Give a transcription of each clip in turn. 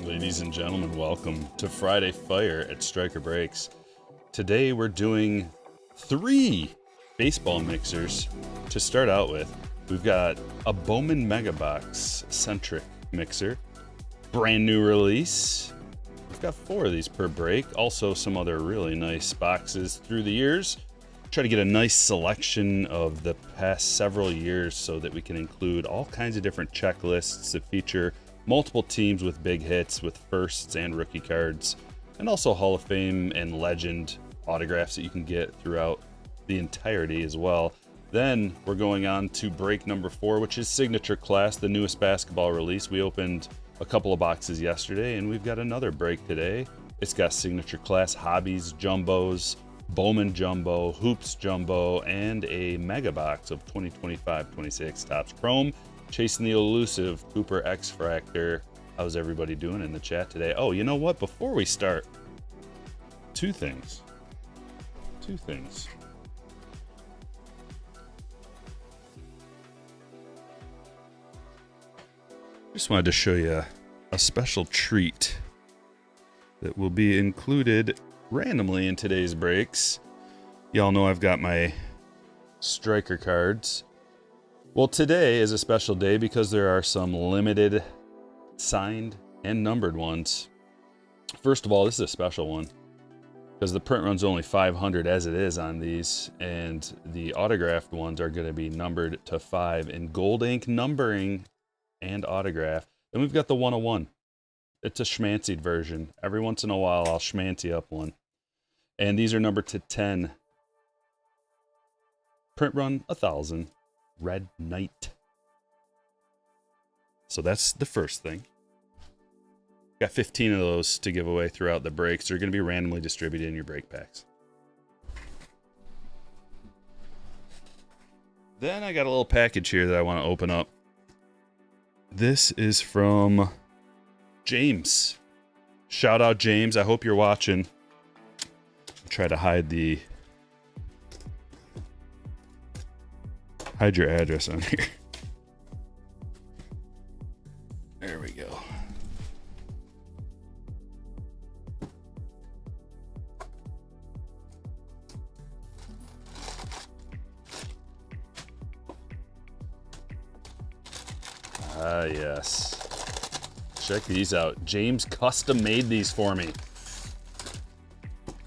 Ladies and gentlemen, welcome to Friday Fire at Stryker Breaks. Today we're doing 3 baseball mixers to start out with. We've got a Bowman Megabox centric mixer, brand new release. We've got 4 of these per break, also some other really nice boxes through the years. Try to get a nice selection of the past several years so that we can include all kinds of different checklists that feature multiple teams with big hits, with firsts and rookie cards, and also Hall of Fame and Legend autographs that you can get throughout the entirety as well. Then we're going on to break number 4, which is Signature Class, the newest basketball release. We opened a couple of boxes yesterday, and we've got another break today. It's got Signature Class Hobbies Jumbos, Bowman Jumbo, Hoops Jumbo, and a Mega Box of 2025-26 Topps Chrome. Chasing the elusive Cooper X-Fractor. How's everybody doing in the chat today? Oh, you know what? Before we start, two things. Just wanted to show you a special treat that will be included randomly in today's breaks. Y'all know I've got my Stryker cards. Well, today is a special day because there are some limited signed and numbered ones. First of all, this is a special one because the print run's only 500 as it is on these, and the autographed ones are going to be numbered to 5 in gold ink numbering and autograph. Then we've got the 101. It's a schmancied version. Every once in a while, I'll schmancy up one. And these are numbered to 10. Print run, 1,000. Red Knight. So that's the first thing. Got 15 of those to give away throughout the breaks. They're going to be randomly distributed in your break packs. Then I got a little package here that I want to open up. This is from James. Shout out, James. I hope you're watching. I'll try to hide your address on here. There we go. Ah, yes. Check these out. James custom made these for me.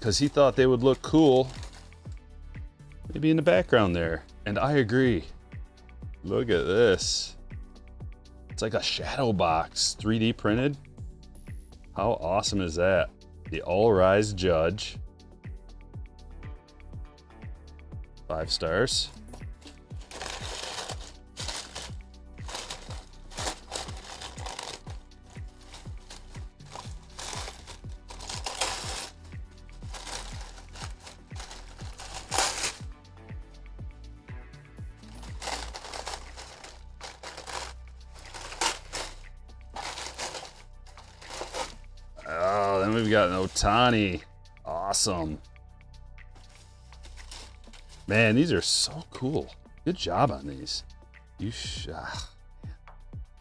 because he thought they would look cool maybe in the background there. And I agree. Look at this. It's like a shadow box, 3D printed. How awesome is that? The All Rise Judge. 5 stars. Oh, then we've got an Ohtani. Awesome. Man, these are so cool. Good job on these. I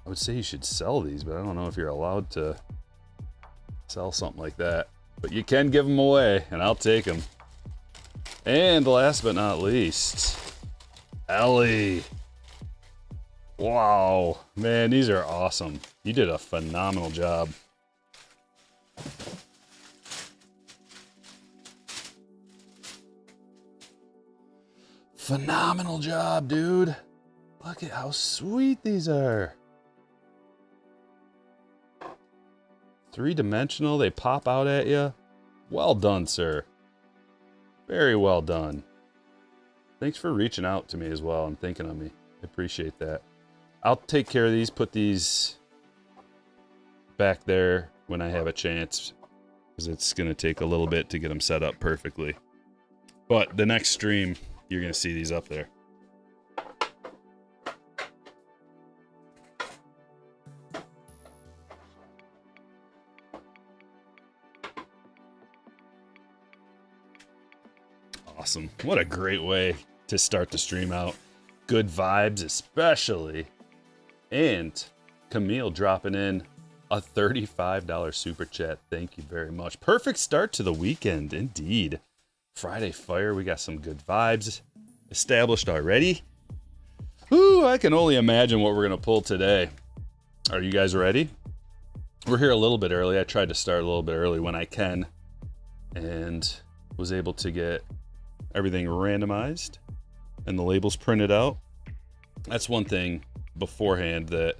would say you should sell these, but I don't know if you're allowed to sell something like that. But you can give them away, and I'll take them. And last but not least, Ellie. Wow. Man, these are awesome. You did a phenomenal job. Phenomenal job, dude. Look at how sweet these are. 3-dimensional, they pop out at you. Well done, sir. Very well done. Thanks for reaching out to me as well and thinking of me. I appreciate that. I'll take care of these, put these back there when I have a chance, because it's going to take a little bit to get them set up perfectly. But the next stream, you're going to see these up there. Awesome. What a great way to start the stream out. Good vibes, especially. And Camille dropping in a $35 super chat. Thank you very much. Perfect start to the weekend, indeed. Friday Fire, we got some good vibes established already. Ooh, I can only imagine what we're going to pull today. Are you guys ready? We're here a little bit early. I tried to start a little bit early when I can, and was able to get everything randomized and the labels printed out. That's one thing beforehand that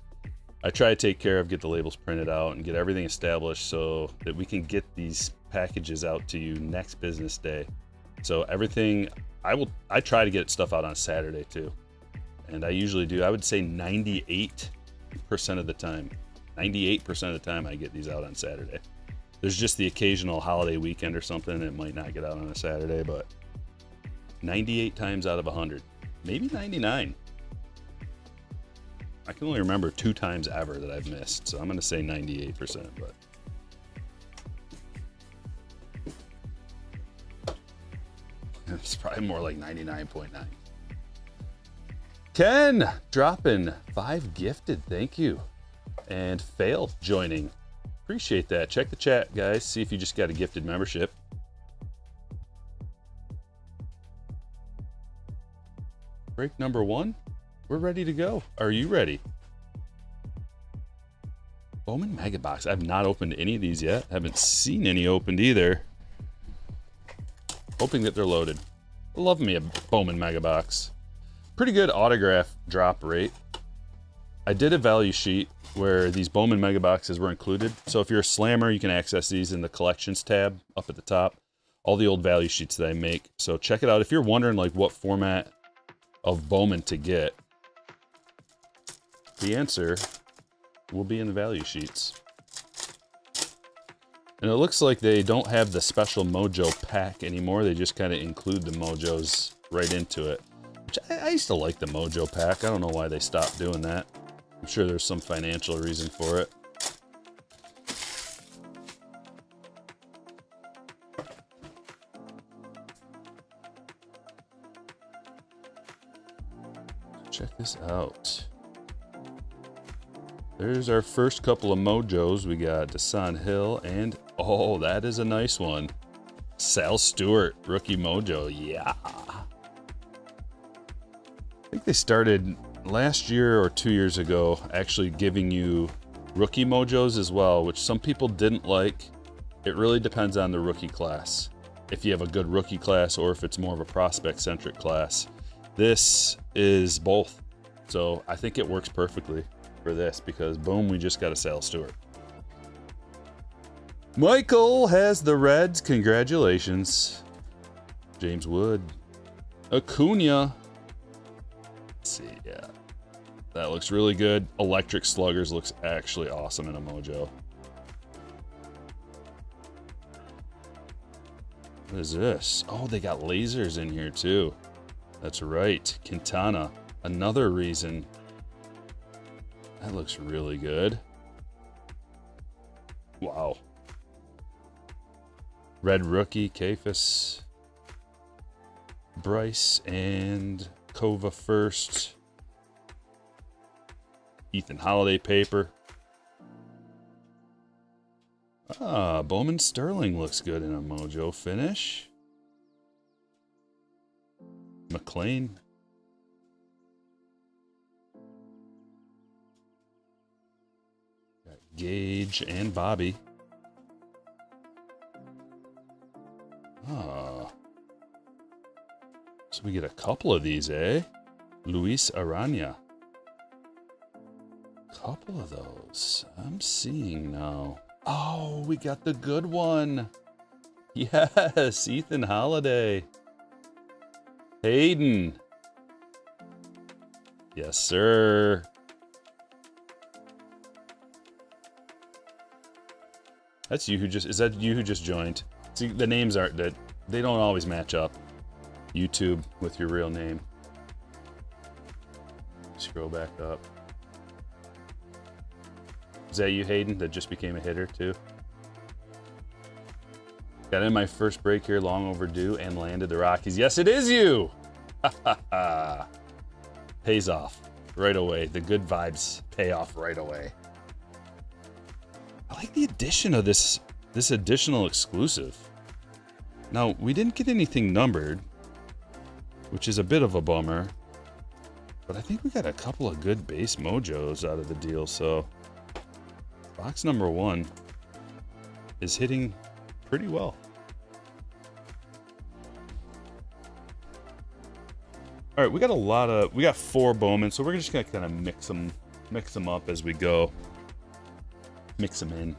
I try to take care of, get the labels printed out and get everything established so that we can get these packages out to you next business day. So everything, I try to get stuff out on Saturday too. And I usually do. I would say 98% of the time. 98% of the time I get these out on Saturday. There's just the occasional holiday weekend or something that might not get out on a Saturday, but 98 times out of 100, maybe 99. I can only remember 2 times ever that I've missed, so I'm going to say 98%, but it's probably more like 99.9. Ken dropping 5 gifted, thank you. And Fail joining, appreciate that. Check the chat, guys, see if you just got a gifted membership. Break number 1, we're ready to go. Are you ready? Bowman Mega Box. I've not opened any of these yet. Haven't seen any opened either. Hoping that they're loaded. Love me a Bowman Mega Box. Pretty good autograph drop rate. I did a value sheet where these Bowman Mega Boxes were included. So if you're a slammer, you can access these in the collections tab up at the top. All the old value sheets that I make. So check it out. If you're wondering like what format of Bowman to get, the answer will be in the value sheets. And it looks like they don't have the special Mojo pack anymore. They just kind of include the Mojos right into it. Which I used to like the Mojo pack. I don't know why they stopped doing that. I'm sure there's some financial reason for it. Check this out. There's our first couple of Mojos. We got Desan Hill and, oh, that is a nice one. Sal Stewart, rookie Mojo, yeah. I think they started last year or 2 years ago actually giving you rookie Mojos as well, which some people didn't like. It really depends on the rookie class. if you have a good rookie class or if it's more of a prospect-centric class. This is both. So I think it works perfectly for this because, boom, we just got a Sal Stewart. Michael has the Reds. Congratulations. James Wood. Acuna. Let's see, yeah. That looks really good. Electric Sluggers looks actually awesome in a mojo. What is this? Oh, they got lasers in here too. That's right. Quintana. Another reason. That looks really good. Wow. Red rookie, Kafis. Bryce and Kova first. Ethan Holiday paper. Bowman Sterling looks good in a mojo finish. McLean. Got Gage and Bobby. So we get a couple of these, eh? Luis Arana. Couple of those. I'm seeing now. Oh, we got the good one. Yes, Ethan Holiday. Hayden. Yes, sir. That's you who just, is that you who just joined? See, the names aren't, that they don't always match up. YouTube with your real name. Scroll back up. Is that you, Hayden, that just became a hitter too? Got in my first break here, long overdue, and landed the Rockies. Yes, it is you! Pays off right away. The good vibes pay off right away. I like the addition of this additional exclusive. Now, we didn't get anything numbered, which is a bit of a bummer. But I think we got a couple of good base mojos out of the deal, so box number 1 is hitting pretty well. All right, we got 4 Bowman, so we're just gonna kind of mix them up as we go. Mix them in.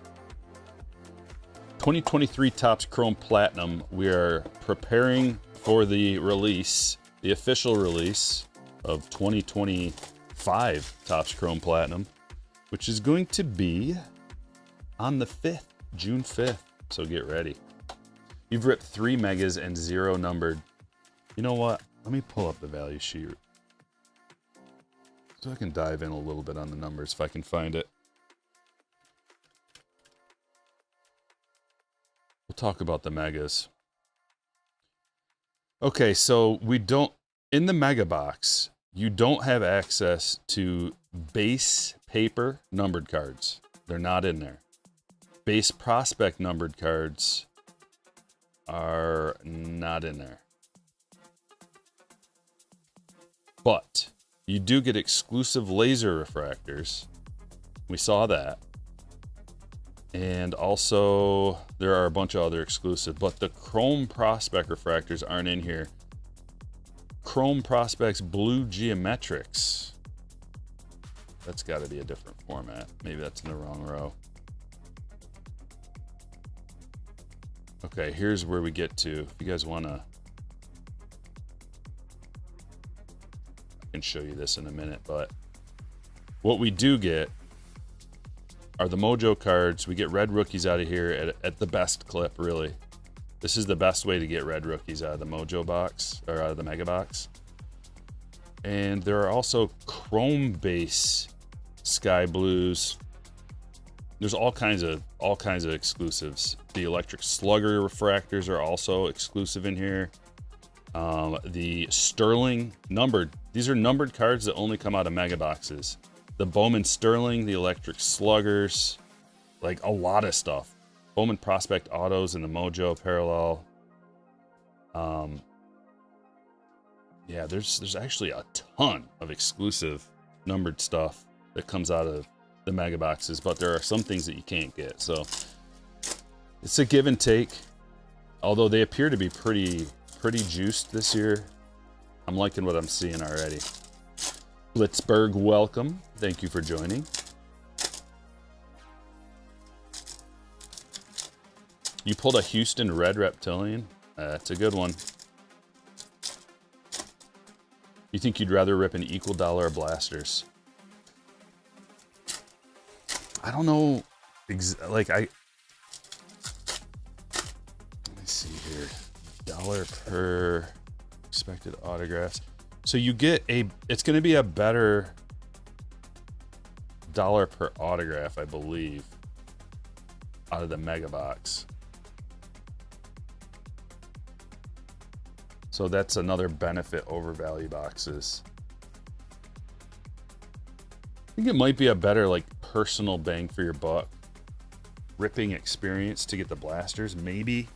2023 Topps Chrome Platinum. We are preparing for the release, the official release of 2025 Topps Chrome Platinum, which is going to be on the 5th, June 5th. So get ready. You've ripped 3 megas and 0 numbered. You know what? Let me pull up the value sheet so I can dive in a little bit on the numbers if I can find it. We'll talk about the megas. Okay, so we don't, in the mega box, you don't have access to base paper numbered cards. They're not in there. Base prospect numbered cards are not in there. But you do get exclusive laser refractors. We saw that. And also, there are a bunch of other exclusive, but the Chrome Prospect refractors aren't in here. Chrome Prospects Blue Geometrics. That's got to be a different format. Maybe that's in the wrong row. Okay, here's where we get to. If you guys want to, I can show you this in a minute, but what we do get are the mojo cards. We get red rookies out of here at the best clip, really. This is the best way to get red rookies out of the mojo box, or out of the mega box. And there are also chrome base sky blues. There's all kinds of exclusives. The electric slugger refractors are also exclusive in here. The Sterling numbered. These are numbered cards that only come out of mega boxes. The Bowman Sterling, the electric sluggers, like a lot of stuff. Bowman Prospect autos in the mojo parallel. Yeah, there's actually a ton of exclusive numbered stuff that comes out of the mega boxes, but there are some things that you can't get. So it's a give and take. Although they appear to be pretty juiced this year. I'm liking what I'm seeing already. Blitzberg, welcome. Thank you for joining. You pulled a Houston Red Reptilian. That's a good one. You think you'd rather rip an equal dollar or blasters? I don't know. Let me see here. Dollar per expected autographs. So you get it's going to be a better dollar per autograph, I believe, out of the mega box. So that's another benefit over value boxes. I think it might be a better like personal bang for your buck ripping experience to get the blasters, maybe.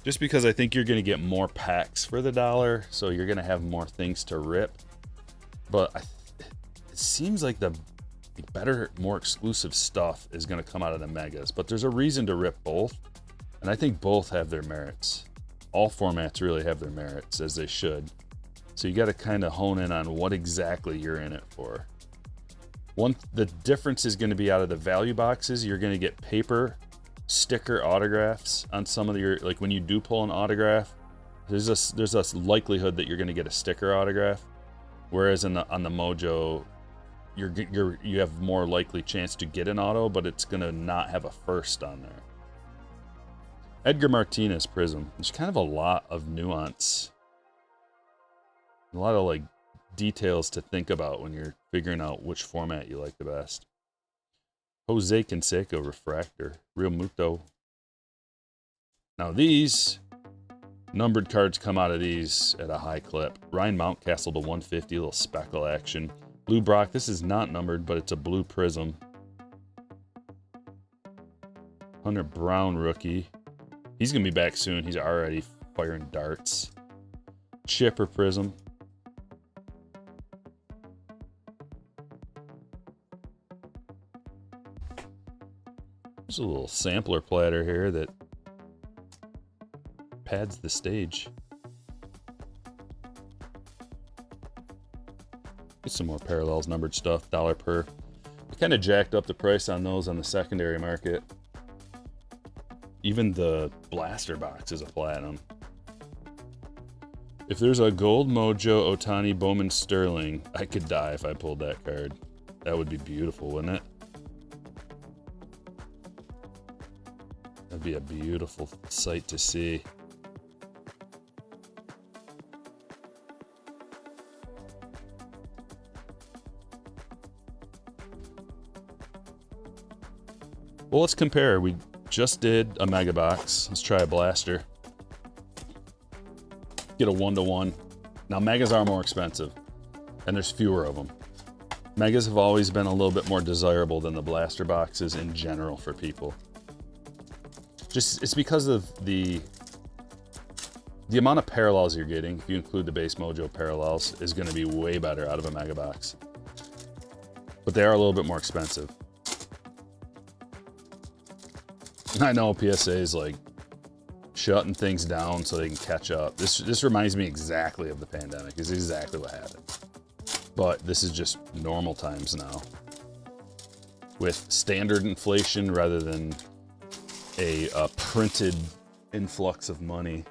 Just because I think you're going to get more packs for the dollar, so you're going to have more things to rip. But it seems like the better, more exclusive stuff is going to come out of the megas. But there's a reason to rip both, and I think both have their merits. All formats really have their merits, as they should. So you got to kind of hone in on what exactly you're in it for. The difference is going to be out of the value boxes, you're going to get paper sticker autographs on some of your, like when you do pull an autograph, there's a likelihood that you're going to get a sticker autograph. Whereas on the Mojo, you have more likely chance to get an auto, but it's going to not have a first on there. Edgar Martinez Prism. There's kind of a lot of nuance. A lot of like details to think about when you're figuring out which format you like the best. Jose Canseco Refractor. Real Muto. Now these numbered cards come out of these at a high clip. Ryan Mountcastle to 150, a little speckle action. Blue Brock. This is not numbered, but it's a blue prism. Hunter Brown rookie. He's going to be back soon. He's already firing darts. Chipper Prism. There's a little sampler platter here that pads the stage. Get some more parallels numbered stuff. $1 per. I kind of jacked up the price on those on the secondary market. Even the blaster box is a platinum. If there's a gold Mojo Ohtani Bowman Sterling, I could die if I pulled that card. That would be beautiful, wouldn't it? That'd be a beautiful sight to see. Well, let's compare. We just did a mega box. Let's try a blaster. Get a 1-to-1. Now megas are more expensive and there's fewer of them. Megas have always been a little bit more desirable than the blaster boxes in general for people. Just it's because of the amount of parallels you're getting. If you include the base Mojo parallels, is going to be way better out of a mega box. But they are a little bit more expensive. I know PSA is like shutting things down so they can catch up. This reminds me exactly of the pandemic. It's exactly what happened. But this is just normal times now. With standard inflation rather than a printed influx of money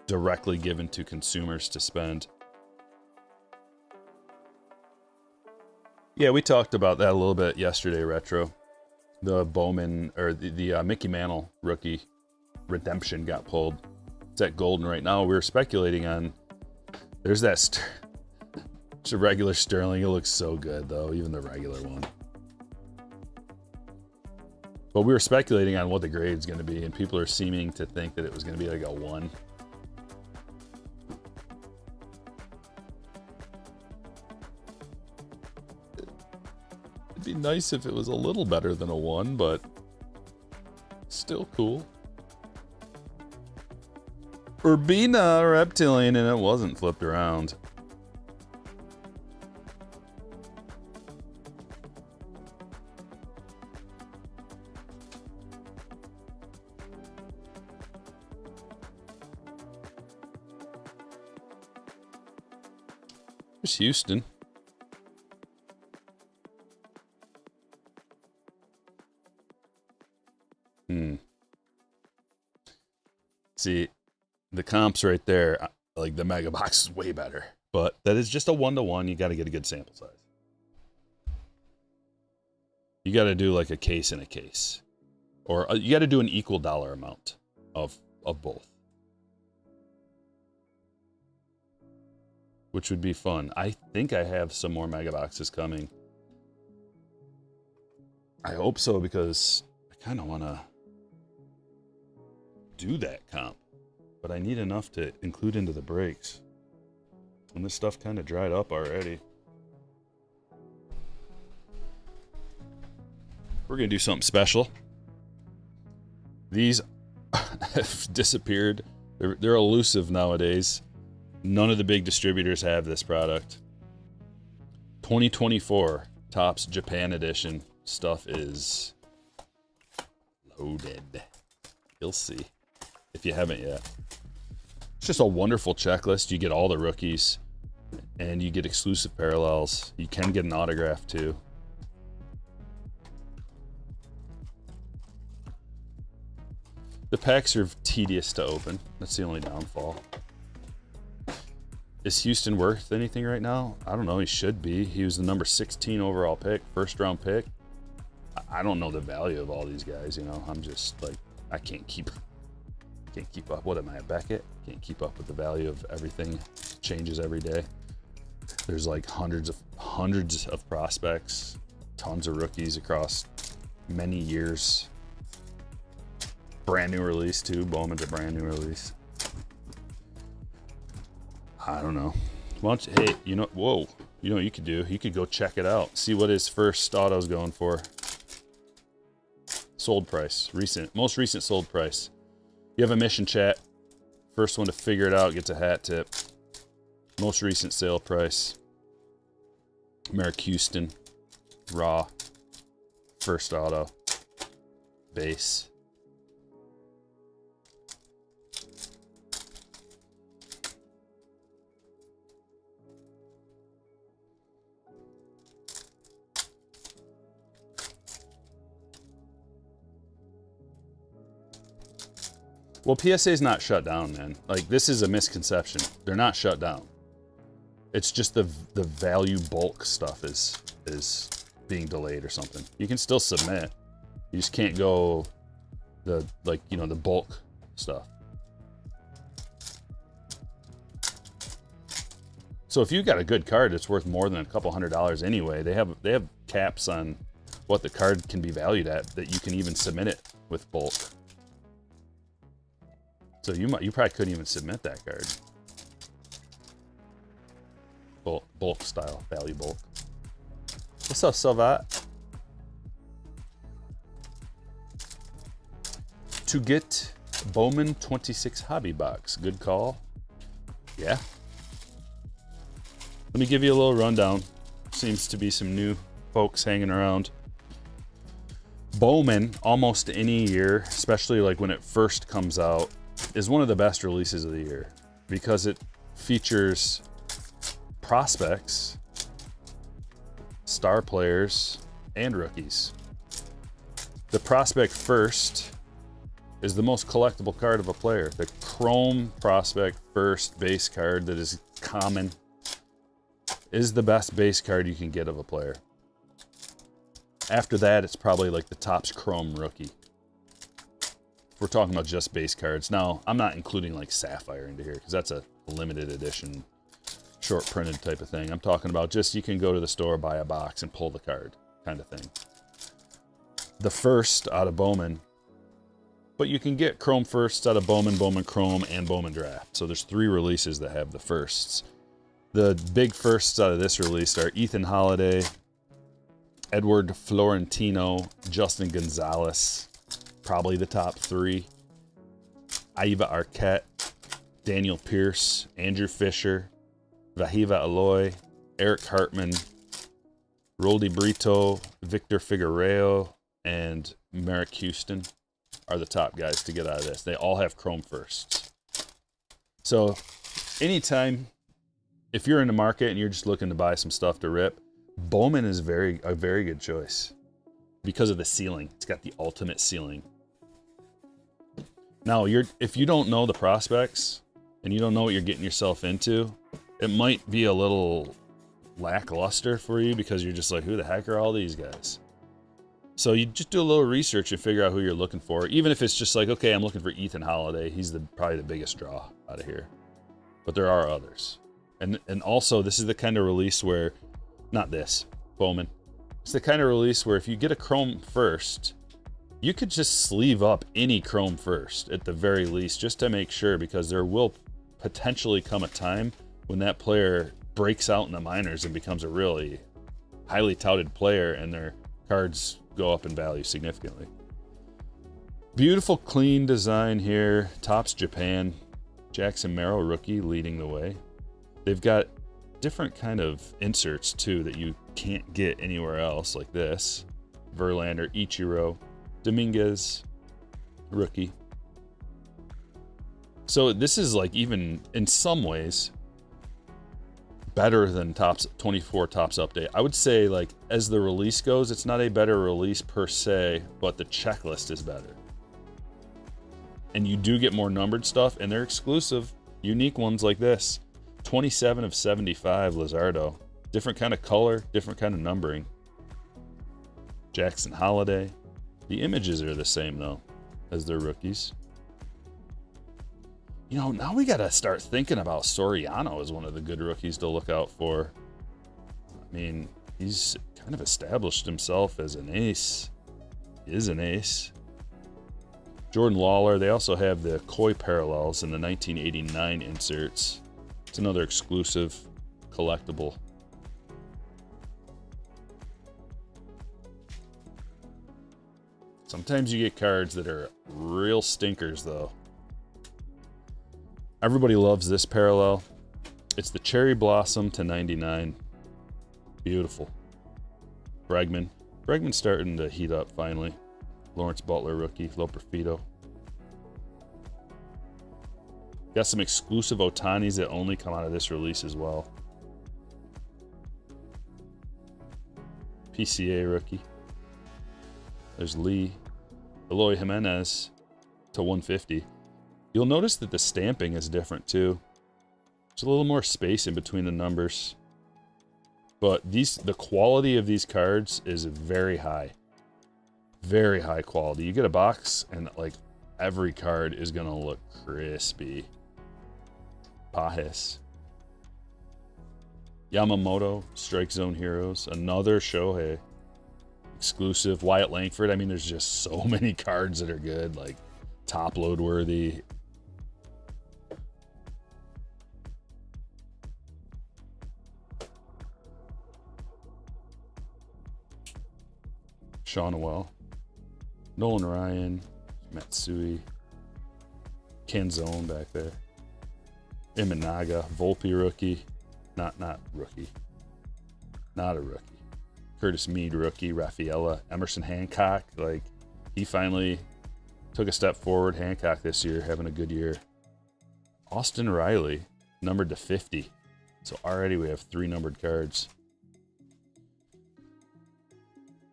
directly given to consumers to spend. Yeah, we talked about that a little bit yesterday, Retro. The Bowman, or the Mickey Mantle rookie redemption got pulled. It's at Golden right now. We were speculating on, there's that, it's a regular Sterling. It looks so good though, even the regular one. But we were speculating on what the grade's going to be, and people are seeming to think that it was going to be like a 1. It'd be nice if it was a little better than a 1, but still cool. Urbina Reptilian, and it wasn't flipped around. There's Houston. See, the comps right there, like the mega box is way better. But that is just a 1-to-1. You got to get a good sample size. You got to do like a case and a case. Or you got to do an equal dollar amount of both. Which would be fun. I think I have some more mega boxes coming. I hope so, because I kind of want to do that comp. But I need enough to include into the breaks. And this stuff kind of dried up already. We're going to do something special. These have disappeared. They're elusive nowadays. None of the big distributors have this product. 2024 Topps Japan Edition stuff is loaded. You'll see if you haven't yet. It's just a wonderful checklist. You get all the rookies and you get exclusive parallels. You can get an autograph too. The packs are tedious to open. That's the only downfall. Is Houston worth anything right now? I don't know. He should be. He was the number 16 overall pick, first round pick. I don't know the value of all these guys. You know, I'm just like, I can't keep up. What am I, a Beckett? Can't keep up with the value of everything. It changes every day. There's like hundreds of prospects, tons of rookies across many years. Brand new release too. Bowman's a brand new release. I don't know. Why don't you, hey, you know, whoa, you know what you could do? You could go check it out. See what his first auto's going for. Sold price, most recent sold price. You have a mission chat. First one to figure it out gets a hat tip. Most recent sale price. Merrick Houston, raw, first auto, base. Well, PSA is not shut down, man. Like, this is a misconception. They're not shut down. It's just the value bulk stuff is being delayed or something. You can still submit. You just can't go the bulk stuff. So if you've got a good card, it's worth more than a couple $100 anyway. They have caps on what the card can be valued at that you can even submit it with bulk. So you probably couldn't even submit that card. Bulk style, value bulk. What's up, Salvat? To get Bowman 26 hobby box. Good call. Yeah. Let me give you a little rundown. Seems to be some new folks hanging around. Bowman, almost any year, especially like when it first comes out, is one of the best releases of the year because it features prospects, star players, and rookies. The prospect first is the most collectible card of a player. The Chrome prospect first base card that is common is the best base card you can get of a player. After that, it's probably like the Topps Chrome rookie. If we're talking about just base cards. Now, I'm not including like Sapphire into here because that's a limited edition, short printed type of thing. I'm talking about just you can go to the store, buy a box, and pull the card kind of thing. The first out of Bowman, but you can get Chrome firsts out of Bowman, Bowman Chrome, and Bowman Draft. So there's 3 releases that have the firsts. The big firsts out of this release are Ethan Holiday, Edward Florentino, Justin Gonzalez, probably the top 3. Aiva Arquette, Daniel Pierce, Andrew Fisher, Vahiva Aloy, Eric Hartman, Roldy Brito, Victor Figueiredo, and Merrick Houston are the top guys to get out of this. They all have Chrome firsts. So anytime if you're in the market and you're just looking to buy some stuff to rip, Bowman is a very good choice because of the ceiling. It's got the ultimate ceiling. Now, if you don't know the prospects and you don't know what you're getting yourself into, it might be a little lackluster for you because you're just like, who the heck are all these guys? So you just do a little research and figure out who you're looking for. Even if it's just like, okay, I'm looking for Ethan Holiday. He's probably the biggest draw out of here. But there are others. And also, this is the kind of release where, not this, Bowman. It's the kind of release where if you get a chrome first, you could just sleeve up any chrome first at the very least, just to make sure, because there will potentially come a time when that player breaks out in the minors and becomes a really highly touted player and their cards go up in value significantly. Beautiful clean design here. Topps Japan. Jackson Merrill rookie leading the way. They've got different kind of inserts too that you can't get anywhere else, like this. Verlander, Ichiro, Dominguez, rookie. So this is like, even in some ways, better than Topps 24 Topps Update. I would say, like, as the release goes, it's not a better release per se, but the checklist is better. And you do get more numbered stuff, and they're exclusive, unique ones like this. 27 of 75 Luzardo. Different kind of color, different kind of numbering. Jackson Holiday. The images are the same, though, as their rookies. You know, now we got to start thinking about Soriano as one of the good rookies to look out for. I mean, he's kind of established himself as an ace. He is an ace. Jordan Lawler, they also have the Koi parallels in the 1989 inserts. It's another exclusive collectible. Sometimes you get cards that are real stinkers, though. Everybody loves this parallel. It's the Cherry Blossom to 99. Beautiful. Bregman. Bregman's starting to heat up finally. Lawrence Butler rookie. Loperfido. Got some exclusive Otanis that only come out of this release as well. PCA rookie. There's Lee. Eloy Jimenez to 150. You'll notice that the stamping is different too. There's a little more space in between the numbers. But the quality of these cards is very high. Very high quality. You get a box and like every card is gonna look crispy. Pajes. Yamamoto, Strike Zone Heroes. Another Shohei. Exclusive. Wyatt Langford. I mean, there's just so many cards that are good. Like, top load worthy. Sean Noel. Nolan Ryan. Matsui. Canzone back there. Imanaga. Volpe rookie. Not rookie. Not a rookie. Curtis Mead rookie. Rafaela. Emerson Hancock. Like, he finally took a step forward. Hancock this year, having a good year. Austin Riley, numbered to 50. So already we have 3 numbered cards.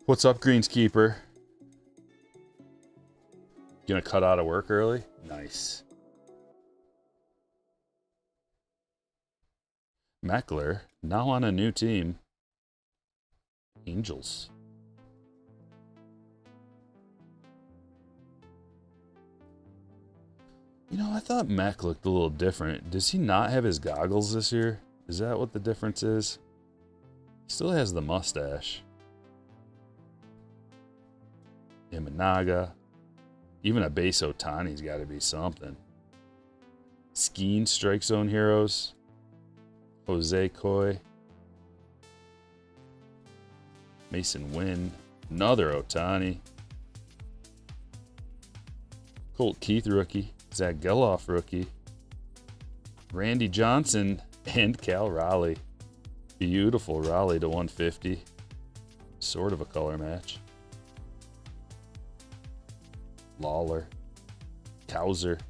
What's up, Greenskeeper? Gonna cut out of work early? Nice. Meckler, now on a new team. Angels. You know, I thought Mac looked a little different. Does he not have his goggles this year? Is that what the difference is? He still has the mustache. Imanaga. Even a base Otani's got to be something. Skeen Strike Zone Heroes. Jose Coy. Mason Wynn. Another Otani. Colt Keith rookie. Zach Geloff rookie. Randy Johnson and Cal Raleigh. Beautiful Raleigh to 150. Sort of a color match. Lawler. Cowser.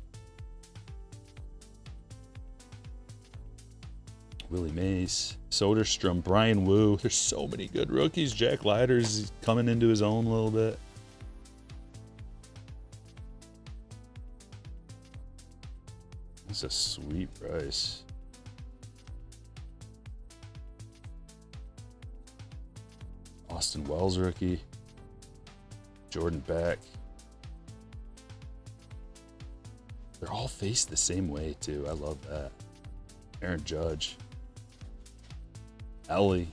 Willie Mays, Soderstrom, Brian Wu. There's so many good rookies. Jack Leiter's coming into his own a little bit. That's a sweet price. Austin Wells rookie. Jordan Beck. They're all faced the same way too. I love that. Aaron Judge. Ellie.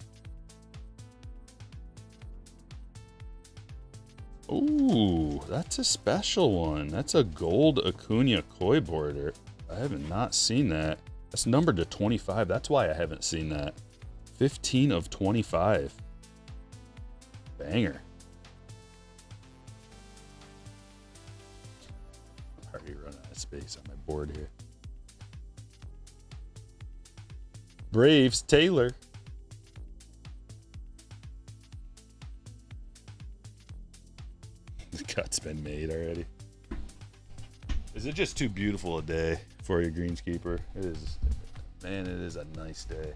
Ooh, that's a special one. That's a gold Acuna Koi border. I have not seen that. That's numbered to 25. That's why I haven't seen that. 15 of 25. Banger. I'm already running out of space on my board here. Braves, Taylor. The cut's been made already. Is it just too beautiful a day for you, greenskeeper? It is, man, it is a nice day.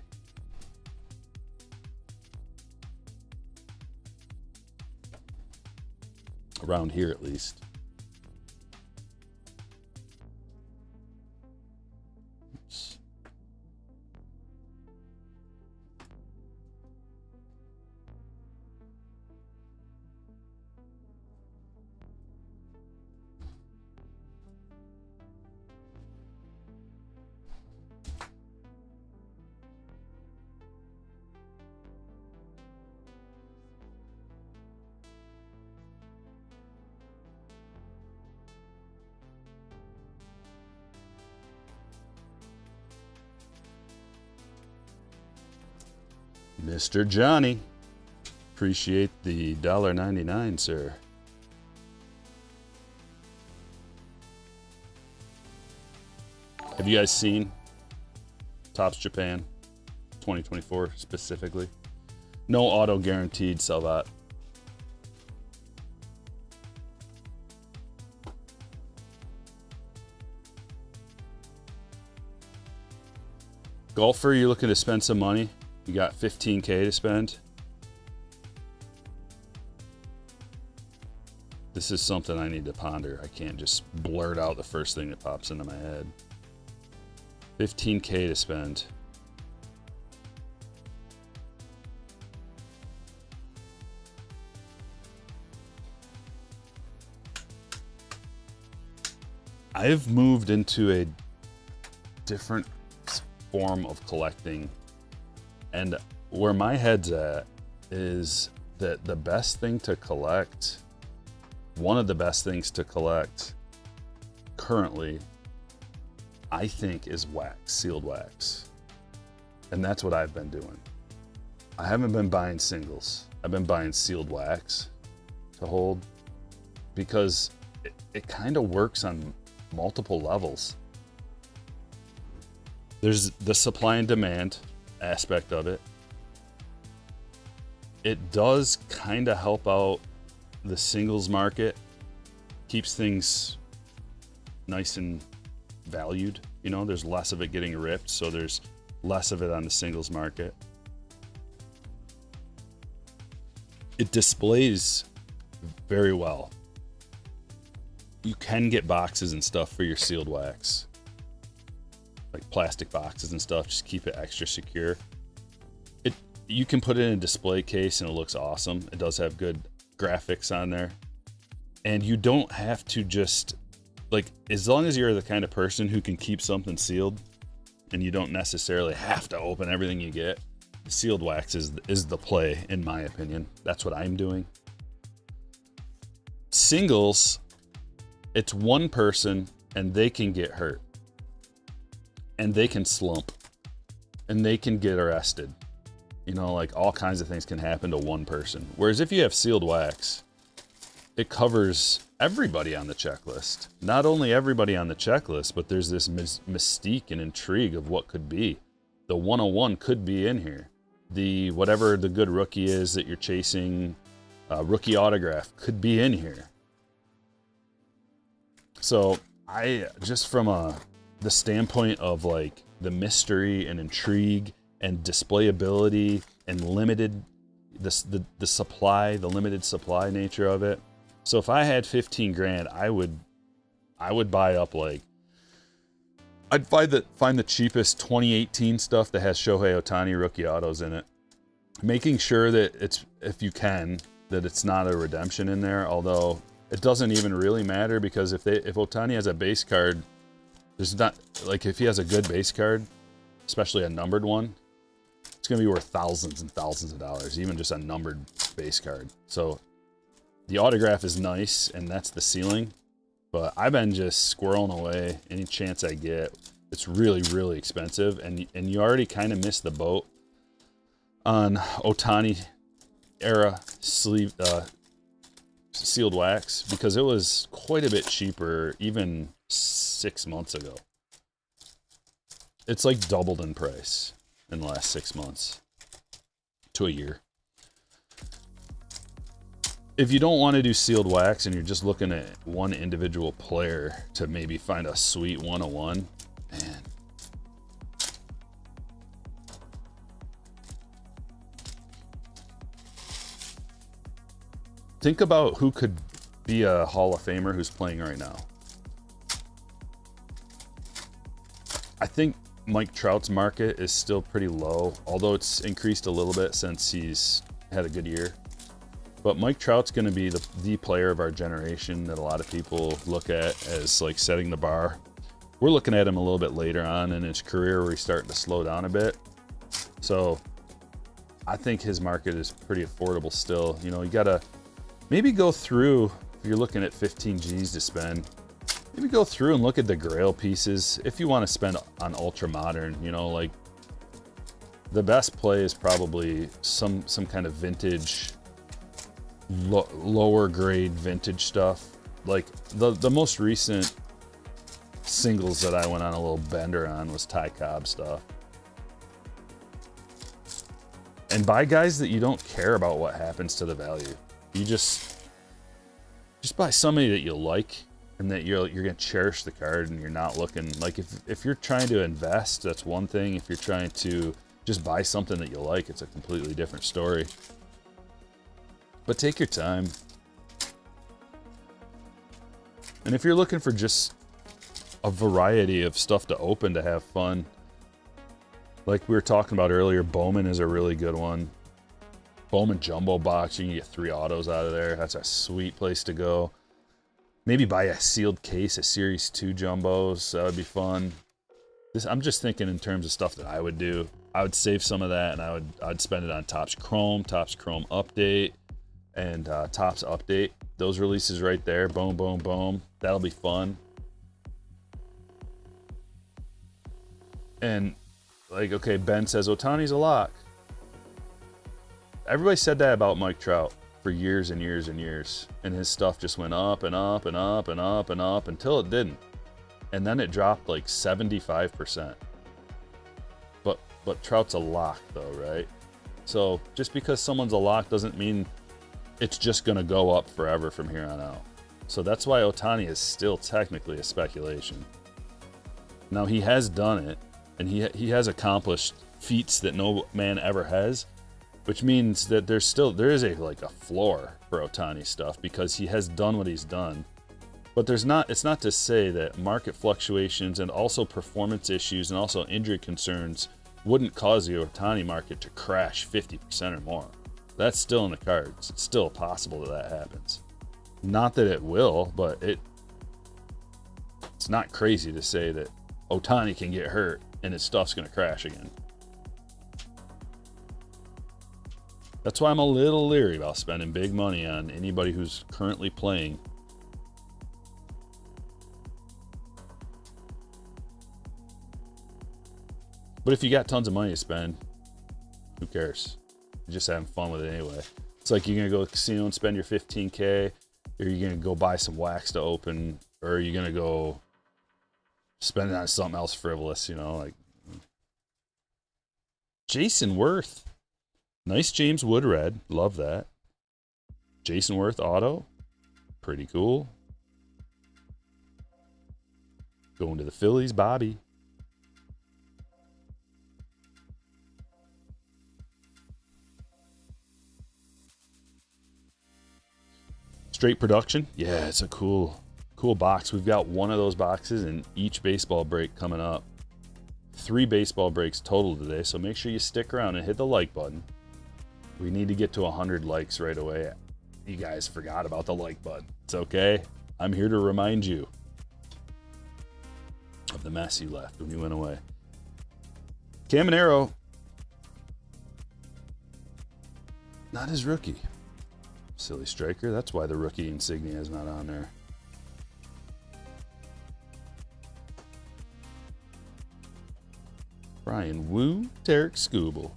Around here, at least. Oops. Mr. Johnny, appreciate the $1.99, sir. Have you guys seen Topps Japan 2024 specifically? No auto guaranteed, sell that. Golfer, you're looking to spend some money? You got $15K to spend? This is something I need to ponder. I can't just blurt out the first thing that pops into my head. $15K to spend. I've moved into a different form of collecting, and where my head's at is that the best thing to collect, one of the best things to collect currently, I think, is wax, sealed wax. And that's what I've been doing. I haven't been buying singles. I've been buying sealed wax to hold because it kind of works on multiple levels. There's the supply and demand aspect of it. It does kind of help out the singles market, keeps things nice and valued. You know, there's less of it getting ripped, so there's less of it on the singles market. It displays very well. You can get boxes and stuff for your sealed wax, like plastic boxes and stuff. Just keep it extra secure. You can put it in a display case and it looks awesome. It does have good graphics on there, and you don't have to just, like, as long as you're the kind of person who can keep something sealed and you don't necessarily have to open everything you get, sealed wax is the play, in my opinion. That's what I'm doing. Singles, it's one person and they can get hurt and they can slump and they can get arrested. You know, like, all kinds of things can happen to one person. Whereas if you have sealed wax, it covers everybody on the checklist. Not only everybody on the checklist, but there's this mystique and intrigue of what could be. The 101 could be in here. The whatever the good rookie is that you're chasing, rookie autograph could be in here. So I just from the standpoint of like the mystery and intrigue and displayability and limited the supply, the limited supply nature of it. So if I had 15 grand, I would buy up like, I'd find the cheapest 2018 stuff that has Shohei Ohtani rookie autos in it, making sure that it's, if you can, that it's not a redemption in there. Although it doesn't even really matter, because if Ohtani has a base card, there's not, like, if he has a good base card, especially a numbered one, it's gonna be worth thousands and thousands of dollars, even just a numbered base card. So the autograph is nice, and that's the ceiling. But I've been just squirreling away any chance I get. It's really, really expensive, and you already kind of missed the boat on Ohtani era sleeve sealed wax, because it was quite a bit cheaper even 6 months ago. It's like doubled in price in the last 6 months to a year. If you don't want to do sealed wax and you're just looking at one individual player to maybe find a sweet 101, man. Think about who could be a Hall of Famer who's playing right now. I think Mike Trout's market is still pretty low, although it's increased a little bit since he's had a good year. But Mike Trout's going to be the player of our generation that a lot of people look at as like setting the bar. We're looking at him a little bit later on in his career where he's starting to slow down a bit. So I think his market is pretty affordable still. You know, you got to maybe go through, if you're looking at 15 G's to spend, maybe go through and look at the Grail pieces. If you want to spend on ultra modern, you know, like the best play is probably some kind of vintage, lower grade vintage stuff. Like the most recent singles that I went on a little bender on was Ty Cobb stuff. And buy guys that you don't care about what happens to the value. You just buy somebody that you like and that you're gonna cherish the card, and you're not looking like, if you're trying to invest, that's one thing. If you're trying to just buy something that you like, it's a completely different story. But take your time. And if you're looking for just a variety of stuff to open to have fun, like we were talking about earlier, Bowman is a really good one. Bowman Jumbo Box, you can get 3 autos out of there. That's a sweet place to go. Maybe buy a sealed case of Series 2 Jumbos. That would be fun. I'm just thinking in terms of stuff that I would do. I would save some of that, and I'd spend it on Topps Chrome Update, and Topps Update. Those releases right there. Boom, boom, boom. That'll be fun. And like, okay, Ben says Ohtani's a lock. Everybody said that about Mike Trout for years and years and years, and his stuff just went up and up and up and up and up until it didn't, and then it dropped like 75%. But Trout's a lock though, right? So just because someone's a lock doesn't mean it's just gonna go up forever from here on out. So that's why Ohtani is still technically a speculation. Now he has done it, and he has accomplished feats that no man ever has, which means that there is a floor for Ohtani stuff, because he has done what he's done. But it's not to say that market fluctuations and also performance issues and also injury concerns wouldn't cause the Ohtani market to crash 50% or more. That's still in the cards. It's still possible that happens. Not that it will, but it's not crazy to say that Ohtani can get hurt and his stuff's going to crash again. That's why I'm a little leery about spending big money on anybody who's currently playing. But if you got tons of money to spend, who cares? You're just having fun with it anyway. It's like you're going to go to the casino and spend your $15K, or you're going to go buy some wax to open, or you're going to go spend it on something else frivolous, you know, like Jason Worth. Nice James Wood red. Love that. Jason Worth auto. Pretty cool. Going to the Phillies, Bobby. Straight production. Yeah, it's a cool box. We've got one of those boxes in each baseball break coming up. 3 baseball breaks total today, so make sure you stick around and hit the like button. We need to get to 100 likes right away. You guys forgot about the like button. It's okay. I'm here to remind you of the mess you left when you went away. Caminero, not his rookie. Silly Stryker. That's why the rookie insignia is not on there. Brian Wu, Tarek Skubal.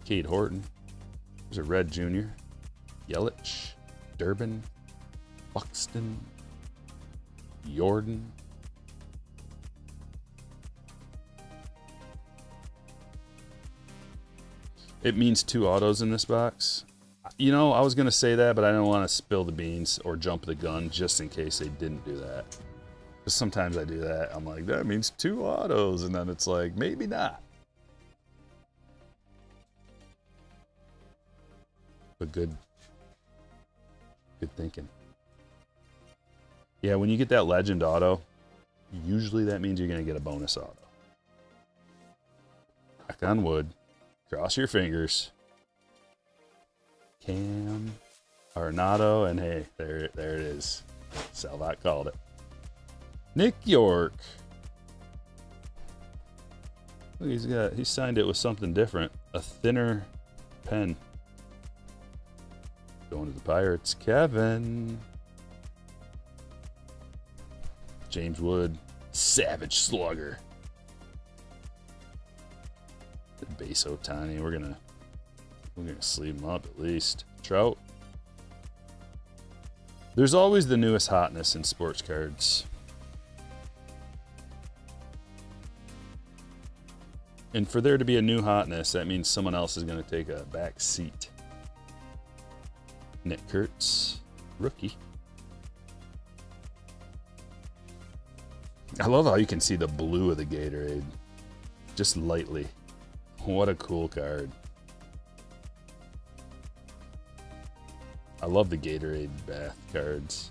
Cade Horton. There's a Red Jr. Yelich. Durbin. Buxton. Jordan. It means 2 autos in this box. You know, I was going to say that, but I don't want to spill the beans or jump the gun just in case they didn't do that. Because sometimes I do that. I'm like, that means 2 autos. And then it's like, maybe not. But good thinking. Yeah, when you get that legend auto, usually that means you're going to get a bonus auto. Knock on wood. Cross your fingers. Cam Arenado, and hey, there it is. Salvat called it. Nick York. Look, he signed it with something different. A thinner pen. Going to the Pirates. Kevin. James Wood. Savage Slugger. Base Otani. We're gonna sleeve him up at least. Trout. There's always the newest hotness in sports cards. And for there to be a new hotness, that means someone else is going to take a back seat. Nick Kurtz, rookie. I love how you can see the blue of the Gatorade. Just lightly. What a cool card. I love the Gatorade bath cards.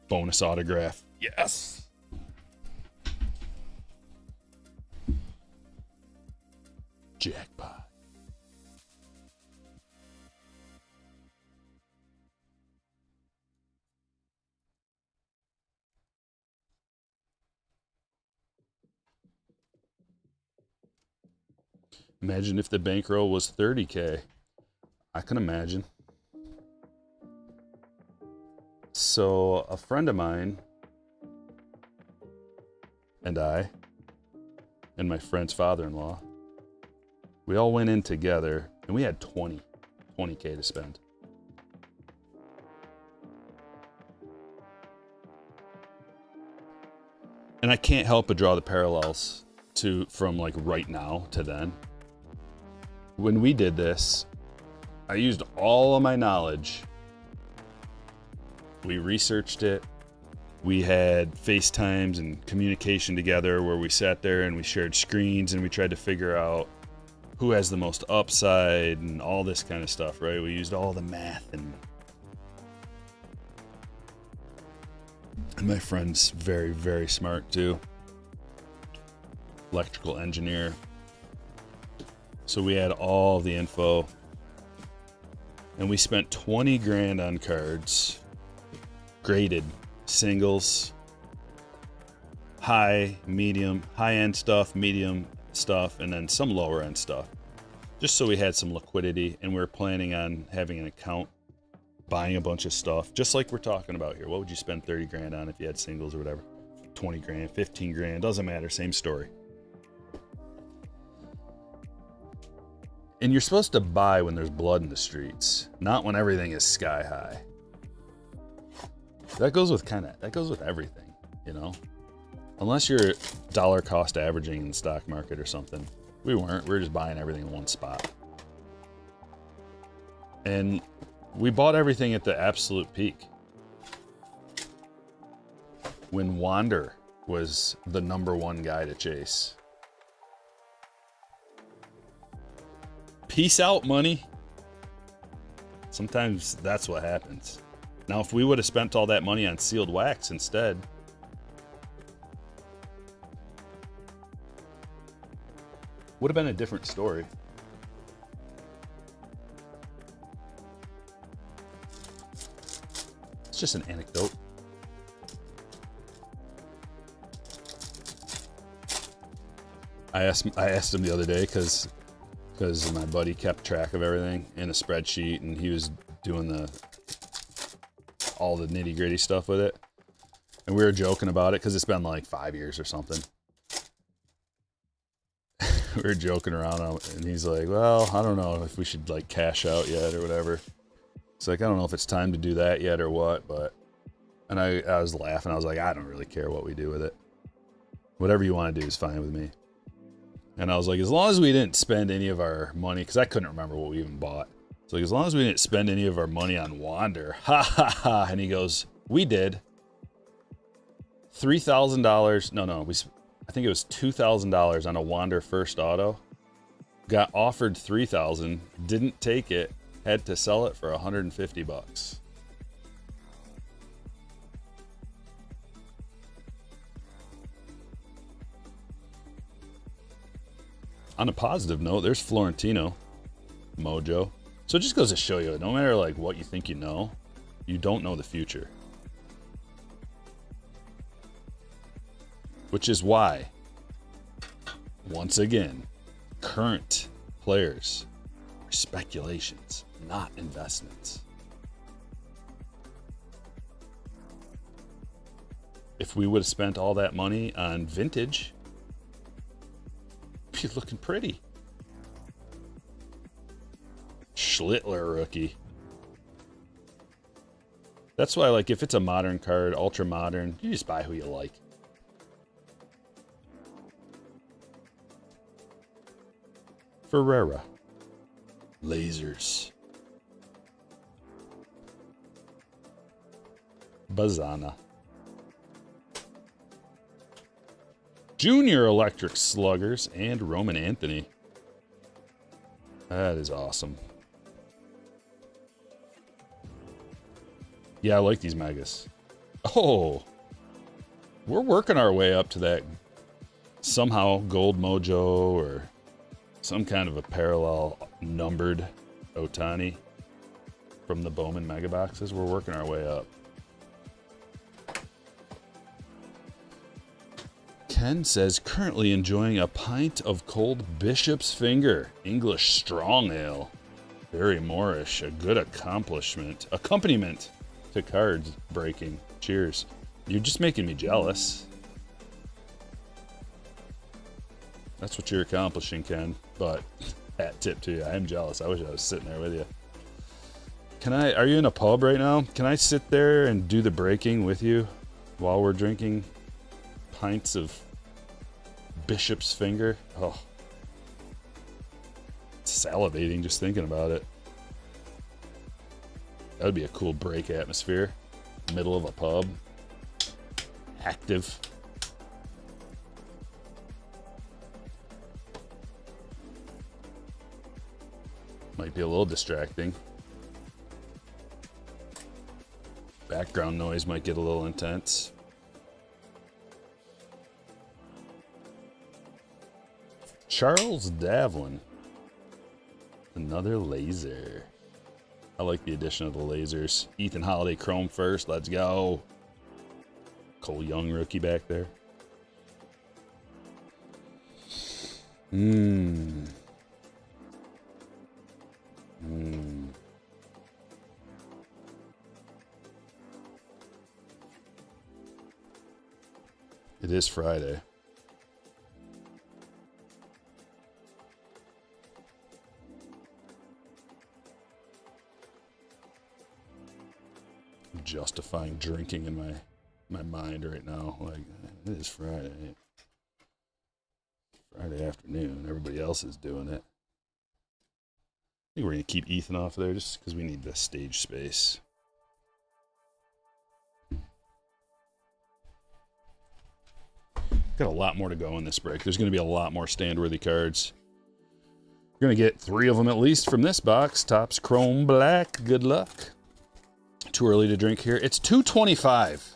Bonus autograph. Yes. Jackpot. Imagine if the bankroll was $30K. I can imagine. So a friend of mine and I and my friend's father-in-law, we all went in together and we had 20K to spend. And I can't help but draw the parallels from like right now to then. When we did this, I used all of my knowledge. We researched it. We had FaceTimes and communication together where we sat there and we shared screens and we tried to figure out who has the most upside and all this kind of stuff, right? We used all the math and my friend's very, very smart too. Electrical engineer. So we had all the info and we spent 20 grand on cards, graded singles, high, medium, high-end stuff, medium stuff, and then some lower-end stuff, just so we had some liquidity. And we were planning on having an account, buying a bunch of stuff, just like we're talking about here. What would you spend 30 grand on if you had singles or whatever? 20 grand, 15 grand, doesn't matter, same story. And you're supposed to buy when there's blood in the streets, not when everything is sky high. That goes with everything, you know? Unless you're dollar cost averaging in the stock market or something. We weren't. We were just buying everything in one spot. And we bought everything at the absolute peak. when Wander was the #1 guy to chase. Peace out, money. Sometimes that's what happens. Now, if we would have spent all that money on sealed wax instead, would have been a different story. It's just an anecdote. I asked him the other day because my buddy kept track of everything in a spreadsheet, and he was doing all the nitty gritty stuff with it. And we were joking about it because it's been like 5 years or something. We were joking around, and he's like, well, I don't know if we should like cash out yet or whatever. It's like, I don't know if it's time to do that yet or what, but, and I was laughing. I was like, I don't really care what we do with it. Whatever you want to do is fine with me. And I was like, as long as we didn't spend any of our money, because I couldn't remember what we even bought. So like, as long as we didn't spend any of our money on Wander, ha ha ha. And he goes, we did. $3,000. No, I think it was $2,000 on a Wander first auto. Got offered $3,000, didn't take it, had to sell it for $150. On a positive note, there's Florentino Mojo. So it just goes to show you, no matter like what you think you know, you don't know the future. Which is why, once again, current players are speculations, not investments. If we would have spent all that money on vintage, we'd be looking pretty. Schlittler rookie. That's why, like, if it's a modern card, ultra modern, you just buy who you like. Ferreira. Lasers. Bazana. Junior Electric Sluggers and Roman Anthony. That is awesome. Yeah, I like these megas. Oh, we're working our way up to that somehow gold mojo or some kind of a parallel numbered Otani from the Bowman mega boxes. We're working our way up. Ken says, currently enjoying a pint of cold Bishop's Finger English strong ale. Very Moorish, a good accompaniment to cards breaking. Cheers. You're just making me jealous. That's what you're accomplishing, Ken. But hat tip to you. I am jealous. I wish I was sitting there with you. Are you in a pub right now? Can I sit there and do the breaking with you while we're drinking pints of Bishop's Finger? Oh, it's salivating just thinking about it. That would be a cool break atmosphere. Middle of a pub. Active. Might be a little distracting. Background noise might get a little intense. Charles Davlin. Another laser. I like the addition of the lasers. Ethan Holiday Chrome first. Let's go. Cole Young rookie back there. It is Friday. I'm justifying drinking in my mind right now. Like, it is Friday. Friday afternoon. Everybody else is doing it. I think we're going to keep Ethan off there just because we need the stage space. Got a lot more to go in this break. There's going to be a lot more stand-worthy cards. We're going to get 3 of them at least from this box. Topps Chrome Black. Good luck. Too early to drink here. It's 225.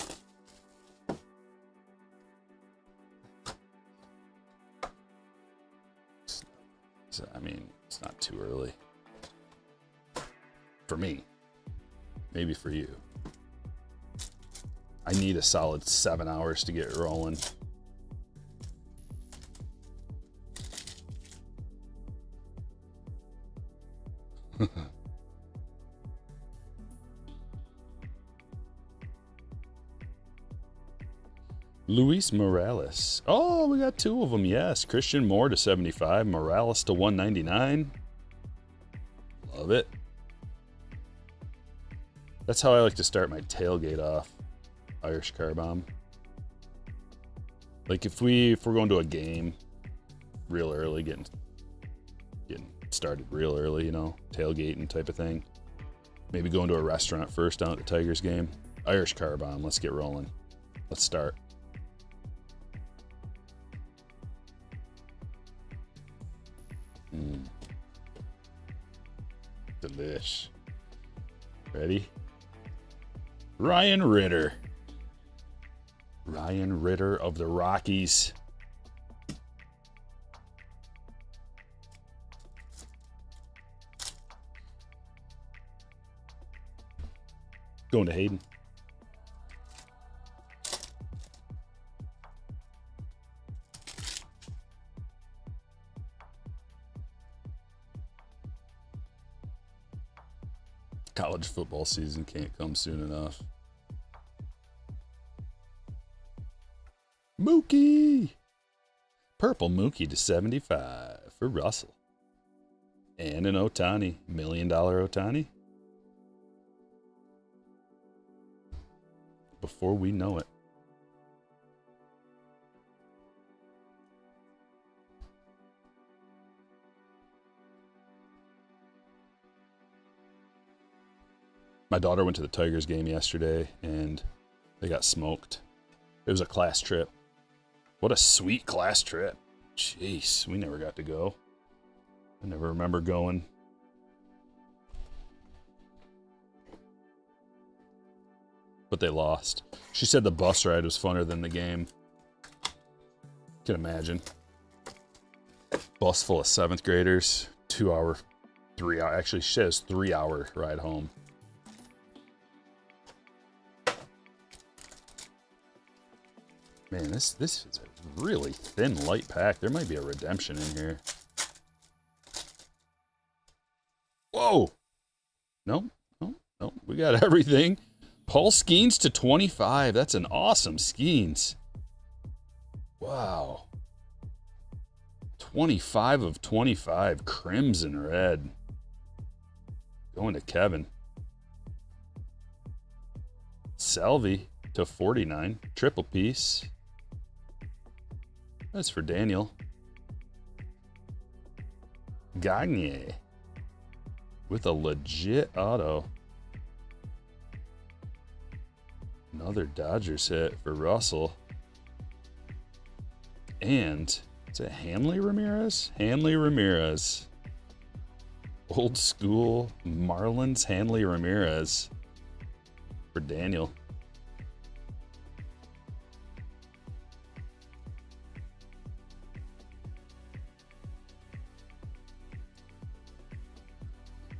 I mean, it's not too early. For me. Maybe for you. I need a solid 7 hours to get rolling. Luis Morales. Oh, we got 2 of them. Yes. Christian Moore to 75. Morales to 199. Love it. That's how I like to start my tailgate off. Irish car bomb. Like if we're going to a game real early, getting started real early, you know, tailgating type of thing. Maybe going to a restaurant first down at the Tigers game. Irish car bomb. Let's get rolling. Let's start. Delish. Ready? Ryan Ritter. Ryan Ritter of the Rockies. Going to Hayden. College football season can't come soon enough. Mookie! Purple Mookie to 75 for Russell. And an Ohtani. $1 million Ohtani. Before we know it. My daughter went to the Tigers game yesterday, and they got smoked. It was a class trip. What a sweet class trip. Jeez, we never got to go. I never remember going. But they lost. She said the bus ride was funner than the game. Can imagine. Bus full of 7th graders. 2 hour, 3 hour. Actually, she says 3 hour ride home. Man, this is a really thin, light pack. There might be a redemption in here. Whoa! No. We got everything. Paul Skeens to 25. That's an awesome Skeens. Wow. 25 of 25. Crimson red. Going to Kevin. Selvey to 49. Triple piece. That's for Daniel. Gagne with a legit auto. Another Dodgers hit for Russell. And is it Hanley Ramirez? Hanley Ramirez. Old school Marlins Hanley Ramirez for Daniel.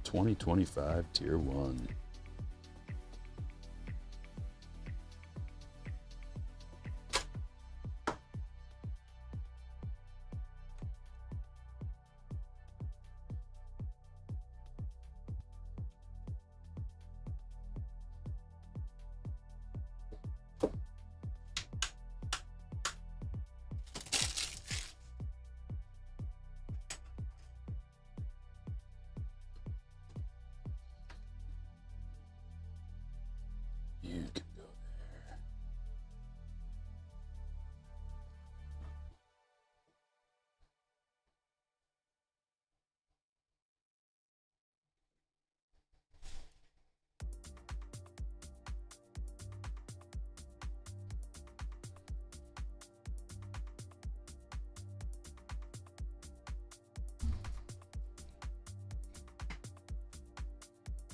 $20.25 Tier 1.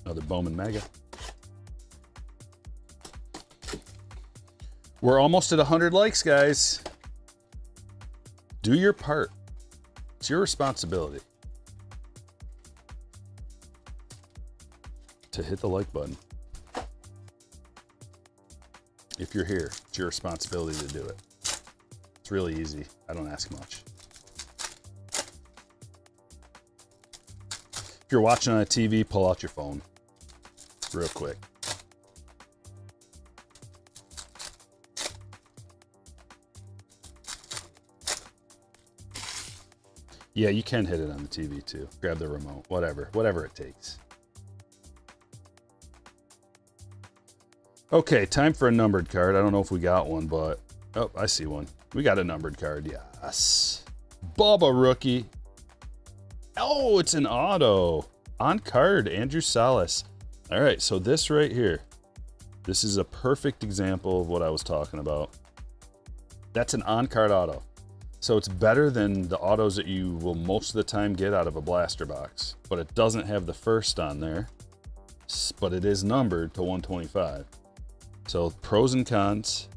Another Bowman Mega. We're almost at 100 likes, guys. Do your part. It's your responsibility to hit the like button. If you're here, it's your responsibility to do it. It's really easy. I don't ask much. If you're watching on a TV, pull out your phone real quick. Yeah, you can hit it on the TV too. Grab the remote, whatever it takes. Okay, time for a numbered card. I don't know if we got one, but oh, I see one. We got a numbered card. Yes. Bubba rookie. Oh, it's an auto. On card, Andrew Salas. All right, so this right here, this is a perfect example of what I was talking about. That's an on-card auto. So it's better than the autos that you will most of the time get out of a blaster box, but it doesn't have the first on there, but it is numbered to 125. So pros and cons.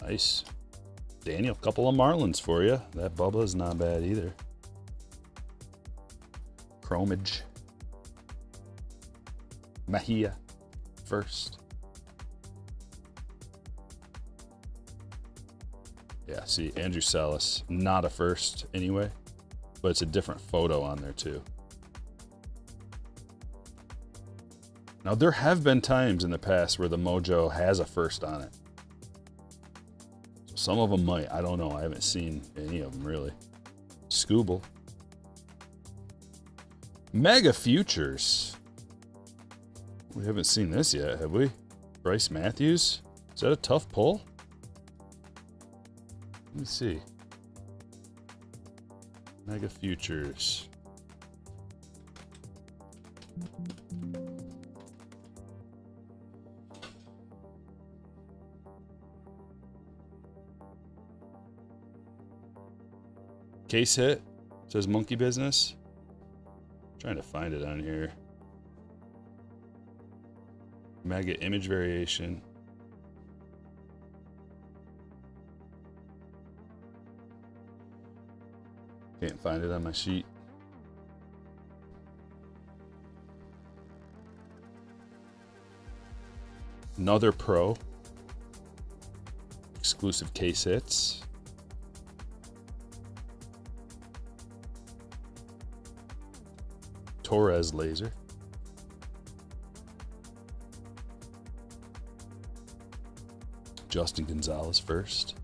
Nice. Daniel, a couple of Marlins for you. That Bubba is not bad either. Chromage. Mejia first. Yeah, see, Andrew Salas, not a first anyway, but it's a different photo on there too. Now, there have been times in the past where the Mojo has a first on it. Some of them might. I don't know. I haven't seen any of them really. Scooble. Mega Futures. We haven't seen this yet, have we? Bryce Matthews. Is that a tough pull? Let me see. Mega Futures. Case hit. Says Monkey Business. Trying to find it on here. Mega image variation. Can't find it on my sheet. Another pro. Exclusive case hits. Torres laser. Justin Gonzalez first.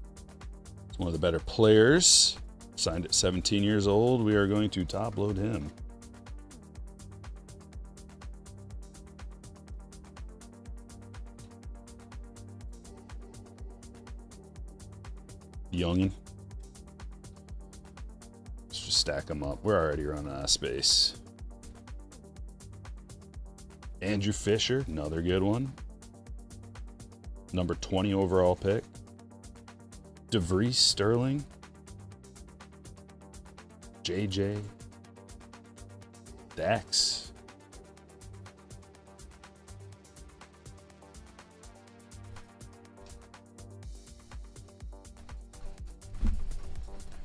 He's one of the better players. Signed at 17 years old. We are going to top load him. Youngin. Let's just stack them up. We're already running out of space. Andrew Fisher, another good one. Number 20 overall pick. DeVries Sterling. JJ. Dax.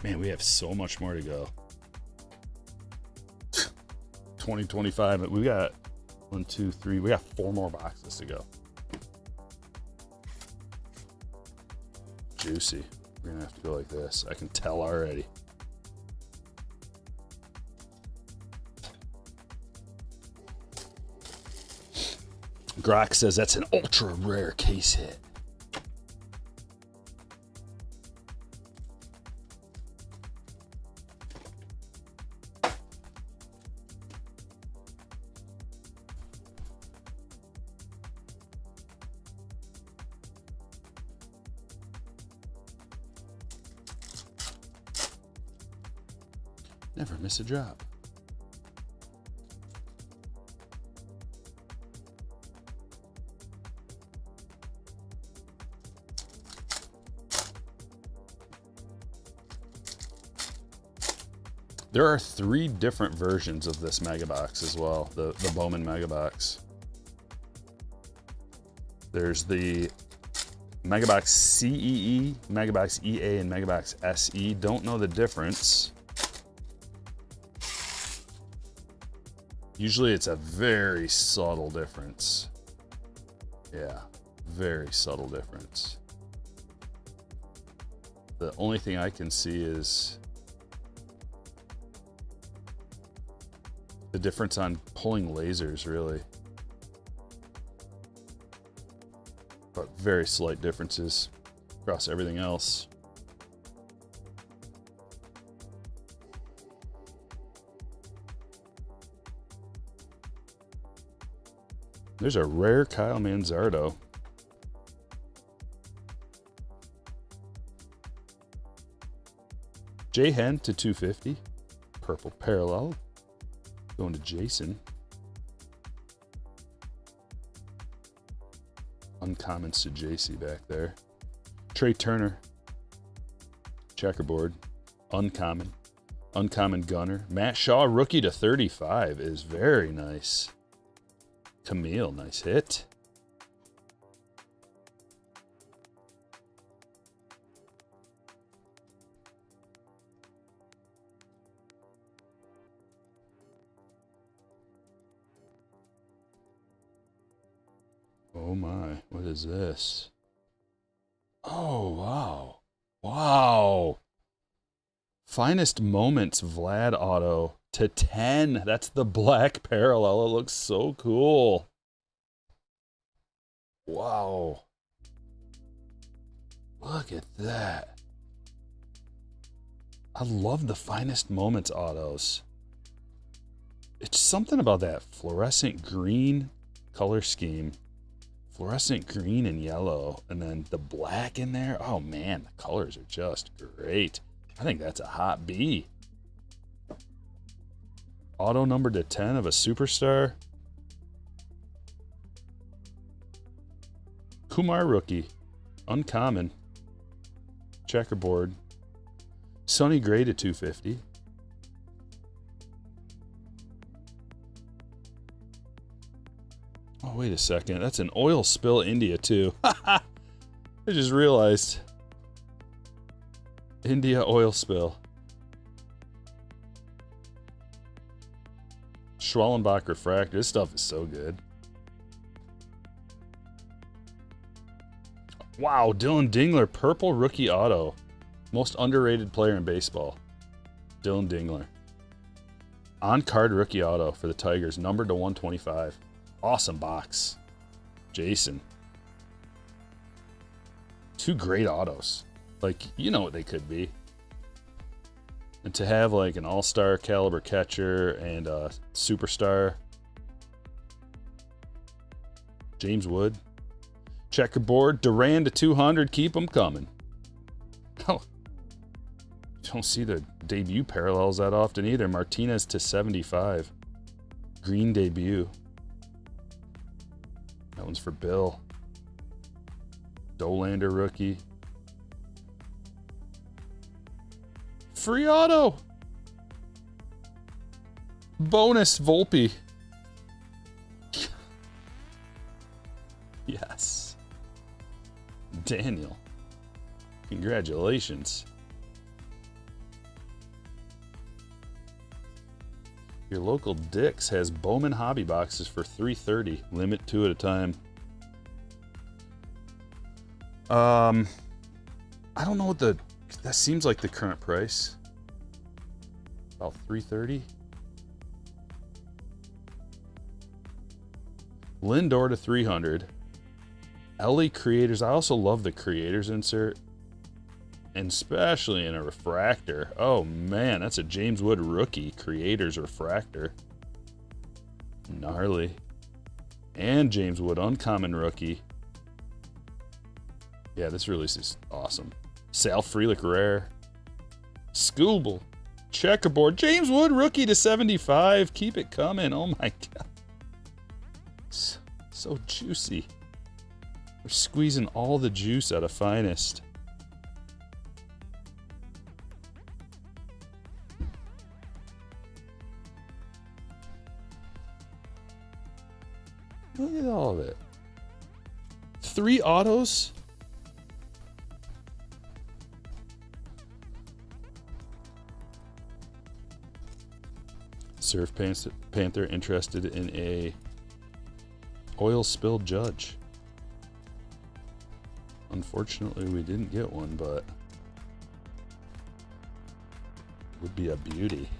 Man, we have so much more to go. 2025, we got 1, 2, 3. We got 4 more boxes to go. Juicy. We're gonna have to go like this. I can tell already. Grok says that's an ultra rare case hit. Never miss a drop. There are 3 different versions of this Mega Box as well, the Bowman Mega Box. There's the Mega Box CEE, Mega Box EA, and Mega Box SE. Don't know the difference. Usually it's a very subtle difference. Yeah, very subtle difference. The only thing I can see is the difference on pulling lasers, really. But very slight differences across everything else. There's a rare Kyle Manzardo. J Hen to 250. Purple parallel. Going to Jason. Uncommons to JC back there. Trey Turner. Checkerboard. Uncommon. Uncommon Gunner. Matt Shaw, rookie to 35 is very nice. Camille, nice hit. Oh my, what is this? Oh, wow. Wow. Finest Moments Vlad auto to 10. That's the black parallel. It looks so cool. Wow. Look at that. I love the Finest Moments autos. It's something about that fluorescent green color scheme. Fluorescent green and yellow, and then the black in there. Oh man, the colors are just great. I think that's a hot B. Auto number to 10 of a superstar. Kumar rookie. Uncommon. Checkerboard. Sonny Gray to 250. Oh, wait a second. That's an oil spill India, too. I just realized. India oil spill. Schwallenbach refractor. This stuff is so good. Wow, Dylan Dingler, purple rookie auto. Most underrated player in baseball. Dylan Dingler. On-card rookie auto for the Tigers, numbered to 125. Awesome box. Jason. 2 great autos. Like, you know what they could be. And to have like an all-star caliber catcher and a superstar. James Wood. Checkerboard. Duran to 200. Keep them coming. Oh. Don't see the debut parallels that often either. Martinez to 75. Green debut. That one's for Bill. Dolander rookie. Free auto. Bonus Volpe. Yes. Daniel. Congratulations. Your local Dick's has Bowman hobby boxes for $3.30. Limit 2 at a time. I don't know what that seems like the current price. About $3.30. Lindor to 300. Ellie Creators. I also love the Creators insert. And especially in a refractor. Oh man, that's a James Wood rookie. Creators refractor. Gnarly. And James Wood uncommon rookie. Yeah, this release is awesome. Sal Frelick rare. Scooble. Checkerboard. James Wood rookie to 75. Keep it coming. Oh my god. So juicy. We're squeezing all the juice out of Finest. Look at all of it. 3 autos? Surf Panther interested in a oil spill judge. Unfortunately, we didn't get one, but it would be a beauty.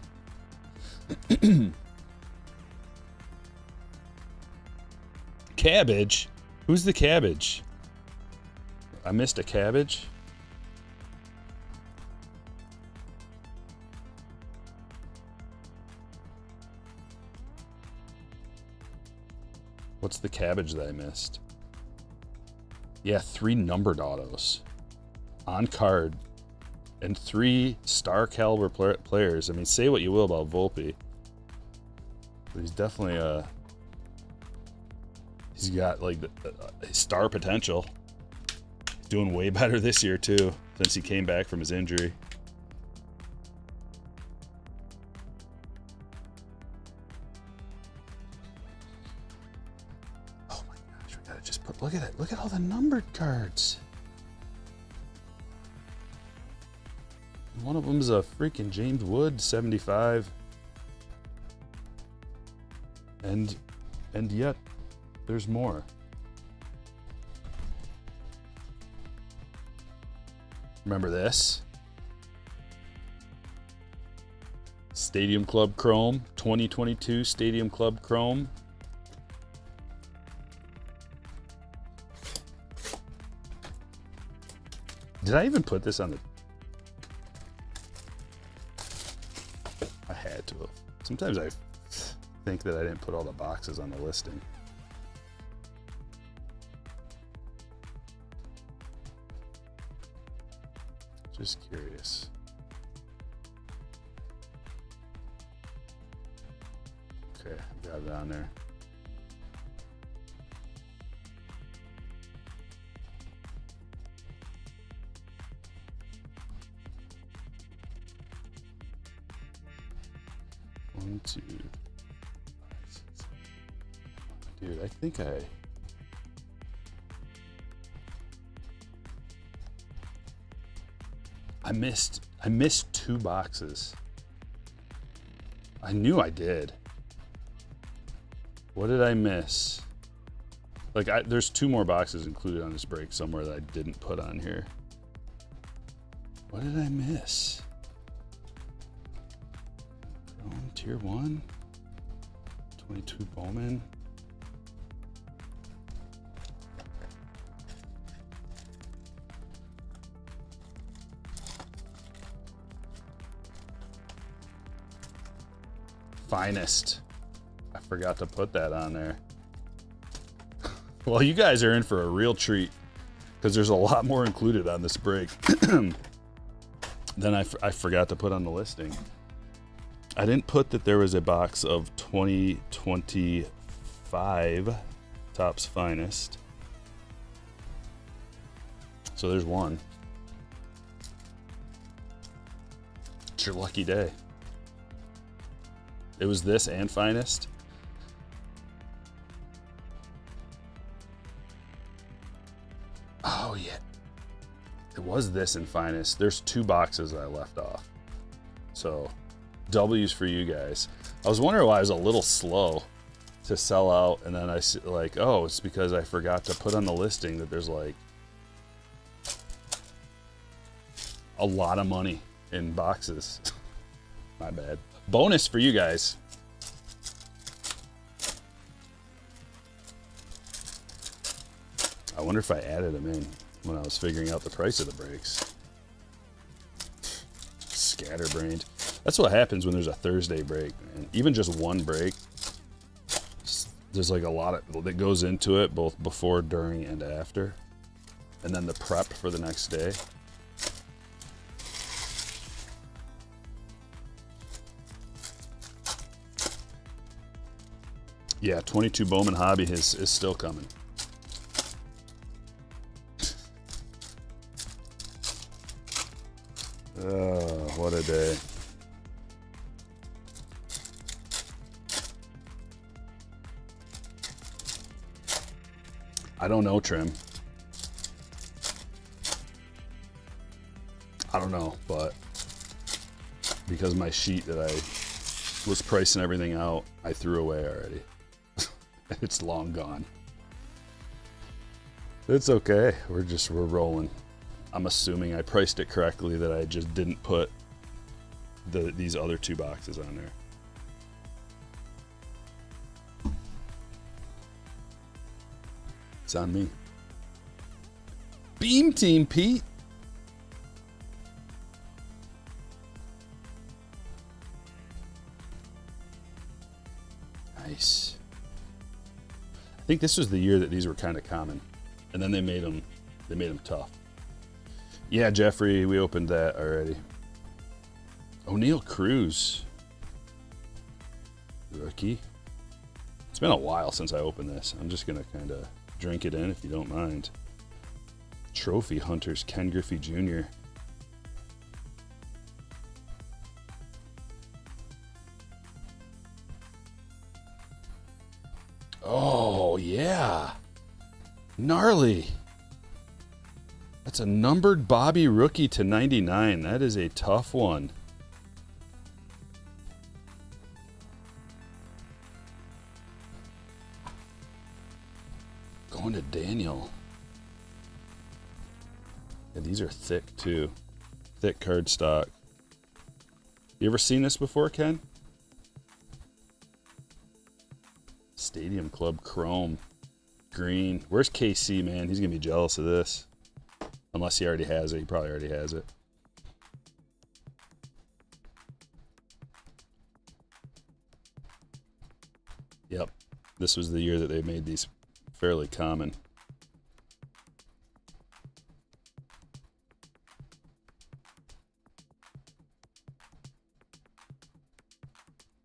Cabbage? Who's the cabbage? I missed a cabbage? What's the cabbage that I missed? Yeah, 3 numbered autos on card and 3 star caliber players. I mean, say what you will about Volpe, but he's definitely he's got like star potential. He's doing way better this year too since he came back from his injury. Look at it. Look at all the numbered cards. One of them's a freaking James Wood 75. And yet there's more. Remember this? Stadium Club Chrome, 2022 Stadium Club Chrome. Did I even put this on the... I had to have. Sometimes I think that I didn't put all the boxes on the listing. Just curious. Okay, got it on there. One, two, 5, 6, 7. Dude, I think I missed 2 boxes. I knew I did. What did I miss? Like, there's 2 more boxes included on this break somewhere that I didn't put on here. What did I miss? Tier 1, 22 Bowman. Finest. I forgot to put that on there. Well, you guys are in for a real treat because there's a lot more included on this break than I forgot to put on the listing. I didn't put that there was a box of 2025 Topps Finest. So there's one. It's your lucky day. It was this and Finest. Oh yeah. It was this and Finest. There's 2 boxes I left off. So W's for you guys. I was wondering why I was a little slow to sell out, and then I like, oh, it's because I forgot to put on the listing that there's like a lot of money in boxes. My bad. Bonus for you guys. I wonder if I added them in when I was figuring out the price of the breaks. Scatterbrained. That's what happens when there's a Thursday break, man. Even just one break, there's like a lot that goes into it, both before, during, and after. And then the prep for the next day. Yeah, 22 Bowman Hobby is still coming. Oh, what a day. I don't know, Trim. I don't know, but because my sheet that I was pricing everything out, I threw away already. It's long gone. It's okay. We're rolling. I'm assuming I priced it correctly, that I just didn't put these other 2 boxes on there. It's on me. Beam Team, Pete. Nice. I think this was the year that these were kind of common, and then they made them tough. Yeah, Jeffrey, we opened that already. O'Neal Cruz, rookie. It's been a while since I opened this. I'm just gonna kind of drink it in if you don't mind. Trophy Hunters, Ken Griffey Jr. Oh, yeah. Gnarly. That's a numbered Bobby rookie to 99. That is a tough one. Going to Daniel. Yeah, these are thick too. Thick card stock. You ever seen this before, Ken? Stadium Club Chrome. Green. Where's KC, man? He's going to be jealous of this. Unless he already has it. He probably already has it. Yep. This was the year that they made these fairly common.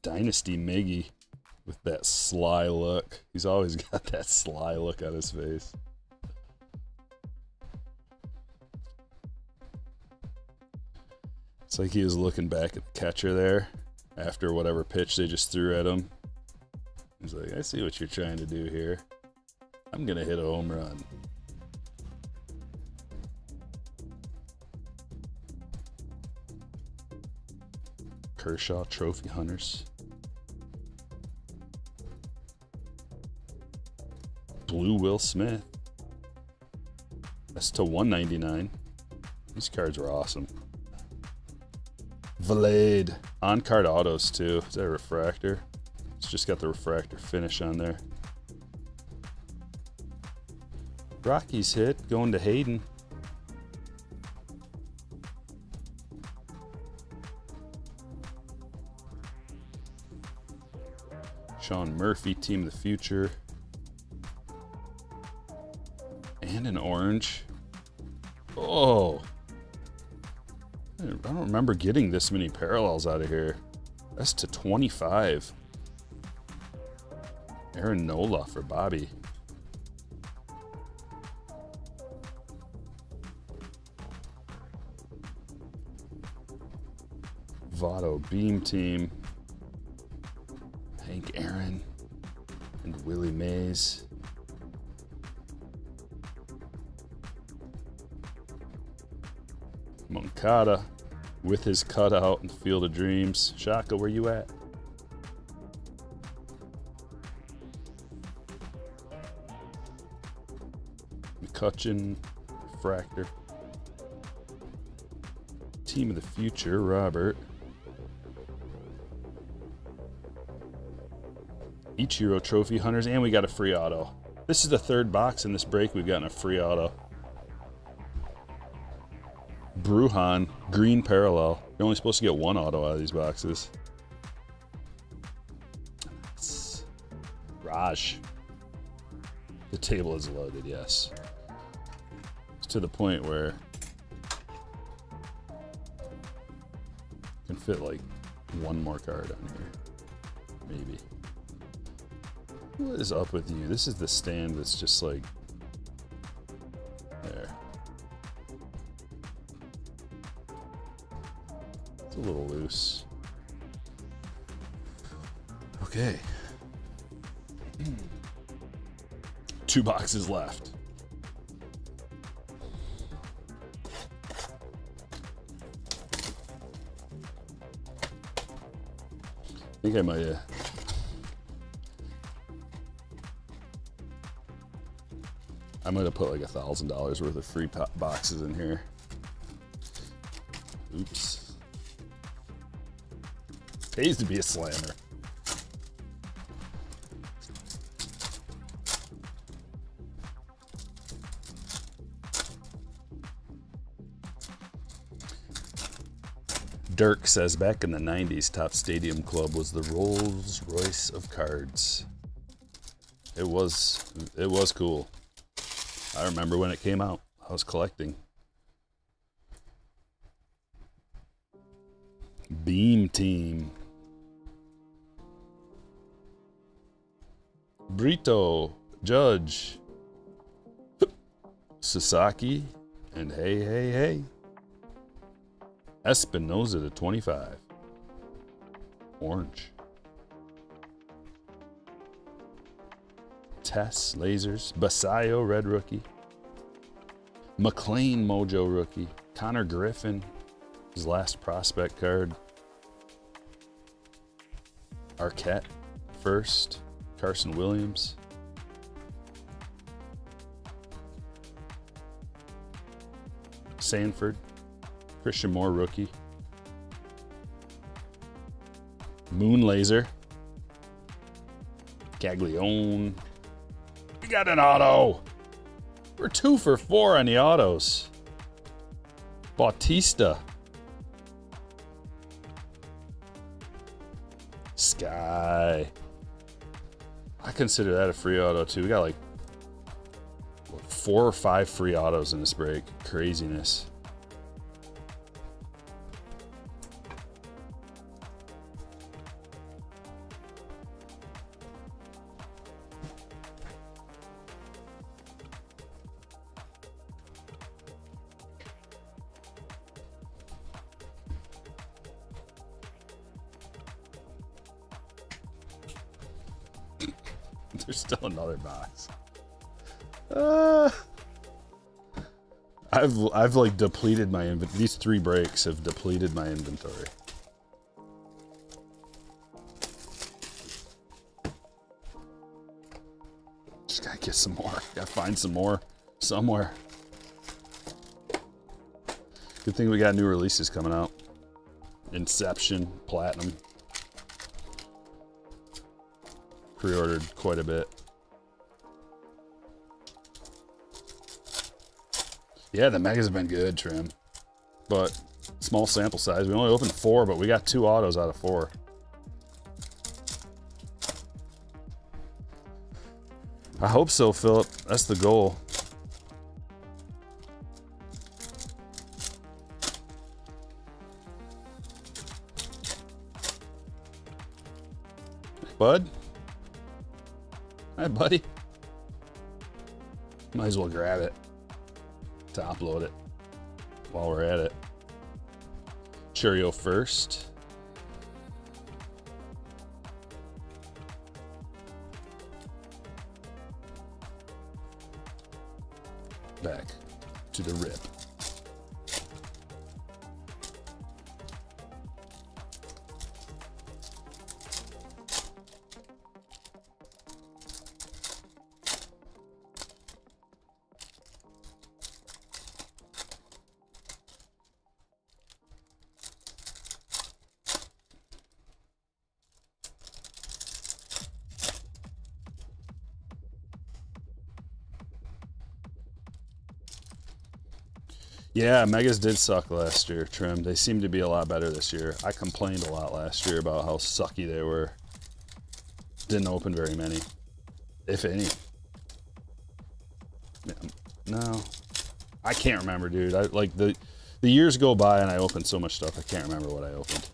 Dynasty Miggy with that sly look. He's always got that sly look on his face. It's like he was looking back at the catcher there after whatever pitch they just threw at him. He's like, I see what you're trying to do here. I'm going to hit a home run. Kershaw Trophy Hunters. Blue Will Smith. That's to 199. These cards were awesome. Vlade. On-card autos too. Is that a refractor? It's just got the refractor finish on there. Rockies hit. Going to Hayden. Sean Murphy, Team of the Future. And an orange. Oh. I don't remember getting this many parallels out of here. That's to 25. Aaron Nola for Bobby. Votto Beam Team. Hank Aaron and Willie Mays. Moncada with his cutout in the Field of Dreams. Shaka, where you at? McCutcheon, Refractor. Team of the Future, Robert. Ichiro Trophy Hunters, and we got a free auto. This is the third box in this break we've gotten a free auto. Bruhan, green parallel. You're only supposed to get one auto out of these boxes. It's Raj. The table is loaded, yes. It's to the point where it can fit like one more card on here. Maybe. What is up with you? This is the stand that's just like there. It's a little loose. Okay. 2 boxes left. I think I might have. I might have put like $1,000 worth of free boxes in here. Oops. Pays to be a slammer. Dirk says back in the 90s, Top Stadium Club was the Rolls Royce of cards. It was cool. I remember when it came out. I was collecting. Beam Team. Brito, Judge, Sasaki, and hey. Espinoza to 25. Orange. Tess, Lasers, Basayo, red rookie. McLean, Mojo rookie. Connor Griffin, his last prospect card. Arquette, first. Carson Williams. Sanford. Christian Moore, rookie. Moon Laser. Gaglione. We got an auto. We're 2 for 4 on the autos. Bautista. Sky. I consider that a free auto too. We got like 4 or 5 free autos in this break. Craziness. There's still another box. I've like depleted my inventory. These 3 breaks have depleted my inventory. Just gotta get some more. Gotta find some more somewhere. Good thing we got new releases coming out. Inception, Platinum. Pre-ordered quite a bit. Yeah, the megas have been good, Trim. But small sample size. We only opened 4, but we got 2 autos out of 4. I hope so, Philip. That's the goal. Hey, bud. Hi, buddy. Might as well grab it to upload it while we're at it. Cheerio first. Back to the rip. Yeah, Megas did suck last year, Trim. They seem to be a lot better this year. I complained a lot last year about how sucky they were. Didn't open very many, if any. No, I can't remember, dude. I like the years go by and I open so much stuff I can't remember what I opened.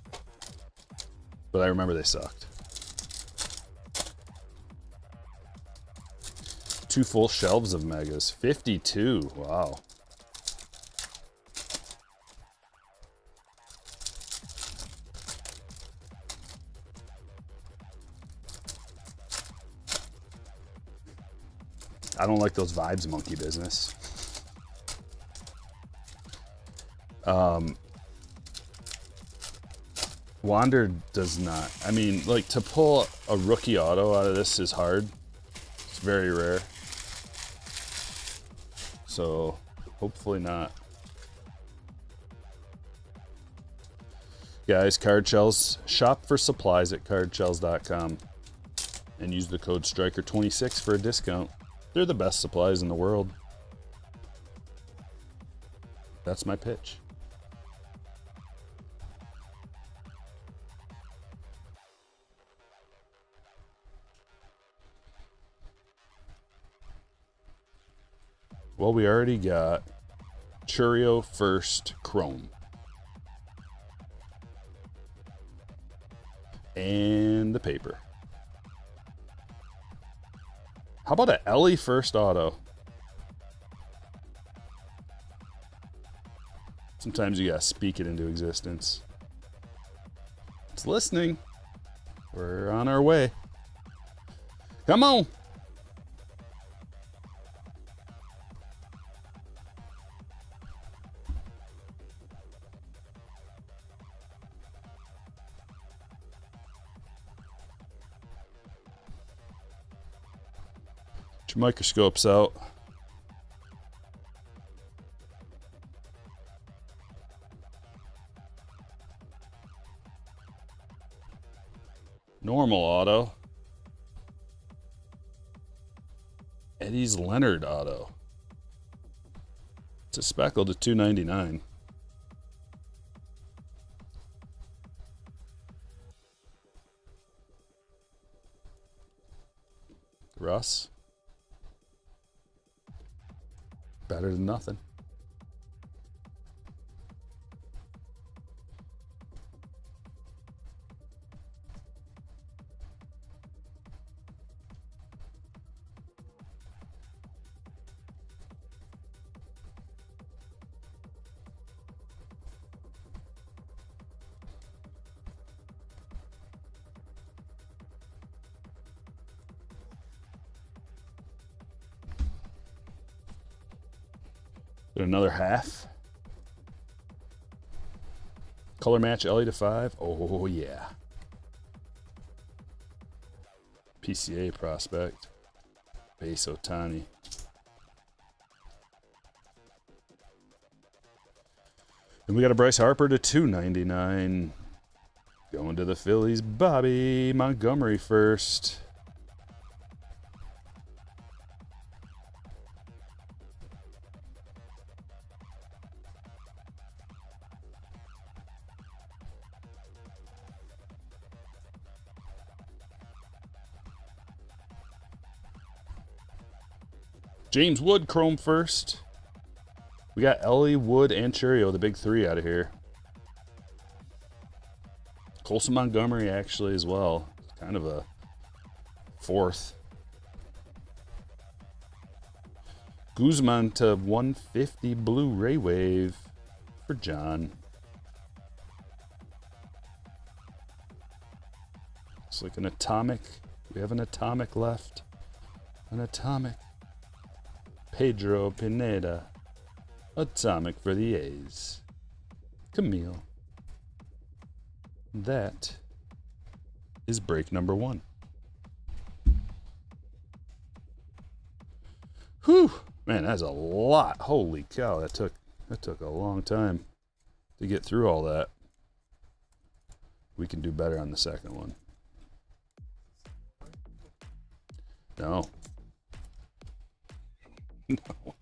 But I remember they sucked. 2 full shelves of Megas. 52. Wow. I don't like those vibes monkey business. Wander does not. I mean, like, to pull a rookie auto out of this is hard. It's very rare. So, hopefully not. Guys, card shells. Shop for supplies at cardshells.com and use the code Stryker26 for a discount. They're the best supplies in the world. That's my pitch. Well, we already got Churio first Chrome. And the paper. How about an Ellie first auto? Sometimes you gotta speak it into existence. It's listening. We're on our way. Come on. Get your microscopes out. Normal auto. Eddie's Leonard auto. It's a speckle to $2.99. Russ. Better than nothing. Another half. Color match Ellie to 5. Oh, yeah. PCA prospect. Base Otani. And we got a Bryce Harper to $2.99. Going to the Phillies. Bobby Montgomery first. James Wood, Chrome first. We got Ellie, Wood, and Churio, the big three out of here. Colson Montgomery, actually, as well. Kind of a fourth. Guzman to 150 Blu-ray Wave for John. It's like an atomic. We have an atomic left. An atomic. Pedro Pineda. Atomic for the A's. Camille. That is break number 1. Whew. Man, that's a lot. Holy cow, that took a long time to get through all that. We can do better on the second one. No. No.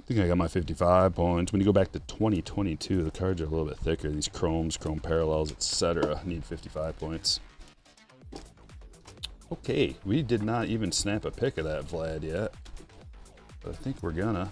think I got my 55 points. When you go back to 2022, the cards are a little bit thicker. These chromes, chrome parallels, etc. need 55 points. Okay, we did not even snap a pick of that Vlad yet, but I think we're gonna.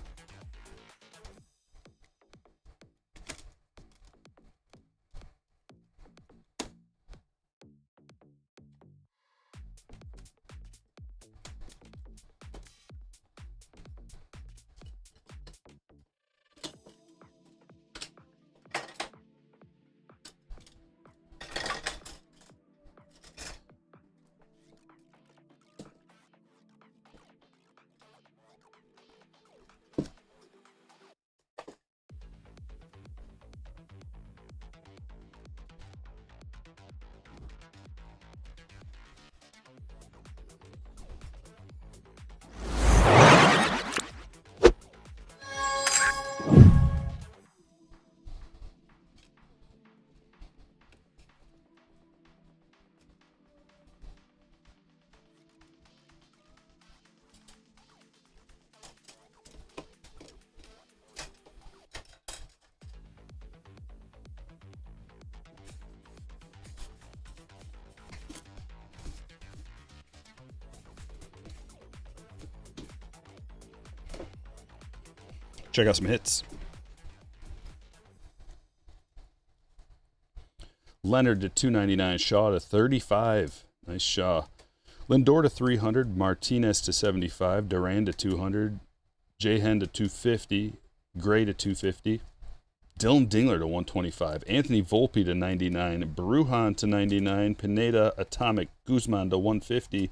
Check out some hits. Leonard to 299, Shaw to 35. Nice Shaw. Lindor to 300, Martinez to 75, Duran to 200, Jahen to 250, Gray to 250, Dylan Dingler to 125, Anthony Volpe to 99, Brujan to 99, Pineda, Atomic, Guzman to 150,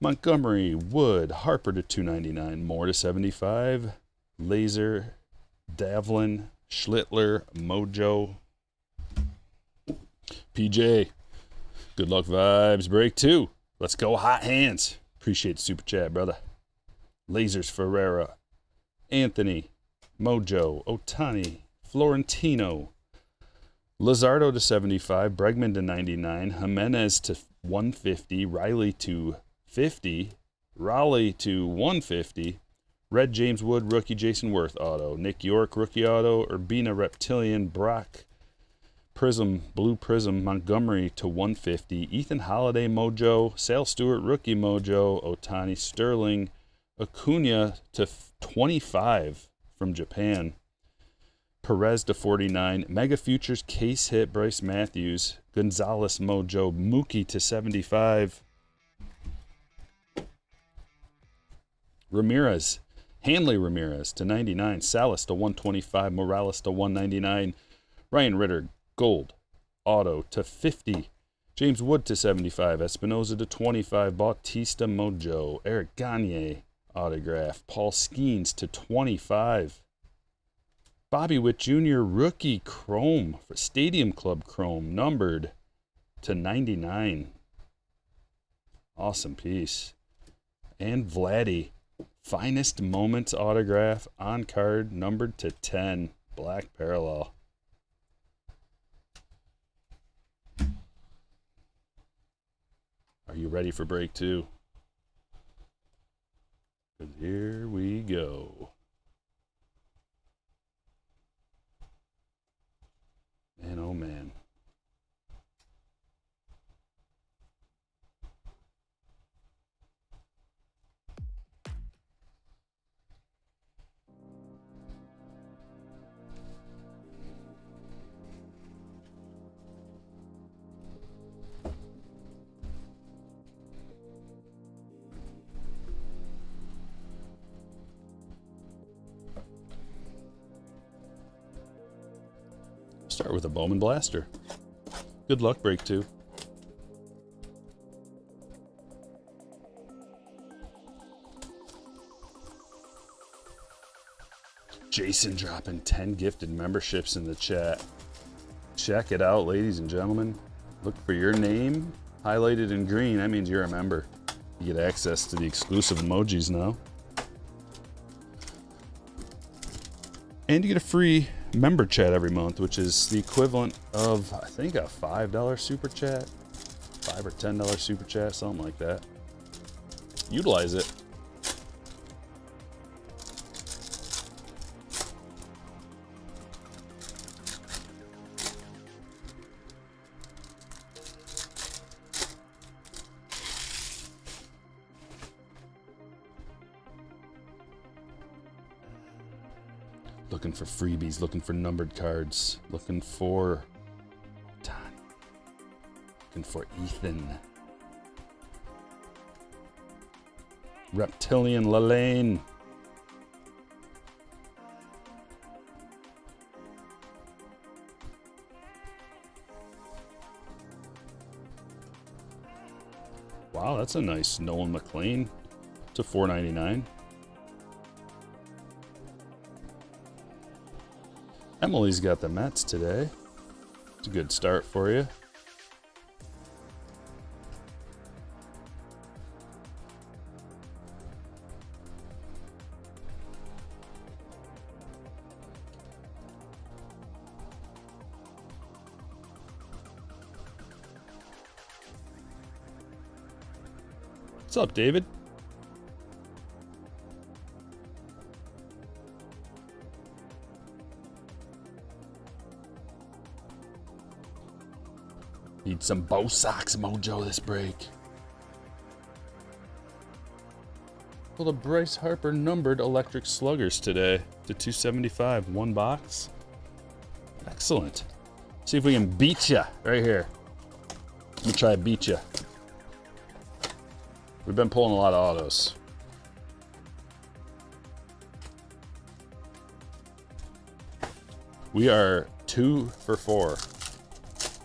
Montgomery, Wood, Harper to 299, Moore to 75, Laser, Davlin, Schlittler, Mojo, PJ. Good luck vibes. Break 2. Let's go hot hands. Appreciate the super chat, brother. Lasers Ferreira, Anthony, Mojo, Otani, Florentino, Lizardo to 75, Bregman to 99, Jimenez to 150, Riley to 50, Raleigh to 150, Red James Wood, rookie Jason Worth auto, Nick York, rookie auto, Urbina Reptilian, Brock, Prism, Blue Prism, Montgomery to 150, Ethan Holiday Mojo, Sale Stewart, rookie Mojo, Otani Sterling, Acuna to 25 from Japan, Perez to 49, Mega Futures case hit Bryce Matthews, Gonzalez Mojo, Mookie to 75, Ramirez, Hanley Ramirez to 99, Salas to 125, Morales to 199, Ryan Ritter, gold, auto to 50, James Wood to 75, Espinoza to 25, Bautista Mojo, Eric Gagne, autograph, Paul Skeens to 25, Bobby Witt Jr., rookie chrome, for Stadium Club chrome, numbered to 99. Awesome piece. And Vladdy, finest moments autograph on card, numbered to 10, black parallel. Are you ready for break 2? 'Cause here we go. Man, oh man. Start with a Bowman Blaster. Good luck, break 2. Jason dropping 10 gifted memberships in the chat. Check it out, ladies and gentlemen. Look for your name highlighted in green. That means you're a member. You get access to the exclusive emojis now. And you get a free member chat every month, which is the equivalent of, I think, a $5 super chat, $5 or $10 super chat, something like that. Utilize it. looking for freebies, looking for numbered cards, looking for Tani, looking for Ethan. Reptilian Lalaine. Wow, that's a nice Nolan McLean to $4.99. Emily's got the Mets today. It's a good start for you. What's up, David? Need some Bo Sox mojo this break. Pulled a Bryce Harper numbered electric sluggers today to 275, one box. Excellent. See if we can beat ya right here. Let me try to beat ya. We've been pulling a lot of autos. We are 2 for 4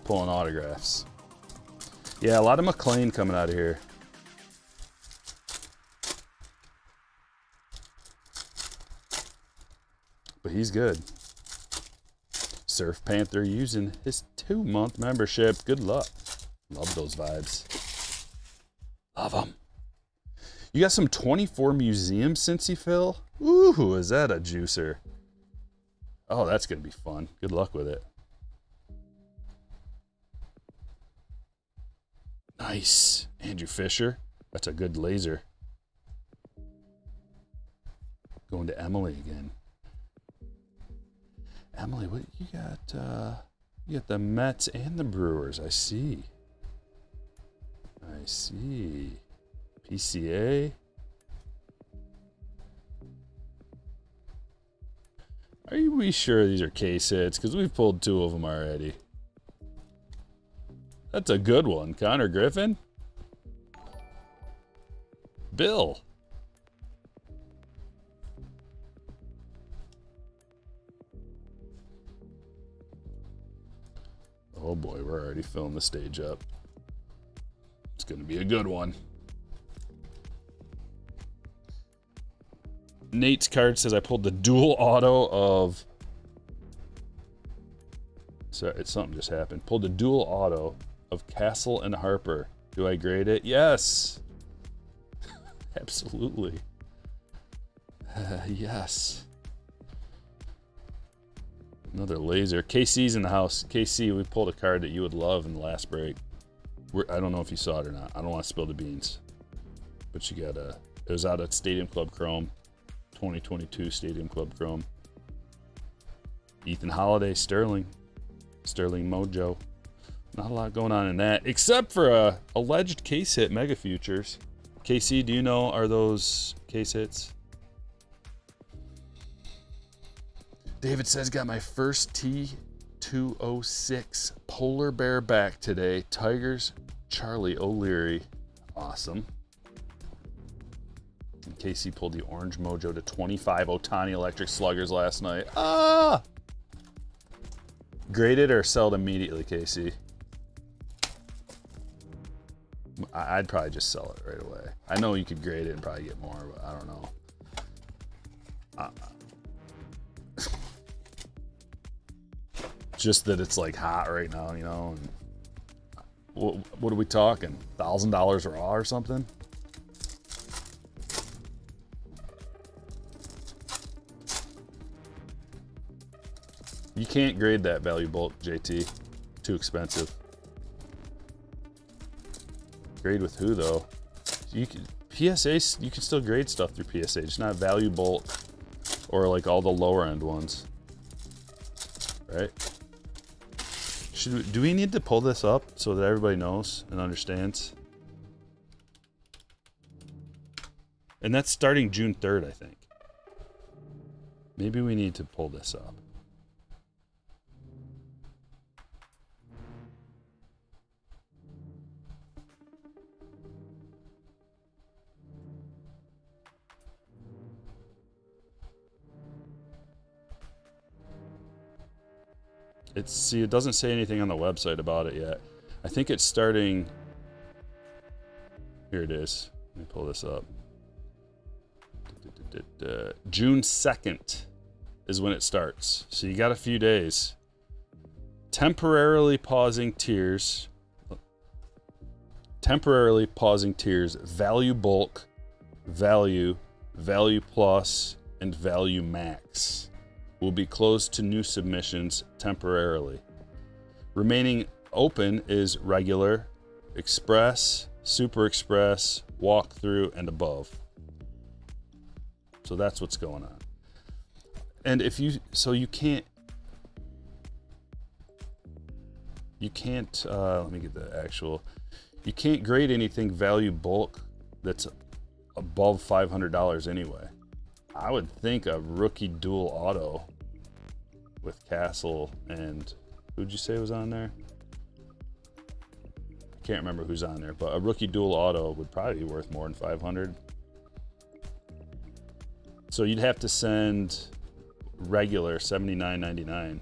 pulling autographs. Yeah, a lot of McLean coming out of here. But he's good. Surf Panther using his 2-month membership. Good luck. Love those vibes. Love them. You got some 24 museum Cincy fill? Ooh, is that a juicer? Oh, that's going to be fun. Good luck with it. Nice. Andrew Fisher. That's a good laser. Going to Emily again. Emily, what you got? You got the Mets and the Brewers. I see. I see. PCA. Are we sure these are case hits? Because we've pulled 2 of them already. That's a good one. Connor Griffin. Bill. Oh boy, we're already filling the stage up. It's going to be a good one. Nate's card says I pulled the dual auto of... Sorry, something just happened. Pulled the dual auto of Castle and Harper. Do I grade it? Yes. Absolutely. Yes. Another laser. KC's in the house. KC, we pulled a card that you would love in the last break. I don't know if you saw it or not. I don't want to spill the beans. But you got a... It was out at Stadium Club Chrome. 2022 Stadium Club Chrome. Ethan Holiday, Sterling Mojo. Not a lot going on in that, except for a alleged case hit Mega Futures. KC, do you know, are those case hits? David says, got my first T206 Polar Bear back today. Tigers, Charlie O'Leary. Awesome. And KC pulled the orange mojo to 25 Ohtani electric sluggers last night. Ah! Grade it or sell it immediately, KC? I'd probably just sell it right away. I know you could grade it and probably get more, but I don't know. Just that it's like hot right now, you know. And what are we talking? $1,000 raw or something? You can't grade that value bulk, JT. Too expensive. Grade with who though? You can PSA. You can still grade stuff through PSA. Just not value bulk or like all the lower end ones, right? Do we need to pull this up so that everybody knows and understands? And that's starting June 3rd, I think. Maybe we need to pull this up. See, it doesn't say anything on the website about it yet. I think it's starting. Here it is. Let me pull this up. June 2nd is when it starts. So you got a few days. Temporarily pausing tiers. Value bulk, value plus, and value max will be closed to new submissions temporarily. Remaining open is regular, express, super express, walkthrough, and above. So that's what's going on. And if you, so you can't, let me get the actual, you can't grade anything value bulk that's above $500 anyway. I would think a rookie dual auto with Castle and who'd you say was on there? I can't remember who's on there, but a rookie dual auto would probably be worth more than 500. So you'd have to send regular $79.99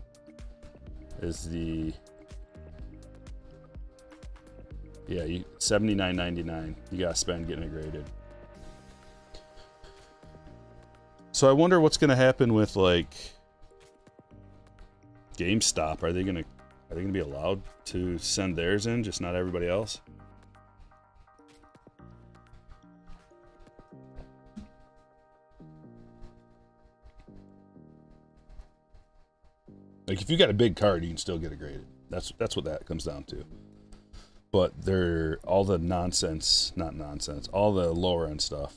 is the, yeah, $79.99 you gotta spend getting it graded. So I wonder what's gonna happen with like GameStop. Are they gonna be allowed to send theirs in, just not everybody else? Like if you got a big card, you can still get it graded. That's what that comes down to. But they're all the nonsense, not nonsense, all the lower end stuff,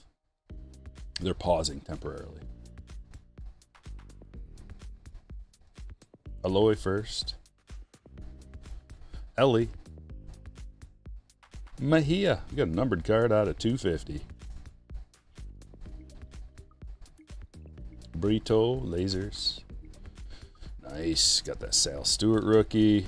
they're pausing temporarily. Aloy first. Ellie. Mahia. You got a numbered card out of 250. Brito. Lasers. Nice. Got that Sal Stewart rookie.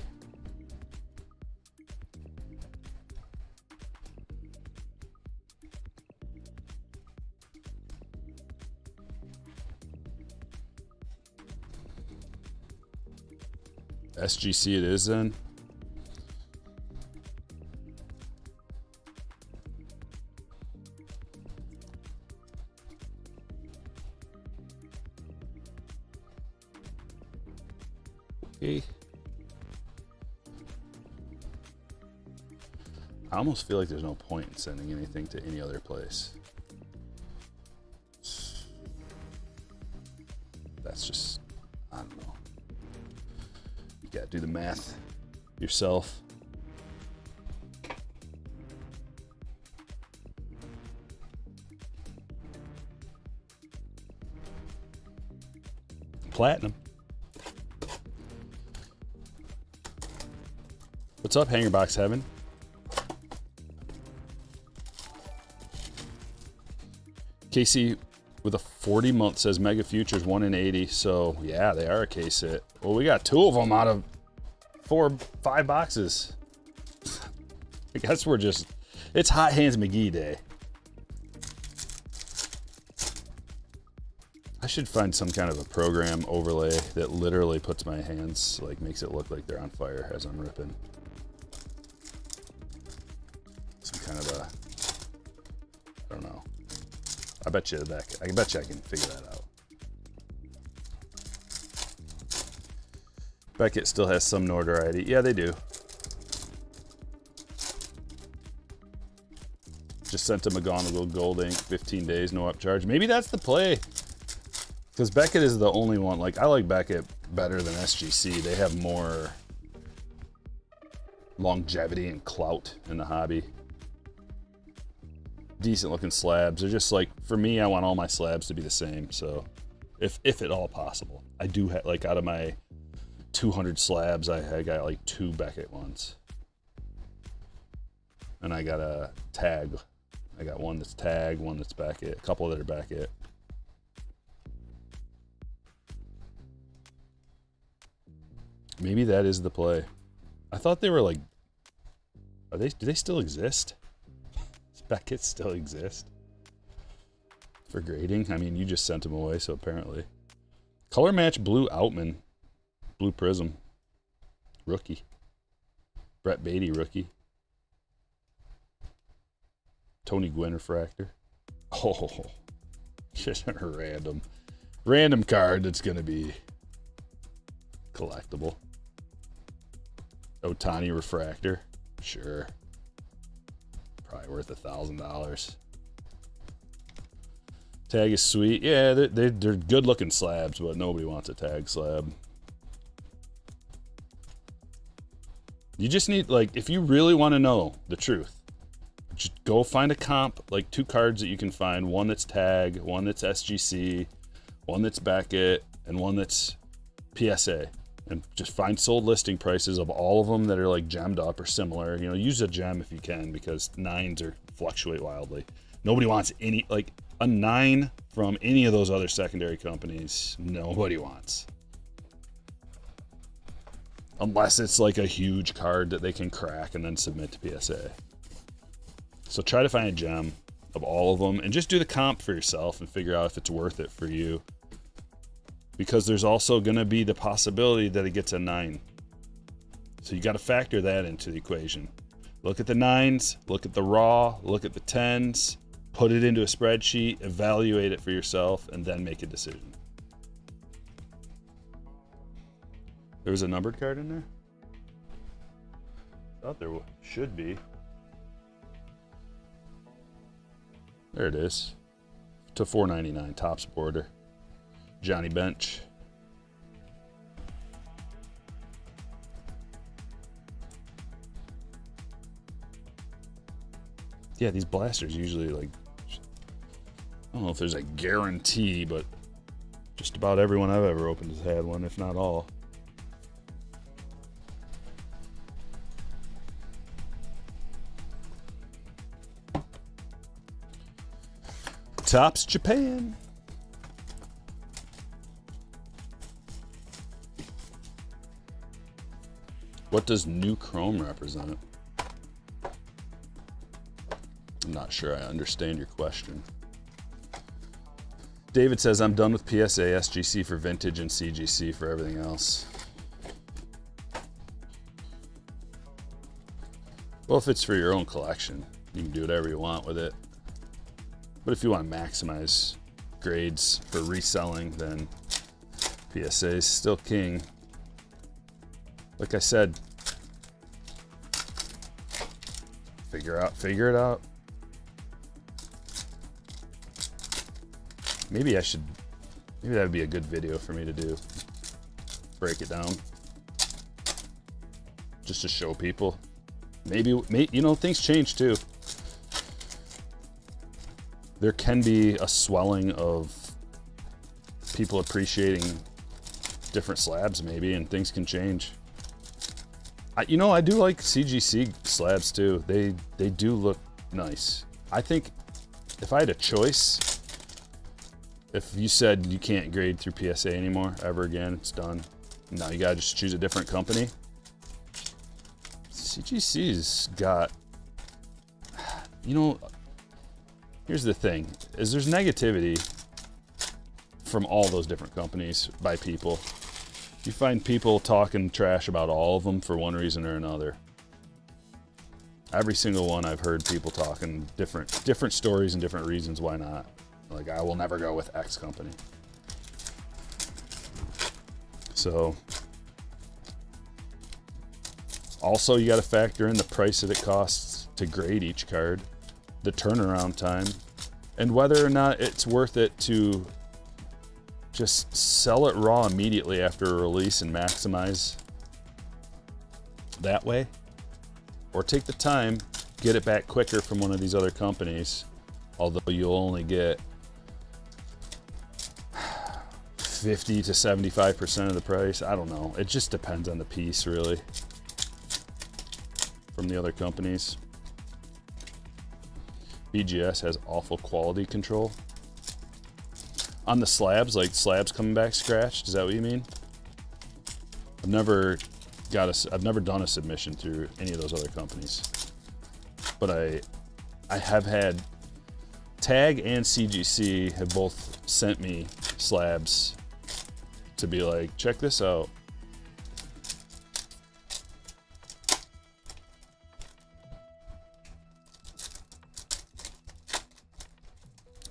SGC it is then. Okay. I almost feel like there's no point in sending anything to any other place. That's just, I don't know. You gotta do the math yourself. Platinum. What's up, Hanger Box Heaven? Casey with a 40 month says Mega Futures 1 in 80. So yeah, they are a case hit. Well, we got 2 of them out of 5 boxes. I guess we're just, it's Hot Hands McGee day. I should find some kind of a program overlay that literally puts my hands, like makes it look like they're on fire as I'm ripping. Some kind of a, I don't know. I bet you I can figure that out. Beckett still has some notoriety. Yeah, they do. Just sent him a McGonagall Gold Ink, 15 days, no upcharge. Maybe that's the play. Because Beckett is the only one. Like, I like Beckett better than SGC. They have more longevity and clout in the hobby. Decent looking slabs. They're just like, for me, I want all my slabs to be the same. So if at all possible, I do have, like, out of my 200 slabs, I got like 2 Beckett ones. And I got a tag. I got one that's tag, one that's Beckett, a couple that are Beckett. Maybe that is the play. I thought they were like, do they still exist? Does Beckett still exist? For grading? I mean, you just sent them away, so apparently. Color match blue Outman. Blue Prism. Rookie. Brett Beatty, rookie. Tony Gwynn refractor. Oh, just a random card that's going to be collectible. Otani refractor. Sure. Probably worth $1,000. Tag is sweet. Yeah, they're good looking slabs, but nobody wants a tag slab. You just need, like, if you really want to know the truth, just go find a comp, like 2 cards that you can find. One that's tag, one that's SGC, one that's Beckett, and one that's PSA. And just find sold listing prices of all of them that are like gemmed up or similar. You know, use a gem if you can, because 9s fluctuate wildly. Nobody wants any, like a 9 from any of those other secondary companies. Nobody wants. Unless it's like a huge card that they can crack and then submit to PSA. So try to find a gem of all of them and just do the comp for yourself and figure out if it's worth it for you. Because there's also going to be the possibility that it gets a 9. So you got to factor that into the equation. Look at the 9s, look at the raw, look at the 10s, put it into a spreadsheet, evaluate it for yourself, and then make a decision. There was a numbered card in there? I thought there should be. There it is. To $4.99, Topps border. Johnny Bench. Yeah, these blasters usually, like, I don't know if there's a guarantee, but just about everyone I've ever opened has had one, if not all. Topps Japan. What does new chrome represent? I'm not sure I understand your question. David says, I'm done with PSA, SGC for vintage, and CGC for everything else. Well, if it's for your own collection, you can do whatever you want with it. But if you want to maximize grades for reselling, then PSA is still king. Like I said, figure it out. Maybe that would be a good video for me to do. Break it down. Just to show people. Maybe, you know, things change too. There can be a swelling of people appreciating different slabs maybe, and things can change. I do like CGC slabs too. They do look nice. I think if I had a choice, if you said you can't grade through PSA anymore ever again, it's done. Now you gotta just choose a different company. CGC's got, you know, here's the thing, is there's negativity from all those different companies by people. You find people talking trash about all of them for one reason or another. Every single one I've heard people talking different stories and different reasons why not. Like, I will never go with X company. So, also you got to factor in the price that it costs to grade each card, the turnaround time, and whether or not it's worth it to just sell it raw immediately after a release and maximize that way, or take the time, get it back quicker from one of these other companies, although you'll only get 50 to 75% of the price. I don't know. It just depends on the piece, really, from the other companies. BGS has awful quality control. On the slabs, like slabs coming back scratched, is that what you mean? I've never done a submission through any of those other companies, but I have had Tag and CGC have both sent me slabs to be like, check this out.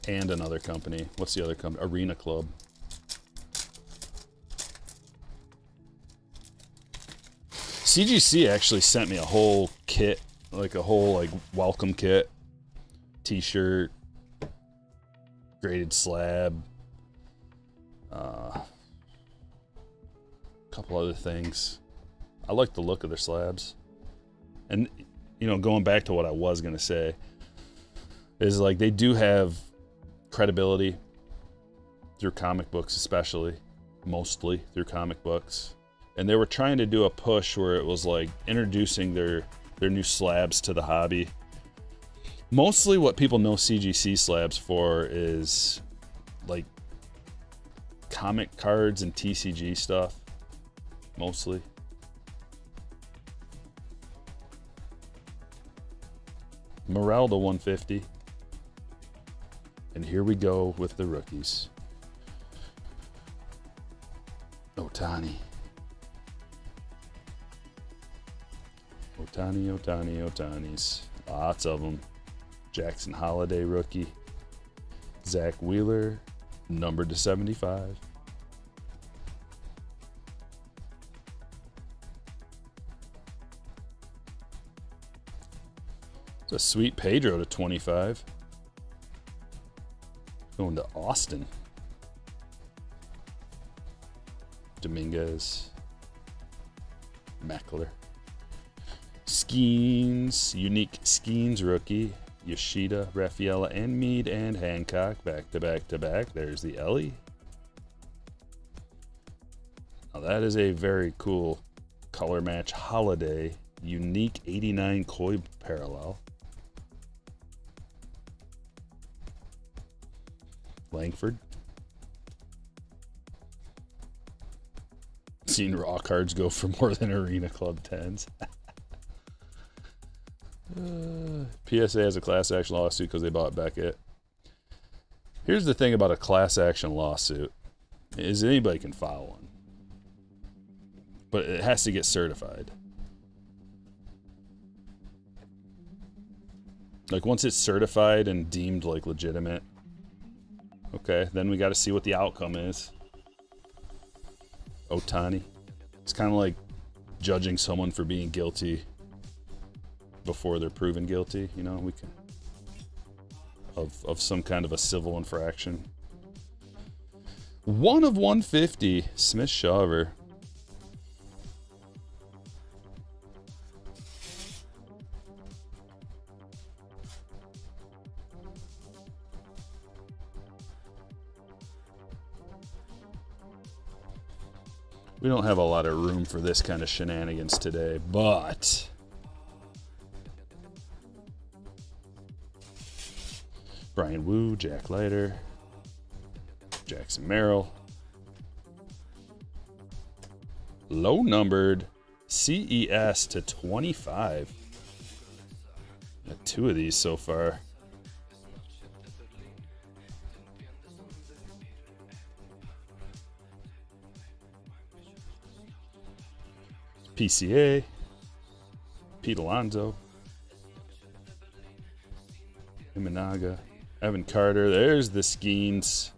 And another company. What's the other company? Arena Club. CGC actually sent me a whole kit, like a whole like welcome kit, t-shirt, graded slab, a couple other things. I like the look of their slabs. And, you know, going back to what I was going to say, is like they do have credibility through comic books, especially, mostly through comic books. And they were trying to do a push where it was like introducing their new slabs to the hobby. Mostly what people know CGC slabs for is like comic cards and TCG stuff, mostly. Morel to 150. And here we go with the rookies. Ohtani. Ohtanis. Lots of them. Jackson Holiday rookie. Zach Wheeler, numbered to 75. It's a sweet Pedro to 25. Going to Austin. Dominguez. Meckler. Skeens, unique Skeens rookie. Yoshida, Raffaella, and Mead, and Hancock, back to back to back. There's the Ellie. Now that is a very cool color match holiday. Unique 89 Koi parallel. Langford. Seen raw cards go for more than Arena Club 10s. PSA has a class action lawsuit because they bought Beckett. Here's the thing about a class action lawsuit is anybody can file one, but it has to get certified. Like once it's certified and deemed like legitimate, okay, then we got to see what the outcome is. Ohtani. It's kind of like judging someone for being guilty before they're proven guilty, you know, we can of some kind of a civil infraction. 1 of 150, Smith Shawver. We don't have a lot of room for this kind of shenanigans today, but Brian Wu, Jack Leiter, Jackson Merrill. Low numbered CES to 25. Got 2 of these so far. PCA, Pete Alonso, Imanaga, Evan Carter. There's the Skeens.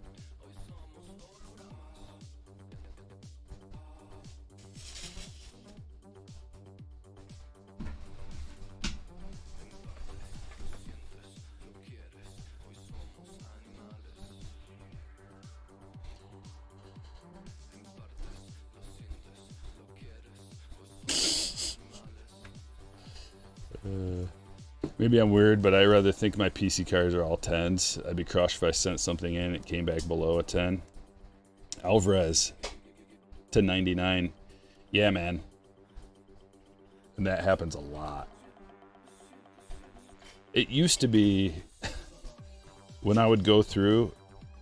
Maybe I'm weird, but I rather think my PC cards are all 10s. I'd be crushed if I sent something in and it came back below a 10. Alvarez to 99. Yeah, man. And that happens a lot. It used to be when I would go through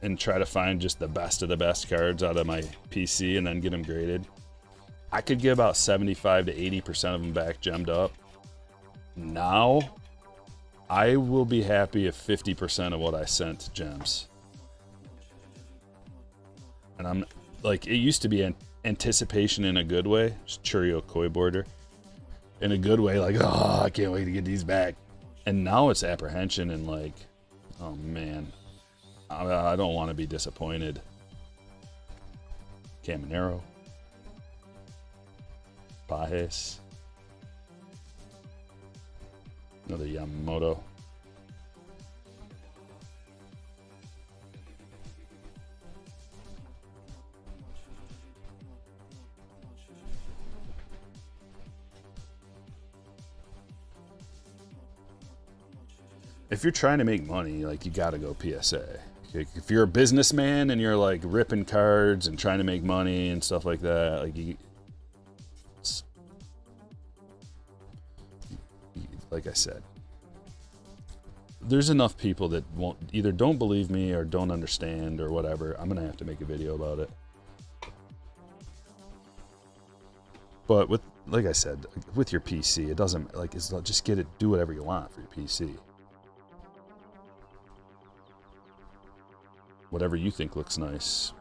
and try to find just the best of the best cards out of my PC and then get them graded. I could get about 75 to 80% of them back gemmed up. Now, I will be happy if 50% of what I sent gems. And I'm like, it used to be anticipation in a good way, just Churio koi border. In a good way, like, oh, I can't wait to get these back. And now it's apprehension and like, oh man, I don't want to be disappointed. Caminero. Pajes. Another Yamamoto. If you're trying to make money, like, you gotta go PSA. If you're a businessman and you're like ripping cards and trying to make money and stuff like that, like I said, there's enough people that won't either don't believe me or don't understand or whatever. I'm gonna have to make a video about it. But with, like I said, with your PC, it doesn't, like, it's just get it, do whatever you want for your PC. Whatever you think looks nice.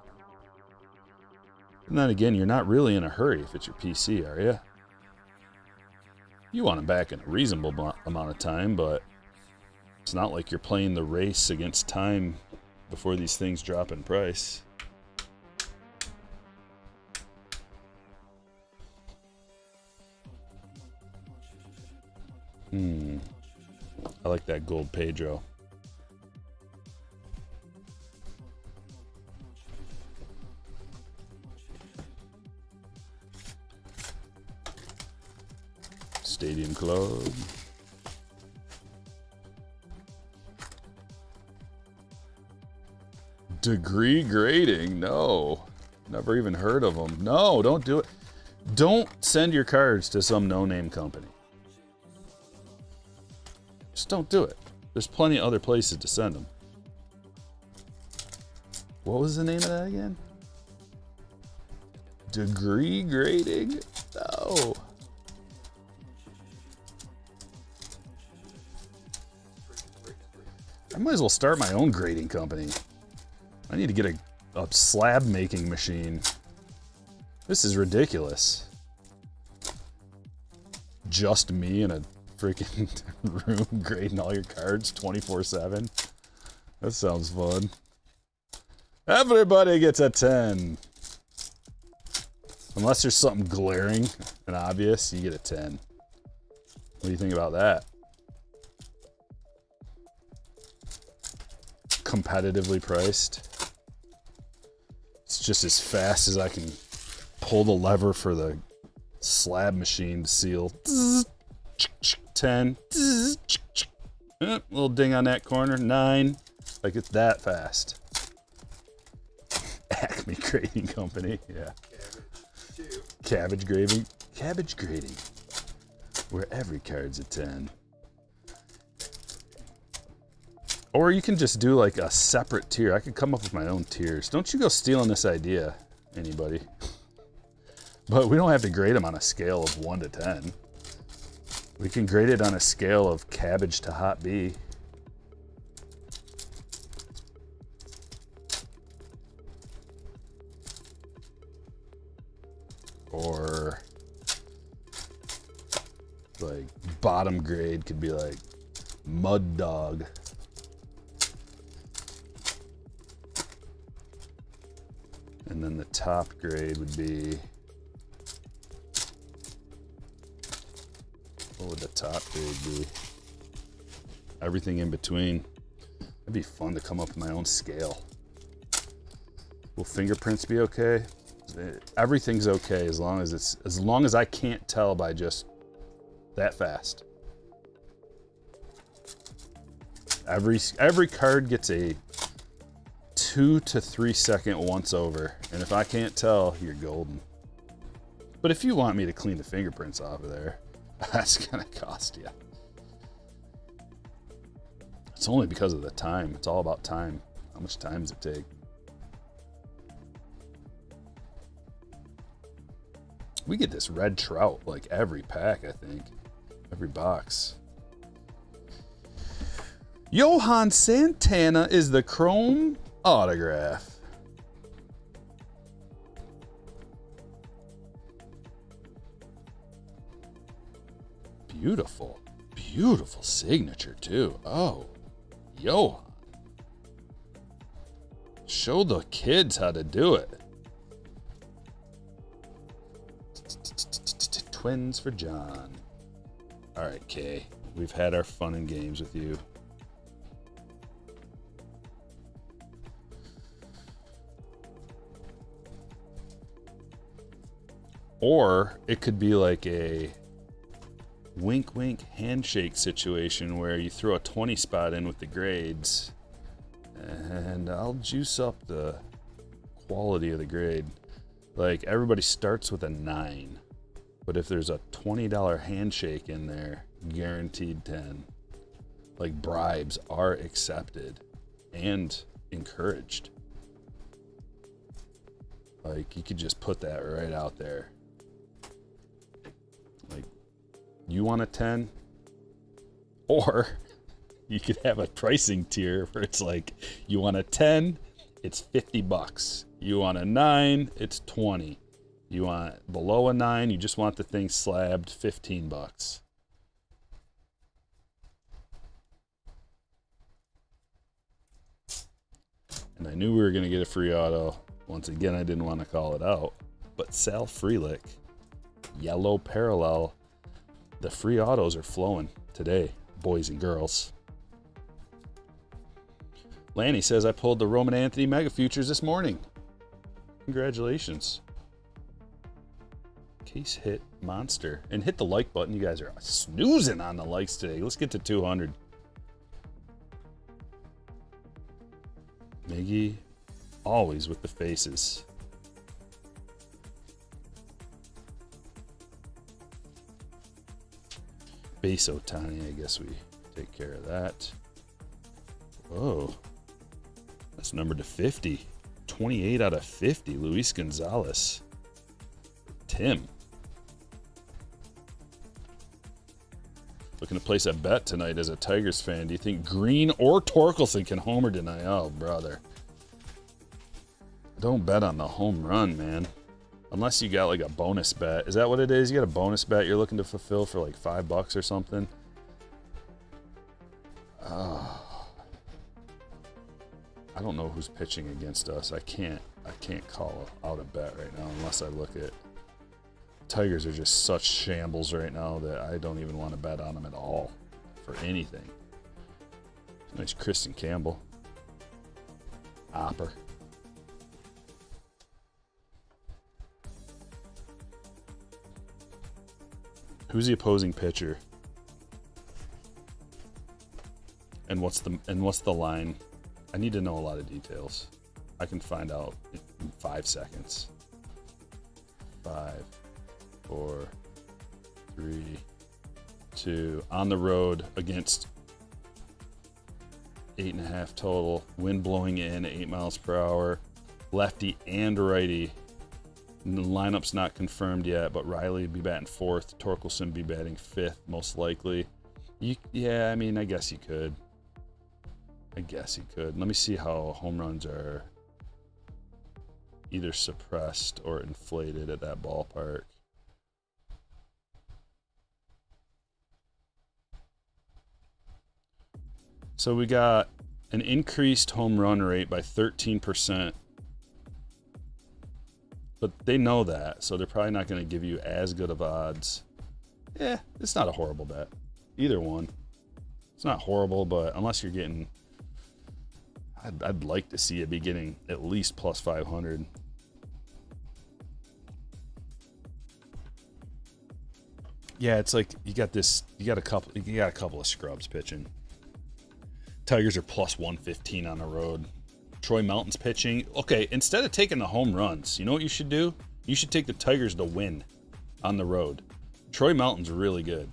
And then again, you're not really in a hurry if it's your PC, are you? You want them back in a reasonable amount of time, but it's not like you're playing the race against time before these things drop in price. I like that gold Pedro. Stadium Club. Degree grading? No. Never even heard of them. No, don't do it. Don't send your cards to some no-name company. Just don't do it. There's plenty of other places to send them. What was the name of that again? Degree grading? No. I might as well start my own grading company. I need to get a slab making machine. This is ridiculous. Just me in a freaking room grading all your cards 24/7. That sounds fun. Everybody gets a 10. Unless there's something glaring and obvious, you get a 10. What do you think about that? Competitively priced. It's just as fast as I can pull the lever for the slab machine to seal. 10. Little ding on that corner. 9. Like, it's that fast. Acme Grading Company. Yeah. Cabbage grading. Cabbage grading. Where every card's a 10. Or you can just do like a separate tier. I could come up with my own tiers. Don't you go stealing this idea, anybody. But we don't have to grade them on a scale of 1 to 10. We can grade it on a scale of cabbage to hot B. Or like bottom grade could be like mud dog. And then the top grade would be, what would the top grade be? Everything in between. It'd be fun to come up with my own scale. Will fingerprints be okay? Everything's okay as long as I can't tell by just that fast. Every card gets a 2 to 3 second once over, and if I can't tell, you're golden. But if you want me to clean the fingerprints off of there, that's gonna cost you. It's only because of the time. It's all about time. How much time does it take? We get this red trout like every pack, I think. Every box. Johan Santana is the chrome autograph. Beautiful. Beautiful signature, too. Oh, Johan. Show the kids how to do it. Twins for John. All right, Kay. We've had our fun and games with you. Or it could be like a wink wink handshake situation where you throw a 20 spot in with the grades and I'll juice up the quality of the grade. Like everybody starts with a 9, but if there's a $20 handshake in there, guaranteed 10. Like bribes are accepted and encouraged. Like you could just put that right out there. Like, you want a 10? Or you could have a pricing tier where it's like, you want a 10, it's $50. You want a 9, it's 20. You want below a 9, you just want the thing slabbed, $15. And I knew we were going to get a free auto. Once again, I didn't want to call it out. But Sal Frelick, yellow parallel. The free autos are flowing today, boys and girls. Lanny says, I pulled the Roman Anthony Mega Futures this morning. Congratulations. Case hit monster. And hit the like button. You guys are snoozing on the likes today. Let's get to 200. Miggy, always with the faces. Base Otani, I guess we take care of that. Whoa. That's numbered to 50. 28 out of 50. Luis Gonzalez. Tim. Looking to place a bet tonight as a Tigers fan. Do you think Green or Torkelson can homer tonight? Oh, brother. Don't bet on the home run, man. Unless you got like a bonus bet. Is that what it is? You got a bonus bet you're looking to fulfill for like $5 or something? I don't know who's pitching against us. I can't call out a bet right now unless I look at... Tigers are just such shambles right now that I don't even want to bet on them at all for anything. Nice Kristen Campbell. Opper. Who's the opposing pitcher? And what's the line? I need to know a lot of details. I can find out in 5 seconds. 5, 4, 3, 2. On the road against 8.5 total. Wind blowing in at 8 miles per hour. Lefty and righty. The lineup's not confirmed yet, but Riley would be batting 4th. Torkelson be batting 5th, most likely. Yeah, I mean, I guess you could. Let me see how home runs are either suppressed or inflated at that ballpark. So we got an increased home run rate by 13%. But they know that, so they're probably not going to give you as good of odds. Yeah, it's not a horrible bet. Either one. It's not horrible, but unless you're getting... I'd like to see it be getting at least plus 500. Yeah, it's like you got a couple of scrubs pitching. Tigers are plus 115 on the road. Troy Melton's pitching. Okay, instead of taking the home runs, you know what you should do? You should take the Tigers to win on the road. Troy Melton's really good.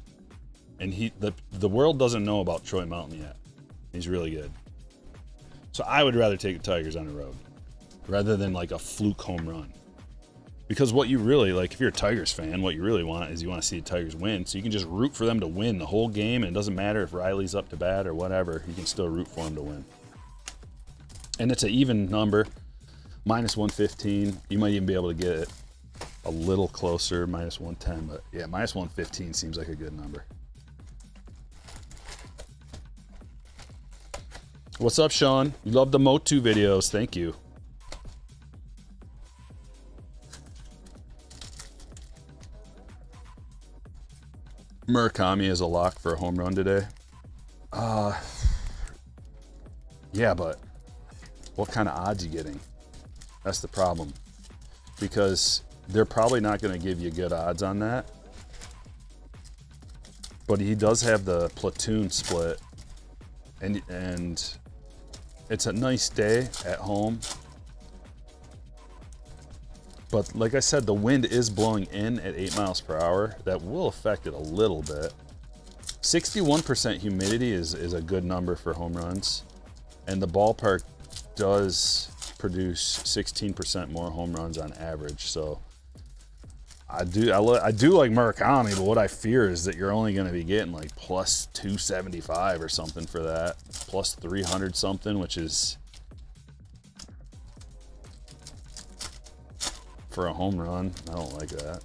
And the world doesn't know about Troy Melton yet. He's really good. So I would rather take the Tigers on the road rather than like a fluke home run. Because what you really, like, if you're a Tigers fan, what you really want is you want to see the Tigers win. So you can just root for them to win the whole game, and it doesn't matter if Riley's up to bat or whatever. You can still root for them to win. And it's an even number, minus 115. You might even be able to get it a little closer, minus 110. But yeah, minus 115 seems like a good number. What's up, Sean? You love the Motu videos. Thank you. Murakami is a lock for a home run today. Yeah, but what kind of odds you getting? That's the problem. Because they're probably not going to give you good odds on that. But he does have the platoon split. And it's a nice day at home. But like I said, the wind is blowing in at 8 miles per hour. That will affect it a little bit. 61% humidity is a good number for home runs. And the ballpark does produce 16% more home runs on average. So I do like Murakami, but what I fear is that you're only going to be getting like plus 275 or something for that. Plus 300 something, which is... for a home run, I don't like that.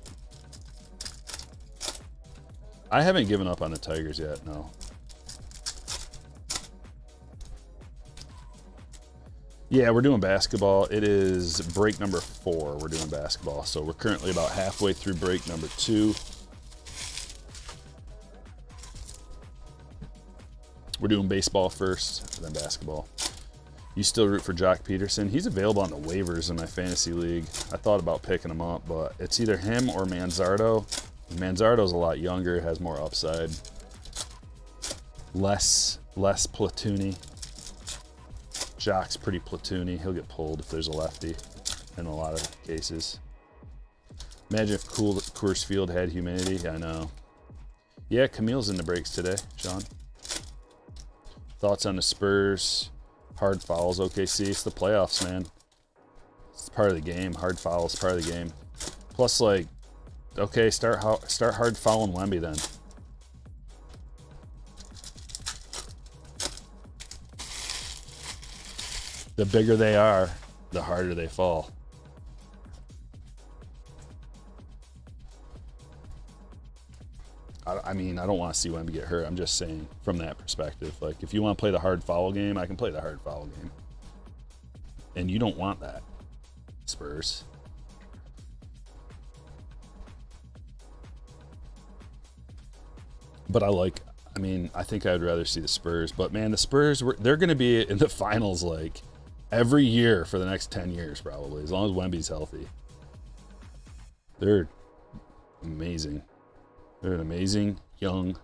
I haven't given up on the Tigers yet, no. Yeah, we're doing basketball. It is break number 4. We're doing basketball. So we're currently about halfway through break number 2. We're doing baseball first, then basketball. You still root for Jock Peterson? He's available on the waivers in my fantasy league. I thought about picking him up, but it's either him or Manzardo. Manzardo's a lot younger, has more upside. Less platoony. Jock's pretty platoony. He'll get pulled if there's a lefty in a lot of cases. Imagine if Coors Field had humidity. I know. Yeah, Camille's in the breaks today, Sean. Thoughts on the Spurs? Hard fouls, OKC. It's the playoffs, man. It's part of the game. Hard fouls, part of the game. Plus, like, okay, start hard fouling Wemby then. The bigger they are, the harder they fall. I mean, I don't want to see Wemby get hurt. I'm just saying from that perspective. Like, if you want to play the hard foul game, I can play the hard foul game. And you don't want that, Spurs. But I think I'd rather see the Spurs. But, man, the Spurs, they're going to be in the finals, like, every year for the next 10 years, probably, as long as Wemby's healthy. They're amazing. They're an amazing, young,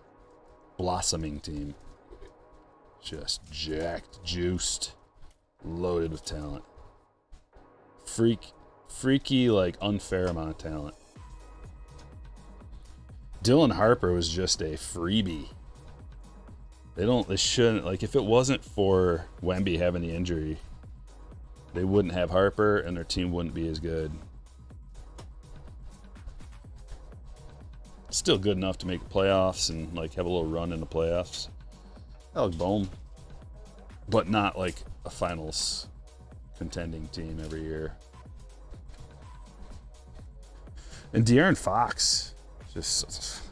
blossoming team. Just jacked, juiced, loaded with talent. Freaky, like, unfair amount of talent. Dylan Harper was just a freebie. They shouldn't, like, if it wasn't for Wemby having the injury, they wouldn't have Harper and their team wouldn't be as good. Still good enough to make the playoffs and, like, have a little run in the playoffs. I like Bowman, but not like a finals contending team every year. And De'Aaron Fox, just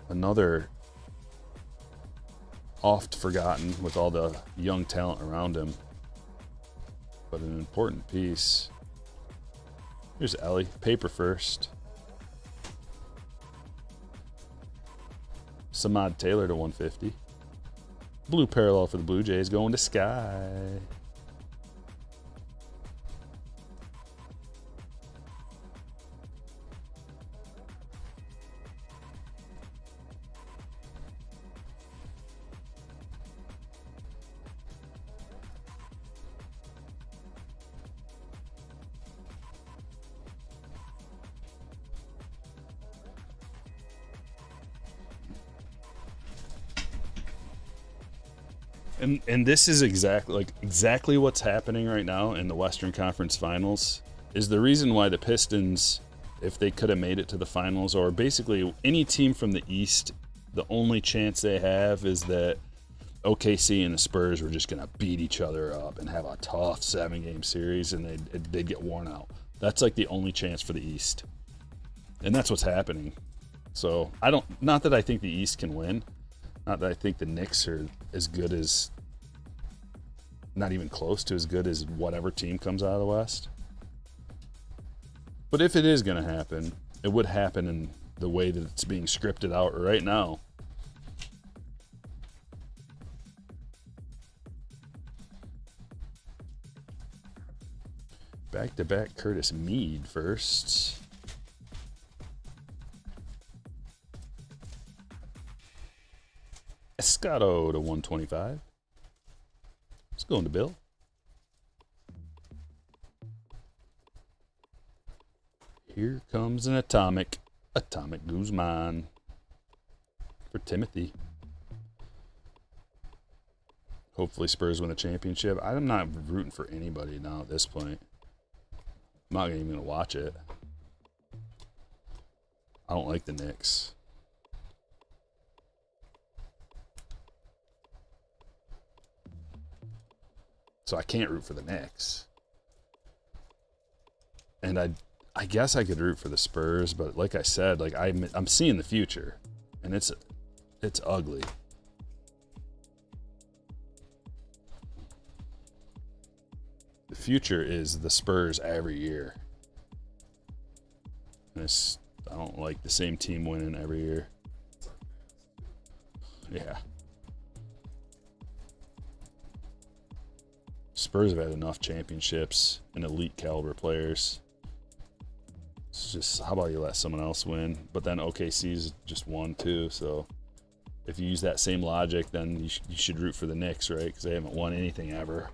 another oft forgotten with all the young talent around him, but an important piece. Here's Ellie, paper first. Samad Taylor to 150. Blue parallel for the Blue Jays going to Sky. And this is exactly what's happening right now in the Western Conference Finals. is the reason why the Pistons, if they could have made it to the finals, or basically any team from the East, the only chance they have is that OKC and the Spurs were just going to beat each other up and have a tough 7-game series, and they'd get worn out. That's like the only chance for the East. And that's what's happening. So not that I think the East can win. Not that I think the Knicks are as good as, not even close to as good as whatever team comes out of the West. But if it is going to happen, it would happen in the way that it's being scripted out right now. Back-to-back Curtis Mead first. Escato to 125. It's going to Bill. Here comes an Atomic Guzman for Timothy. Hopefully Spurs win the championship. I'm not rooting for anybody now at this point. I'm not even going to watch it. I don't like the Knicks. So I can't root for the Knicks. And I guess I could root for the Spurs, but like I said, like I'm seeing the future, and it's ugly. The future is the Spurs every year. And I don't like the same team winning every year. Yeah. Spurs have had enough championships and elite caliber players. It's just, how about you let someone else win? But then OKC's just won too, so if you use that same logic, then you should root for the Knicks, right? Because they haven't won anything ever.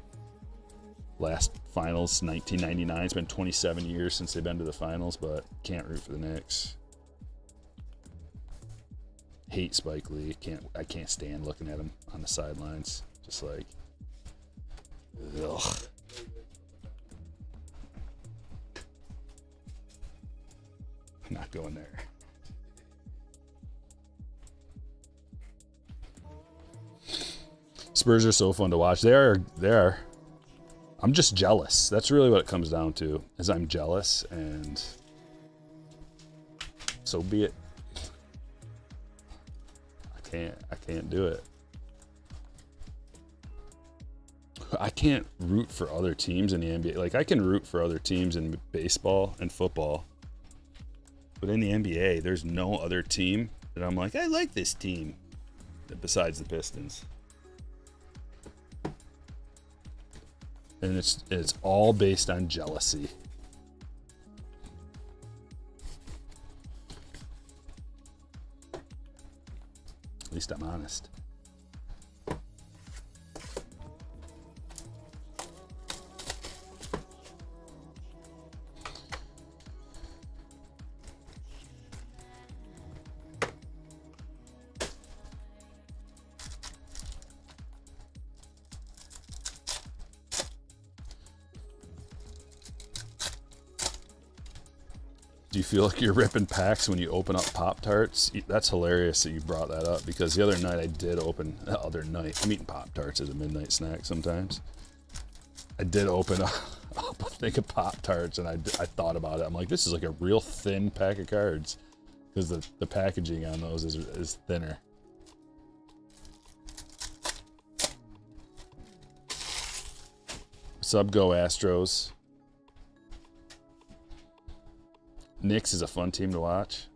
Last finals, 1999. It's been 27 years since they've been to the finals, but can't root for the Knicks. Hate Spike Lee. I can't stand looking at him on the sidelines. Just like, ugh. I'm not going there. Spurs are so fun to watch. They are. I'm just jealous. That's really what it comes down to, is I'm jealous, and so be it. I can't do it. I can't root for other teams in the NBA. Like, I can root for other teams in baseball and football, but in the NBA, there's no other team that I'm like, I like this team, besides the Pistons. And it's all based on jealousy. At least I'm honest. Do you feel like you're ripping packs when you open up Pop-Tarts? That's hilarious that you brought that up, because the other night I did open, I'm eating Pop-Tarts as a midnight snack sometimes. I did open up a thing of Pop-Tarts, and I thought about it. I'm like, this is like a real thin pack of cards, because the packaging on those is thinner. Sub Go Astros. Knicks is a fun team to watch.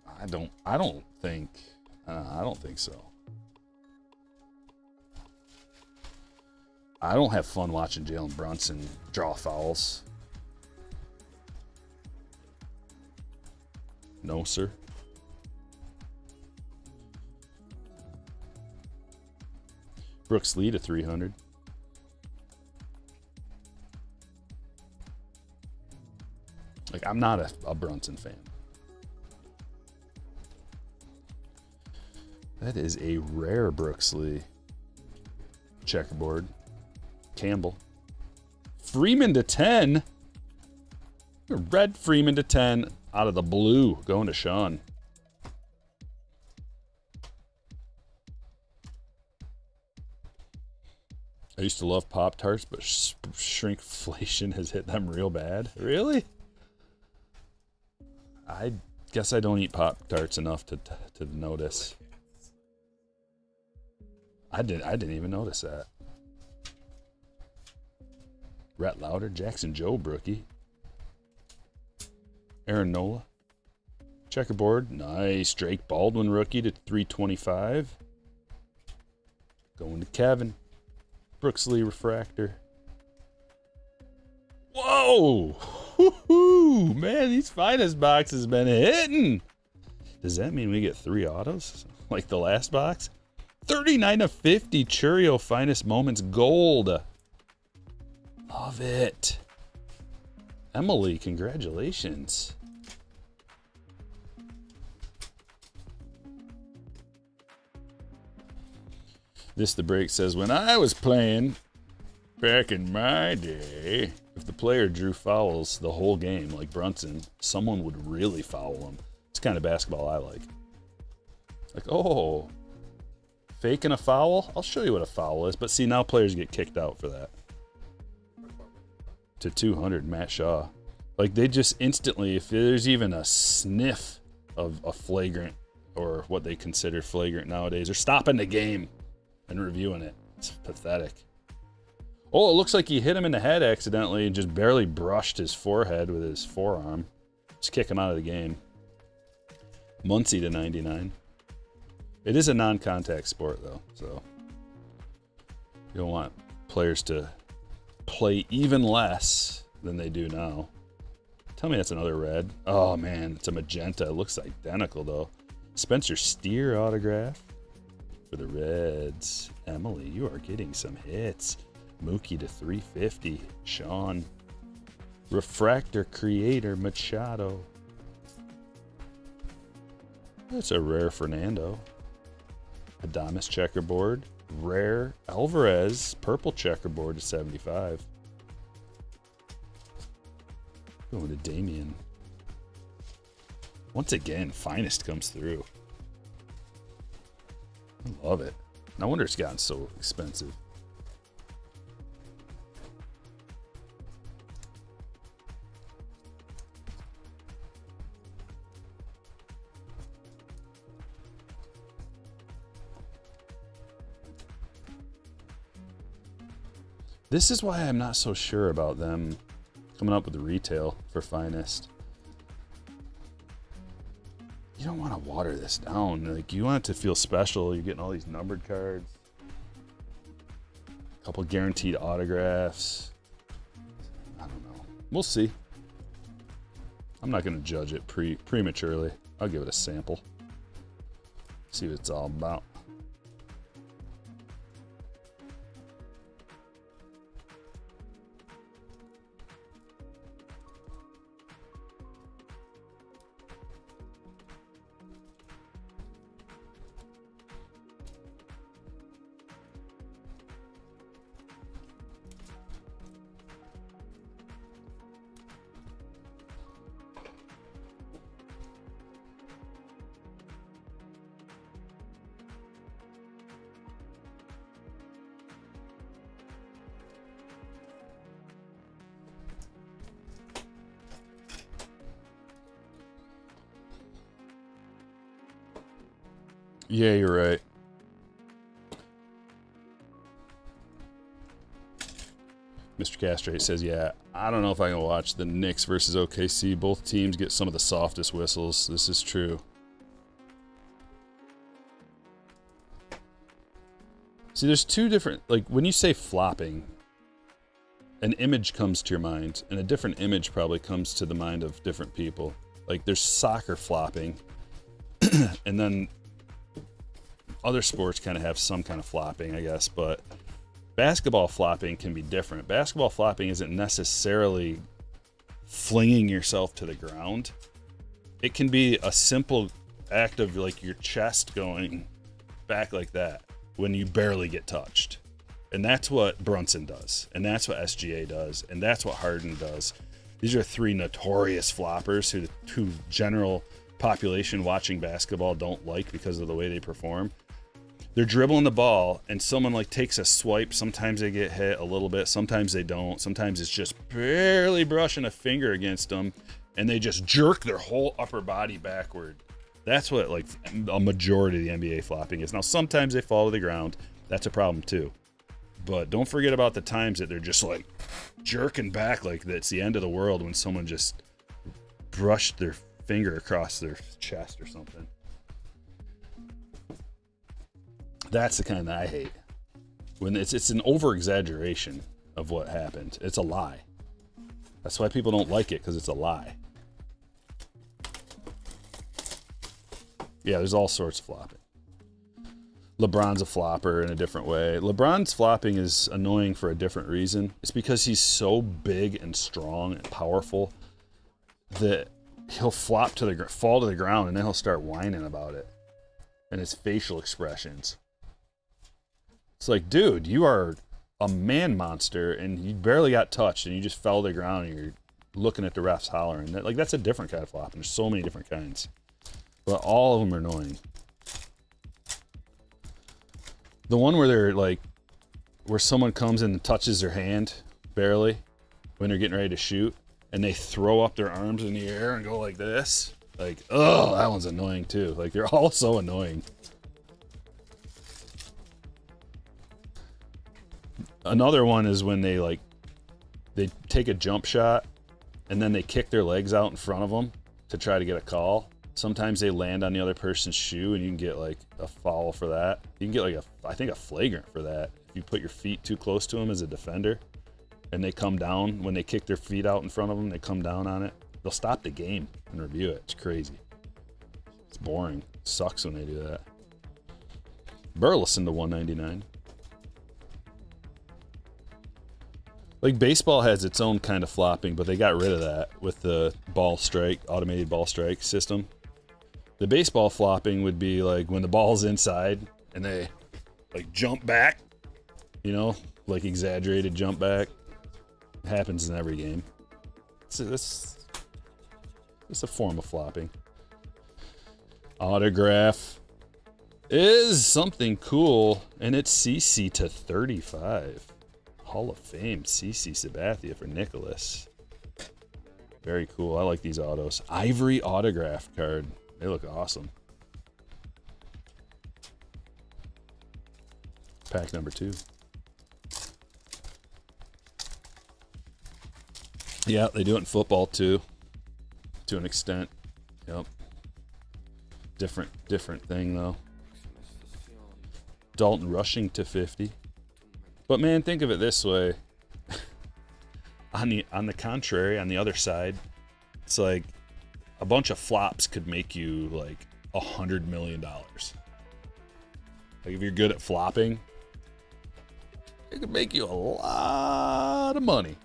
I don't think so. I don't have fun watching Jalen Brunson draw fouls. No, sir. Brooks Lee to 300. Like, I'm not a Brunson fan. That is a rare Brooks Lee. Checkerboard. Campbell. Freeman to 10. Red Freeman to 10 out of the blue, going to Sean. I used to love Pop-Tarts, but shrinkflation has hit them real bad. Really? I guess I don't eat Pop-Tarts enough to notice. I didn't even notice that. Rhett Lauder, Jackson Jobe rookie. Aaron Nola. Checkerboard, nice. Drake Baldwin rookie to 325. Going to Kevin. Brooks Lee refractor. Whoa! Woo-hoo! Man, these finest boxes been hitting. Does that mean we get 3 autos? Like the last box? 39 of 50 Churio Finest Moments Gold. Love it. Emily, congratulations. This the break says, when I was playing back in my day, if the player drew fouls the whole game like Brunson, someone would really foul him. It's kind of basketball I like. Like, oh, faking a foul? I'll show you what a foul is. But see, now players get kicked out for that. To 200, Matt Shaw. Like, they just instantly, if there's even a sniff of a flagrant, or what they consider flagrant nowadays, they're stopping the game and reviewing it. It's pathetic. Oh, it looks like he hit him in the head accidentally and just barely brushed his forehead with his forearm. Just kick him out of the game. Muncie to 99. It is a non-contact sport, though, so you don't want players to play even less than they do now. Tell me that's another red. Oh, man, it's a magenta. It looks identical, though. Spencer Steer autograph for the Reds. Emily, you are getting some hits. Mookie to 350. Sean. Refractor Creator Machado. That's a rare Fernando. Adames checkerboard. Rare Alvarez purple checkerboard to 75. Going to Damien. Once again, finest comes through. I love it. No wonder it's gotten so expensive. This is why I'm not so sure about them coming up with the retail for finest. You don't want to water this down. Like, you want it to feel special. You're getting all these numbered cards. A couple guaranteed autographs. I don't know. We'll see. I'm not going to judge it prematurely. I'll give it a sample. See what it's all about. Yeah, you're right. Mr. Castrate says, yeah, I don't know if I can watch the Knicks versus OKC. Both teams get some of the softest whistles. This is true. See, there's two different, like, when you say flopping, an image comes to your mind, and a different image probably comes to the mind of different people. Like, there's soccer flopping, and then other sports kind of have some kind of flopping, I guess, but basketball flopping can be different. Basketball flopping isn't necessarily flinging yourself to the ground. It can be a simple act of, like, your chest going back like that when you barely get touched. And that's what Brunson does, and that's what SGA does, and that's what Harden does. These are three notorious floppers who general population watching basketball don't like because of the way they perform. They're dribbling the ball, and someone like takes a swipe. Sometimes they get hit a little bit. Sometimes they don't. Sometimes it's just barely brushing a finger against them, and they just jerk their whole upper body backward. That's what like a majority of the NBA flopping is. Now, sometimes they fall to the ground. That's a problem too. But don't forget about the times that they're just like jerking back like that's the end of the world when someone just brushed their finger across their chest or something. That's the kind that I hate. When it's an over-exaggeration of what happened. It's a lie. That's why people don't like it, because it's a lie. Yeah, there's all sorts of flopping. LeBron's a flopper in a different way. LeBron's flopping is annoying for a different reason. It's because he's so big and strong and powerful that he'll fall to the ground, and then he'll start whining about it. And his facial expressions. It's like, dude, you are a man monster, and you barely got touched, and you just fell to the ground, and you're looking at the refs hollering. That's a different kind of flopping. There's so many different kinds. But all of them are annoying. The one where they're like, where someone comes in and touches their hand, barely, when they're getting ready to shoot, and they throw up their arms in the air and go like this. Like, oh, that one's annoying too. Like, they're all so annoying. Another one is when they take a jump shot and then they kick their legs out in front of them to try to get a call. Sometimes they land on the other person's shoe, and you can get like a foul for that. You can get like I think a flagrant for that. If you put your feet too close to them as a defender and they come down, when they kick their feet out in front of them, they come down on it. They'll stop the game and review it. It's crazy. It's boring. It sucks when they do that. Burleson to 199. Like, baseball has its own kind of flopping, but they got rid of that with the automated ball strike system. The baseball flopping would be like when the ball's inside and they like jump back, like exaggerated jump back. It happens in every game. It's a form of flopping. Autograph is something cool, and it's CC to 35. Hall of Fame, CC Sabathia for Nicholas. Very cool. I like these autos. Ivory autograph card. They look awesome. Pack number 2. Yeah, they do it in football too, to an extent. Yep. Different thing though. Dalton Rushing to 50. But man, think of it this way. On the contrary, on the other side, it's like a bunch of flops could make you like $100 million. Like, if you're good at flopping, it could make you a lot of money.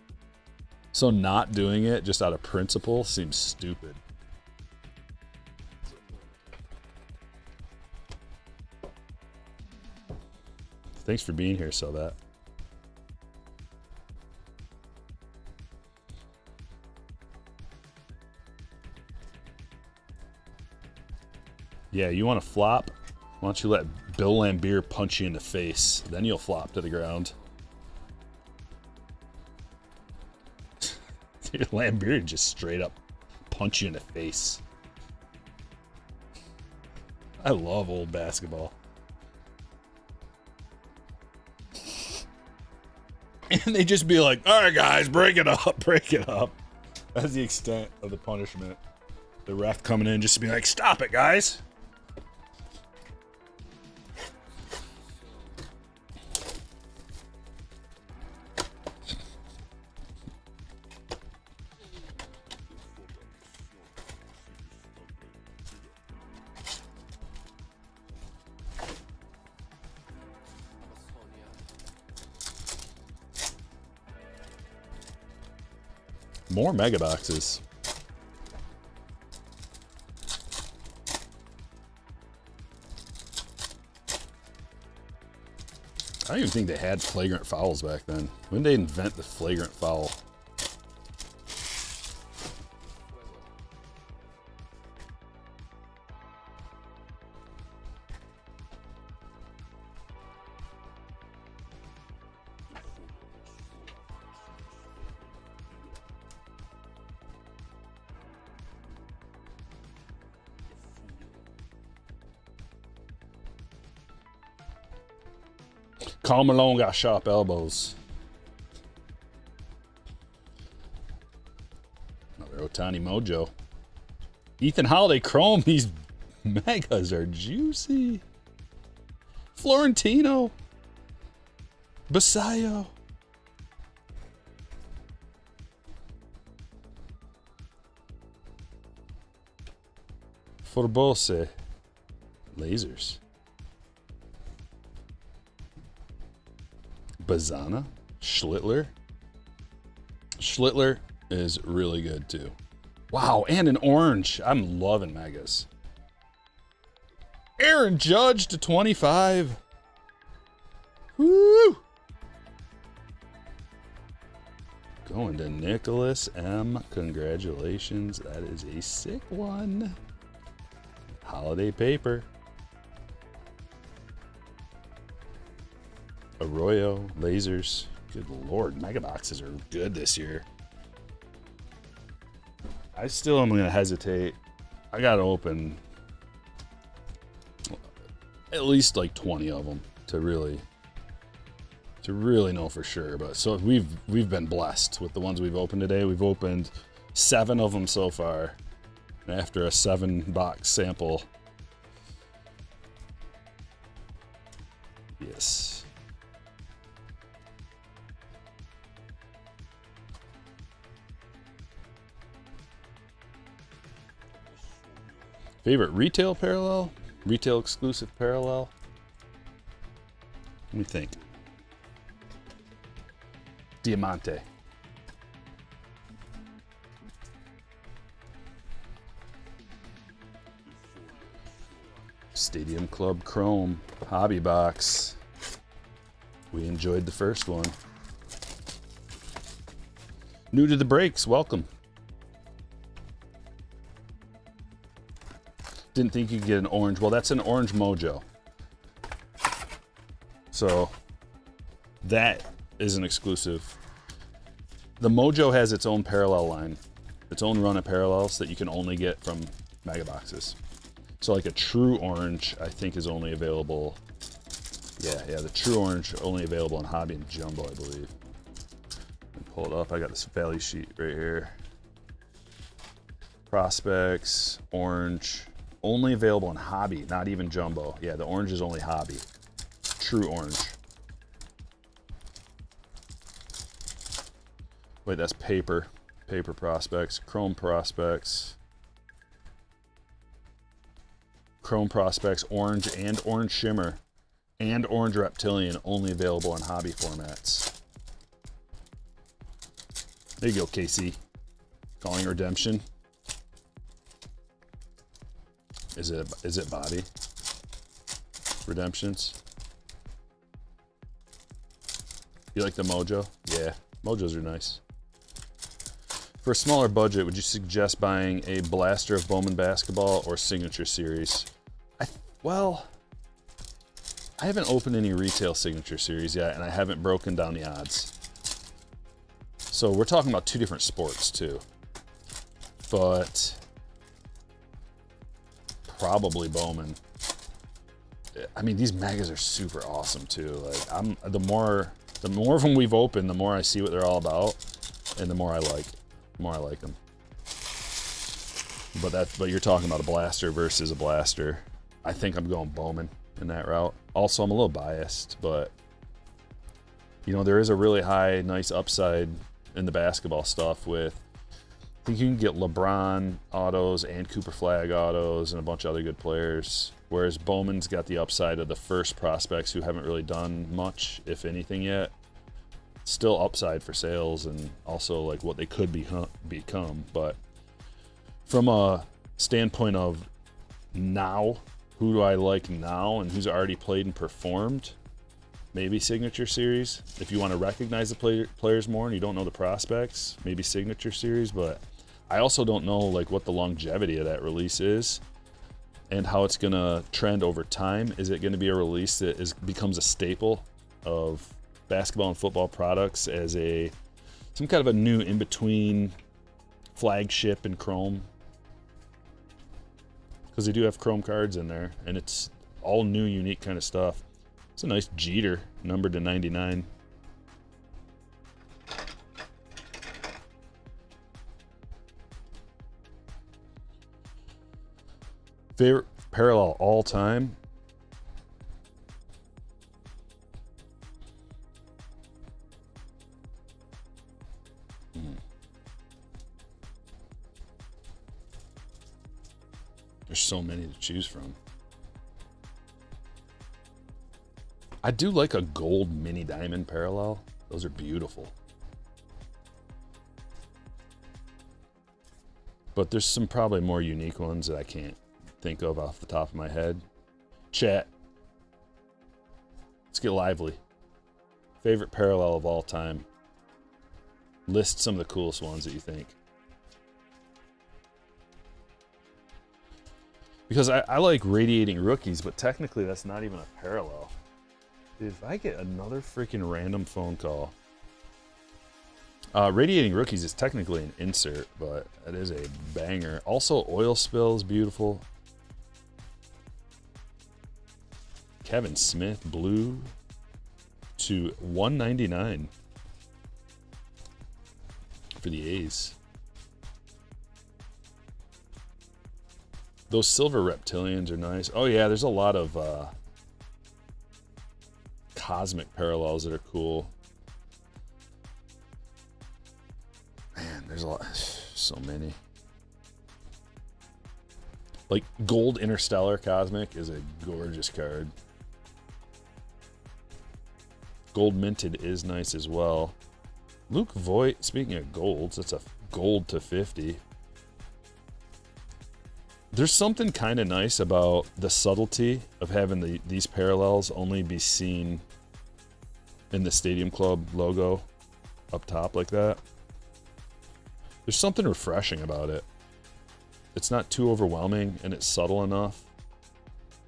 So not doing it just out of principle seems stupid. Thanks for being here, so that. Yeah, you want to flop? Why don't you let Bill Lapeer punch you in the face? Then you'll flop to the ground. Lapeer just straight up punch you in the face. I love old basketball. And they just be like, all right, guys, break it up, break it up. That's the extent of the punishment. The ref coming in just to be like, stop it, guys. More mega boxes. I don't even think they had flagrant fouls back then. When did they invent the flagrant foul? Karl Malone got sharp elbows. Another Ohtani Mojo. Ethan Holiday Chrome. These megas are juicy. Florentino. Basayo. Forbose. Lasers. Bazana. Schlittler. Schlittler is really good too. Wow, and an orange. I'm loving megas. Aaron Judge to 25. Woo! Going to Nicholas M. Congratulations. That is a sick one. Holiday paper. Arroyo, lasers. Good lord, mega boxes are good this year. I still am going to hesitate. I got to open at least like 20 of them to really know for sure. But so we've been blessed with the ones we've opened today. We've opened 7 of them so far after a 7-box sample. Yes. Favorite retail parallel? Retail exclusive parallel? Let me think. Diamante. Stadium Club Chrome Hobby Box. We enjoyed the first one. New to the breaks, welcome. Didn't think you could get an orange. Well, that's an orange mojo. So that is an exclusive. The mojo has its own parallel line, its own run of parallels that you can only get from mega boxes. So like a true orange, I think is only available. Yeah, the true orange only available in Hobby and Jumbo, I believe. Let me pull it up. I got this value sheet right here. Prospects, orange. Only available in Hobby, not even Jumbo. Yeah, the orange is only Hobby. True orange. Wait, that's paper. Paper prospects. Chrome prospects. Chrome prospects, orange and orange shimmer. And orange reptilian, only available in Hobby formats. There you go, KC. Calling redemption. Is it body? Redemptions? You like the mojo? Yeah, mojos are nice. For a smaller budget, would you suggest buying a blaster of Bowman basketball or signature series? Well, I haven't opened any retail signature series yet, and I haven't broken down the odds. So we're talking about 2 different sports too. But probably Bowman. I mean, these megas are super awesome too. Like the more of them we've opened, the more I see what they're all about, and the more I like them. But you're talking about a blaster versus a blaster. I think I'm going Bowman in that route. Also, I'm a little biased, but you know, there is a really high, nice upside in the basketball stuff with, I think you can get LeBron autos and Cooper Flag autos and a bunch of other good players. Whereas Bowman's got the upside of the first prospects who haven't really done much, if anything yet. Still upside for sales and also like what they could become. But from a standpoint of now, who do I like now and who's already played and performed? Maybe Signature Series. If you want to recognize the players more and you don't know the prospects, maybe Signature Series. But I also don't know like what the longevity of that release is and how it's going to trend over time. Is it going to be a release that becomes a staple of basketball and football products as some kind of a new in-between flagship and Chrome? Because they do have Chrome cards in there, and it's all new, unique kind of stuff. It's a nice Jeter, numbered to 99. Favorite parallel all time? There's so many to choose from. I do like a gold mini diamond parallel. Those are beautiful. But there's some probably more unique ones that I can't think of off the top of my head. Chat. Let's get lively. Favorite parallel of all time. List some of the coolest ones that you think. Because I like radiating rookies, but technically that's not even a parallel. If I get another freaking random phone call. Radiating rookies is technically an insert, but it is a banger. Also, oil spill is beautiful. Kevin Smith, blue to 199 for the A's. Those silver reptilians are nice. Oh yeah, there's a lot of cosmic parallels that are cool. Man, there's a lot, so many. Like gold interstellar cosmic is a gorgeous card. Gold minted is nice as well. Luke Voigt, speaking of golds, that's a gold to 50. There's something kind of nice about the subtlety of having these parallels only be seen in the Stadium Club logo up top like that. There's something refreshing about it. It's not too overwhelming and it's subtle enough.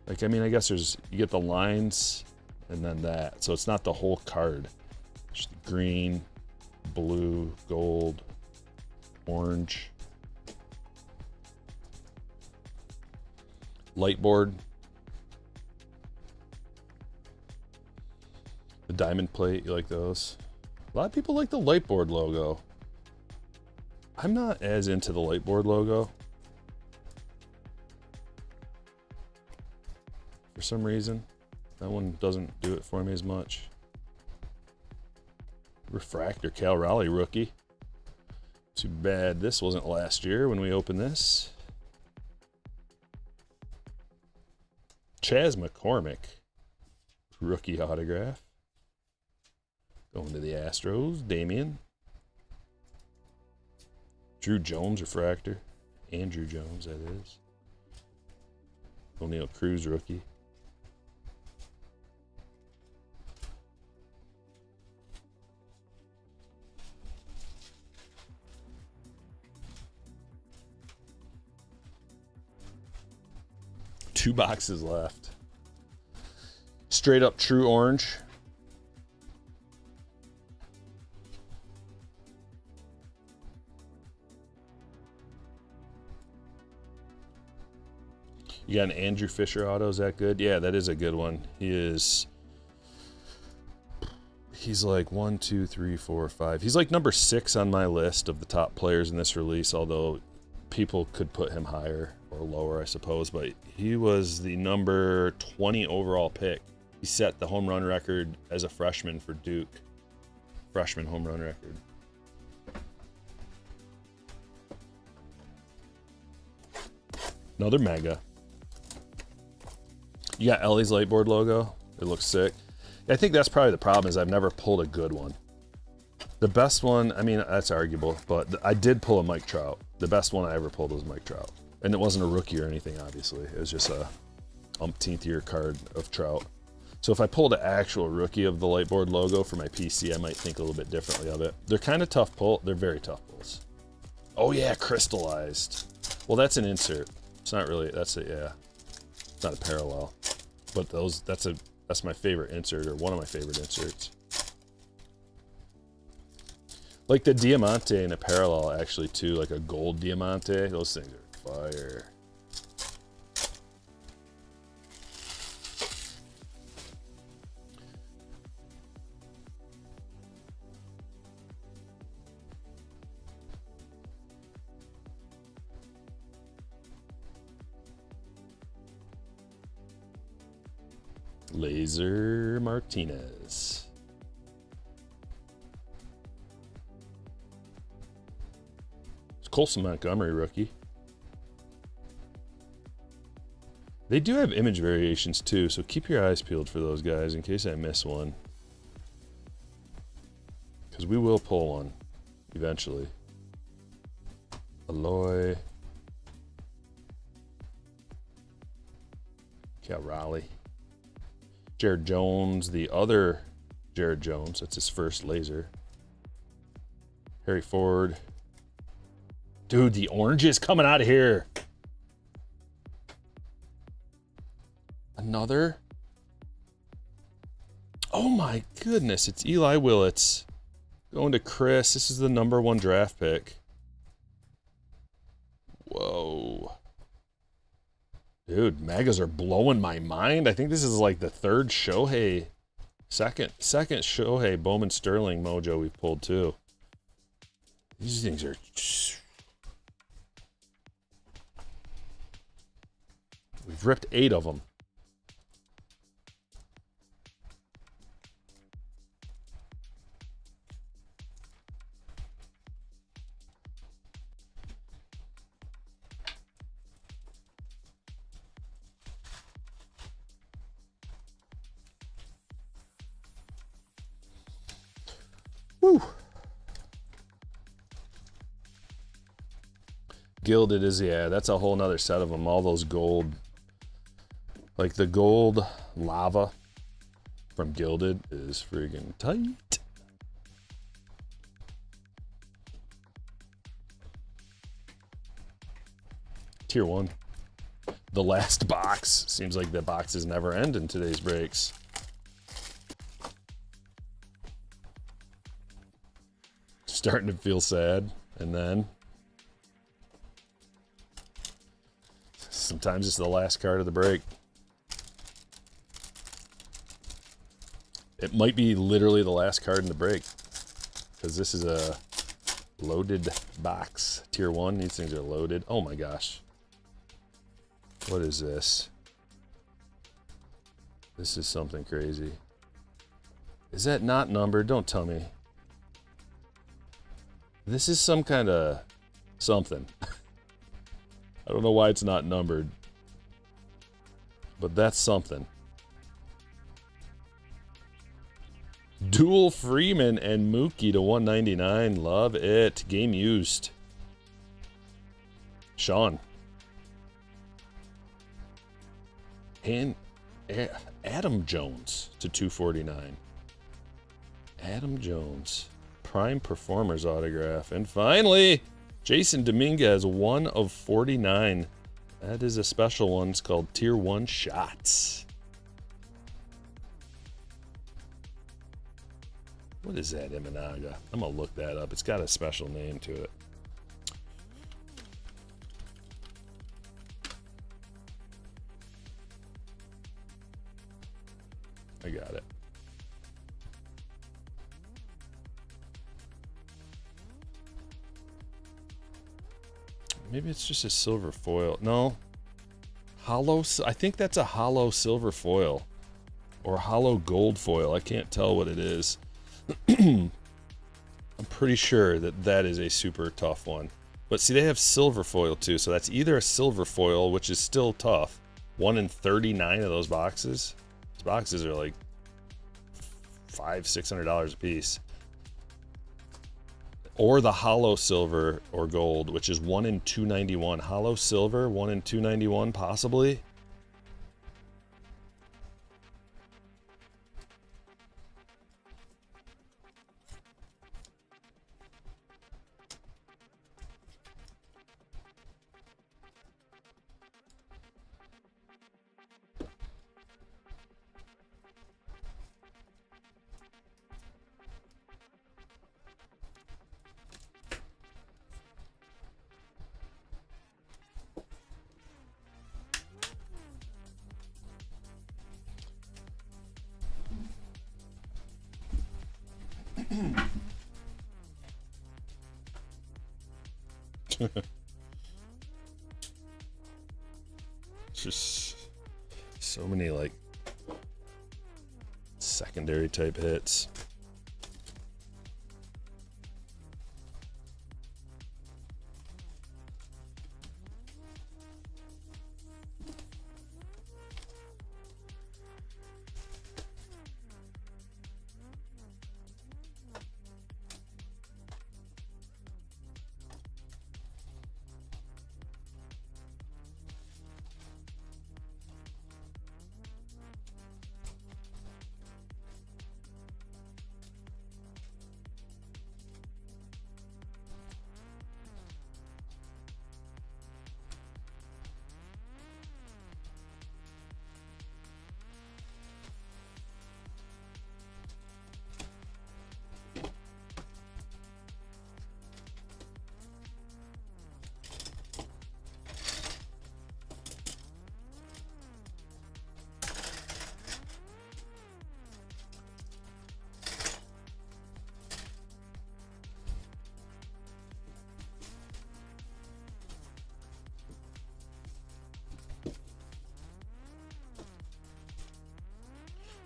Like, I mean, I guess you get the lines and then that. So it's not the whole card. Just green, blue, gold, orange. Lightboard. The diamond plate, you like those? A lot of people like the Lightboard logo. I'm not as into the Lightboard logo. For some reason, that one doesn't do it for me as much. Refractor, Cal Raleigh rookie. Too bad this wasn't last year when we opened this. Chas McCormick, rookie autograph. Going to the Astros, Damian. Drew Jones refractor. Andrew Jones, that is. O'Neal Cruz rookie. Two boxes left. Straight up true orange. You got an Andrew Fisher auto, is that good? Yeah, that is a good one. He's like 1, 2, 3, 4, 5. He's like number 6 on my list of the top players in this release, although people could put him higher or lower, I suppose, but he was the number 20 overall pick. He set the home run record as a freshman for Duke. Freshman home run record. Another mega. You got Ellie's Lightboard logo. It looks sick. I think that's probably the problem is I've never pulled a good one. The best one, I mean, that's arguable, but I did pull a Mike Trout. The best one I ever pulled was Mike Trout. And it wasn't a rookie or anything, obviously. It was just a umpteenth year card of Trout. So if I pulled an actual rookie of the Lightboard logo for my PC, I might think a little bit differently of it. They're kind of tough pull. They're very tough pulls. Oh yeah, crystallized. Well, that's an insert. It's not really, that's a, yeah. It's not a parallel. But that's my favorite insert, or one of my favorite inserts. Like the Diamante in a parallel, actually, too, like a gold Diamante. Those things are fire. Laser Martinez. It's Colson Montgomery rookie. They do have image variations too, so keep your eyes peeled for those guys in case I miss one. Because we will pull one eventually. Aloy. Cal Raleigh. Jared Jones, the other Jared Jones. That's his first laser. Harry Ford. Dude, the orange is coming out of here. Another. Oh my goodness, it's Eli Willits. Going to Chris. This is the #1 draft pick. Whoa. Dude, megas are blowing my mind. I think this is like the third Shohei, second Shohei Bowman Sterling mojo we've pulled too. These things are... We've ripped 8 of them. Woo. Gilded is, yeah, that's a whole nother set of them. All those gold, like the gold lava from Gilded is friggin' tight. Tier 1. The last box. Seems like the boxes never end in today's breaks. Starting to feel sad, and then sometimes it's the last card of the break. It might be literally the last card in the break, because this is a loaded box. Tier 1, these things are loaded. Oh my gosh. What is this? This is something crazy. Is that not numbered? Don't tell me. This is some kind of something. I don't know why it's not numbered, but that's something. Dual Freeman and Mookie to 199. Love it. Game used. Sean. And Adam Jones to 249. Adam Jones. Prime Performers autograph. And finally, Jason Dominguez, 1 of 49. That is a special one. It's called Tier 1 Shots. What is that, Imanaga? I'm going to look that up. It's got a special name to it. I got it. Maybe it's just a silver foil. No. Hollow. I think that's a hollow silver foil. Or hollow gold foil. I can't tell what it is. I'm pretty sure that that is a super tough one. But see, they have silver foil too. So that's either a silver foil, which is still tough. 1 in 39 of those boxes. These boxes are like $500-600 a piece. Or the hollow silver or gold, which is 1 in 291. Hollow silver, 1 in 291, possibly. Just so many like secondary type hits.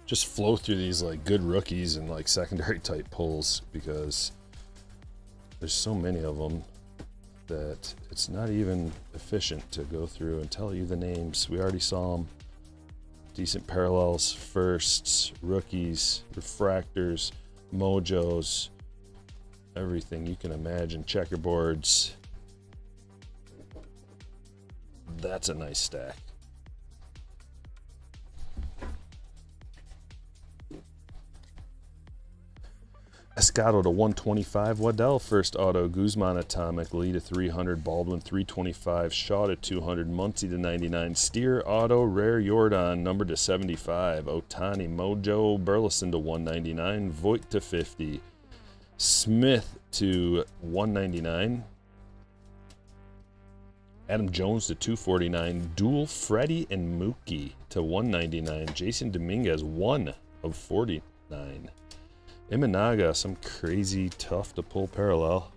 Just flow through these like good rookies and like secondary type pulls, because there's so many of them that it's not even efficient to go through and tell you the names. We already saw them. Decent parallels, firsts, rookies, refractors, mojos, everything you can imagine, checkerboards. That's a nice stack. Escato to 125, Waddell first auto, Guzman atomic, Lee to 300, Baldwin 325, Shaw to 200, Muncie to 99, Steer auto, Rare Jordan number to 75, Otani Mojo, Burleson to 199, Voigt to 50, Smith to 199, Adam Jones to 249, Dual Freddie and Mookie to 199, Jason Dominguez 1 of 49. Imanaga, some crazy tough to pull parallel.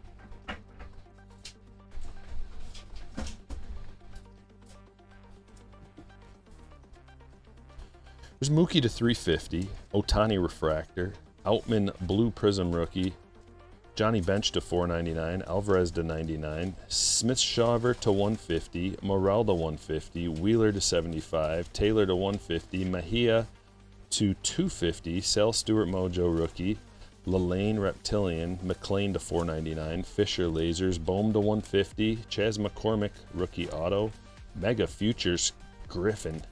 There's Mookie to 350, Otani refractor, Outman blue prism rookie, Johnny Bench to 499, Alvarez to 99, Smith-Shawver to 150, Morel to 150, Wheeler to 75, Taylor to 150, Mejia to 250, Sal Stewart Mojo rookie, Lalane Reptilian, McLean to 499, Fisher Lasers, Bohm to 150, Chas McCormick rookie auto, Mega Futures Griffin,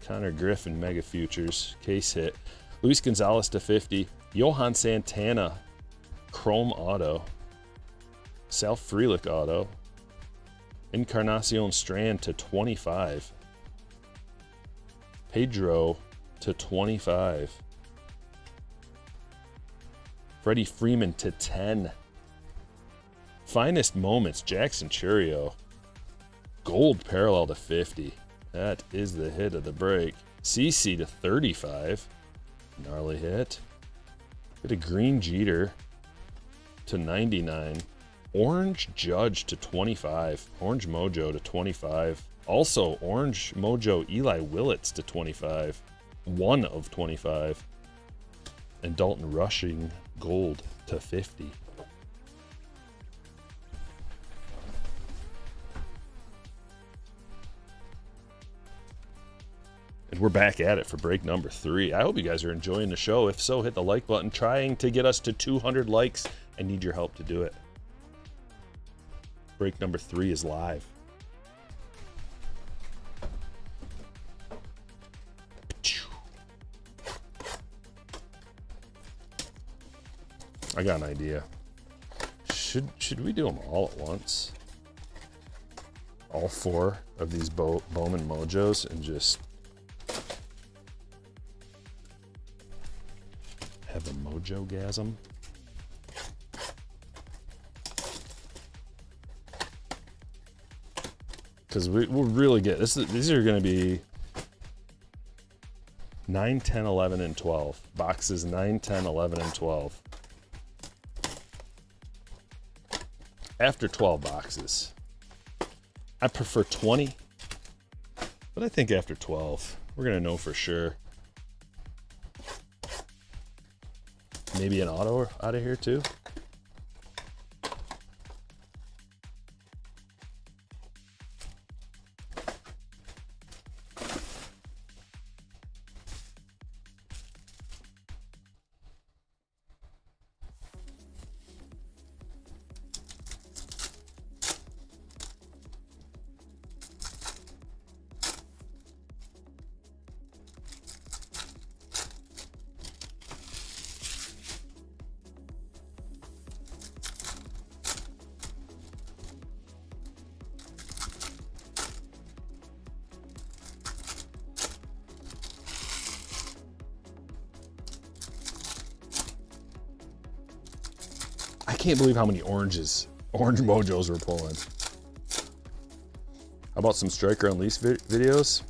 Connor Griffin Mega Futures case hit, Luis Gonzalez to 50, Johan Santana Chrome auto, Sal Frelick auto, Encarnacion Strand to 25, Pedro to 25, Freddie Freeman to 10, Finest Moments Jackson Churio, gold parallel to 50, that is the hit of the break, CC to 35, gnarly hit, get a green Jeter to 99, Orange Judge to 25, Orange Mojo to 25, also Orange Mojo Eli Willits to 25, 1 of 25, and Dalton Rushing gold to 50. And we're back at it for break number 3. I hope you guys are enjoying the show. If so, hit the like button. Trying to get us to 200 likes. I need your help to do it. Break number 3 is live. I got an idea. Should we do them all at once? All 4 of these Bowman Mojos, and just have a Mojo-gasm? Because we'll really get this. These are going to be 9, 10, 11, and 12. Boxes 9, 10, 11, and 12. After 12 boxes. I prefer 20, but I think after 12, we're going to know for sure. Maybe an auto out of here too. I can't believe how many orange mojos we're pulling. How about some Stryker Unleashed videos?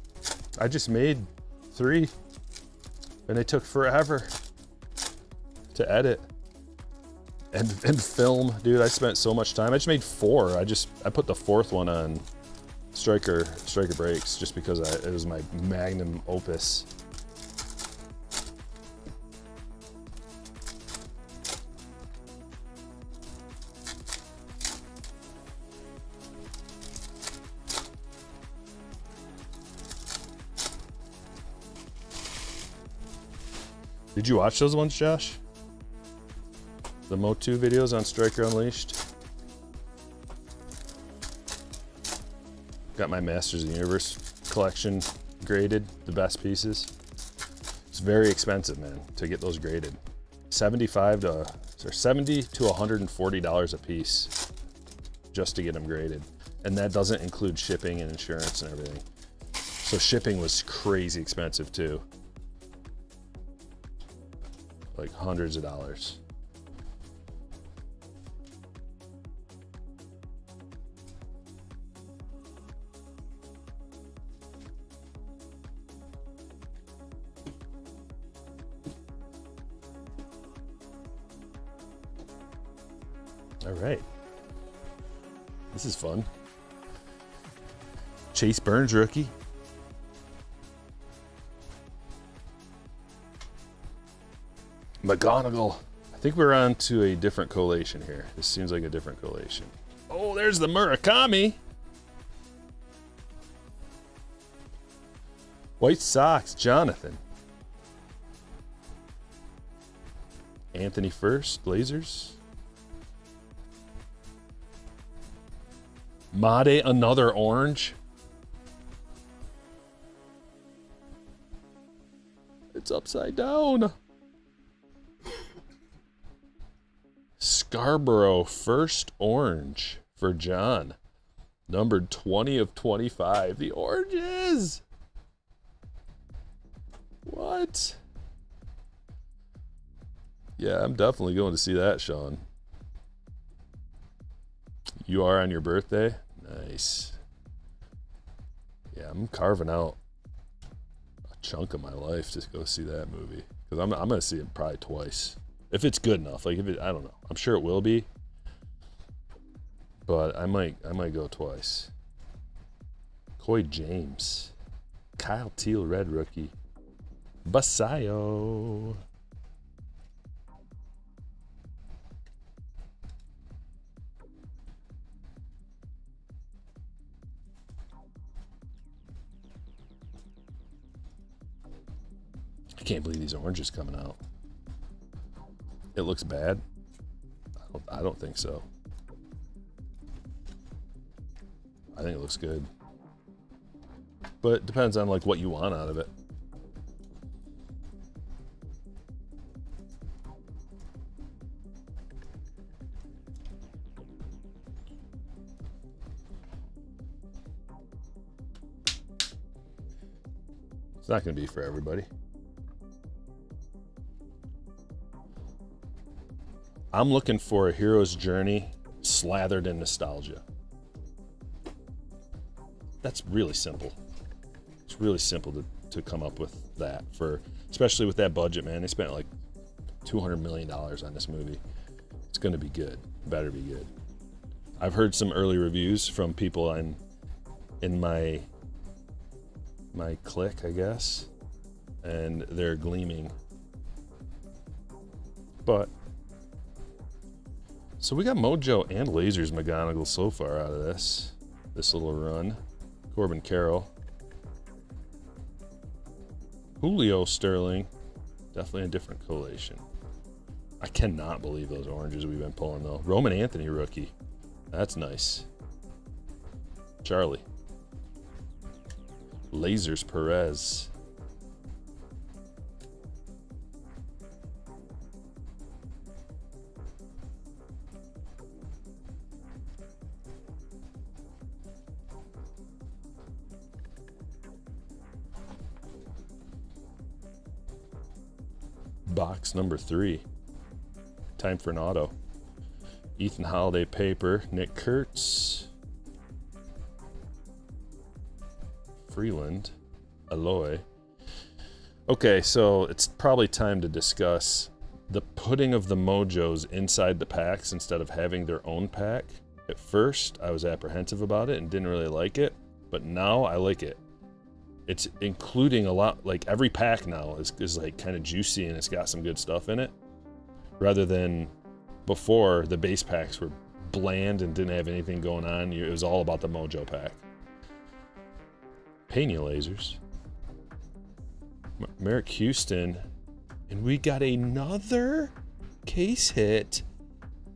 I just made 3 and they took forever to edit and film. Dude, I spent so much time. I just made 4. I put the 4th one on Stryker Breaks just because it was my magnum opus. Did you watch those ones, Josh? The Mo2 videos on Stryker Unleashed? Got my Masters of the Universe collection graded, the best pieces. It's very expensive, man, to get those graded. $70 to $140 a piece just to get them graded. And that doesn't include shipping and insurance and everything. So shipping was crazy expensive too. Like hundreds of dollars. All right. This is fun. Chase Burns rookie. McGonagall. I think we're on to a different collation here. This seems like a different collation. Oh, there's the Murakami. White Sox, Jonathan. Anthony First, Blazers. Made, another orange. It's upside down. Scarborough, first orange for John. Numbered 20 of 25. The oranges! What? Yeah, I'm definitely going to see that, Sean. You are on your birthday? Nice. Yeah, I'm carving out a chunk of my life to go see that movie. Because I'm going to see it probably twice. If it's good enough. Like, if it, I don't know. I'm sure it will be. But I might go twice. Coy James. Kyle Teal, red rookie. Basayo. I can't believe these oranges coming out. It looks bad. I don't think so. I think it looks good. But it depends on like what you want out of it. It's not going to be for everybody. I'm looking for a hero's journey slathered in nostalgia. That's really simple. It's really simple to come up with that, for especially with that budget, man. They spent like $200 million on this movie. It's going to be good. Better be good. I've heard some early reviews from people in my clique, I guess, and they're gleaming But so we got Mojo and Lasers McGonagall so far out of this little run. Corbin Carroll. Julio Sterling. Definitely a different collation. I cannot believe those oranges we've been pulling, though. Roman Anthony rookie. That's nice. Charlie. Lasers Perez. Box number 3. Time for an auto. Ethan Holiday paper. Nick Kurtz. Freeland. Aloy. Okay, so it's probably time to discuss the putting of the Mojos inside the packs instead of having their own pack. At first, I was apprehensive about it and didn't really like it, but now I like it. It's including a lot, like every pack now is like kind of juicy and it's got some good stuff in it. Rather than before, the base packs were bland and didn't have anything going on. It was all about the Mojo pack. Pena Lasers. Merrick Houston. And we got another case hit.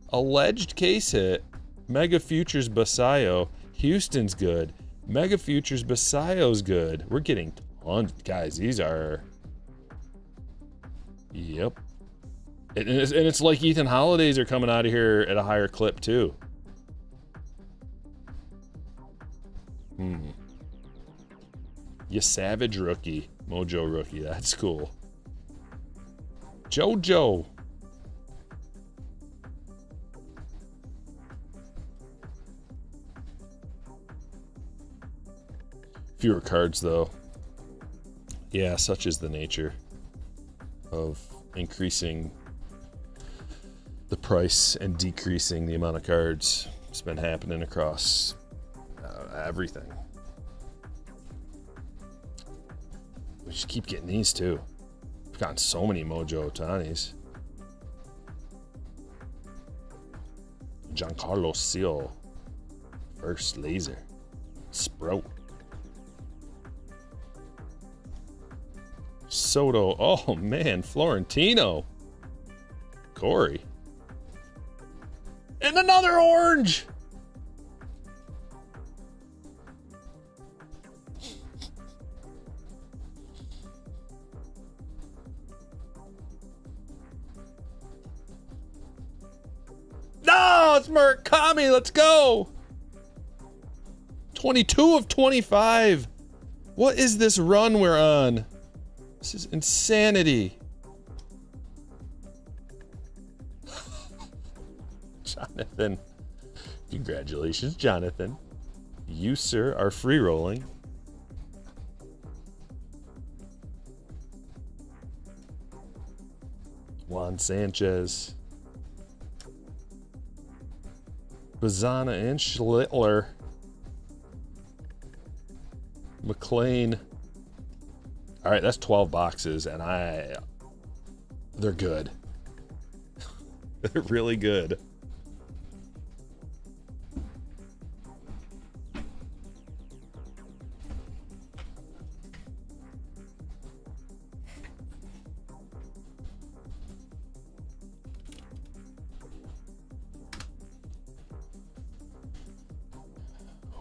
Alleged case hit. Mega Futures Basayo. Houston's good. Mega Futures Basayo's good. We're getting tons. Guys, these are... Yep. And it's like Ethan Holidays are coming out of here at a higher clip, too. You Savage rookie. Mojo rookie. That's cool. JoJo. Fewer cards, though. Yeah, such is the nature of increasing the price and decreasing the amount of cards. It's been happening across everything. We just keep getting these, too. We've gotten so many Mojo Otanis. Giancarlo Seal. First laser. Sprout. Soto. Oh, man. Florentino. Corey. And another orange. No, it's Murakami. Let's go. 22 of 25. What is this run we're on? This is insanity. Jonathan. Congratulations, Jonathan. You, sir, are free rolling. Juan Sanchez. Bazana and Schlittler. McLean. All right, that's 12 boxes, and they're good. They're really good.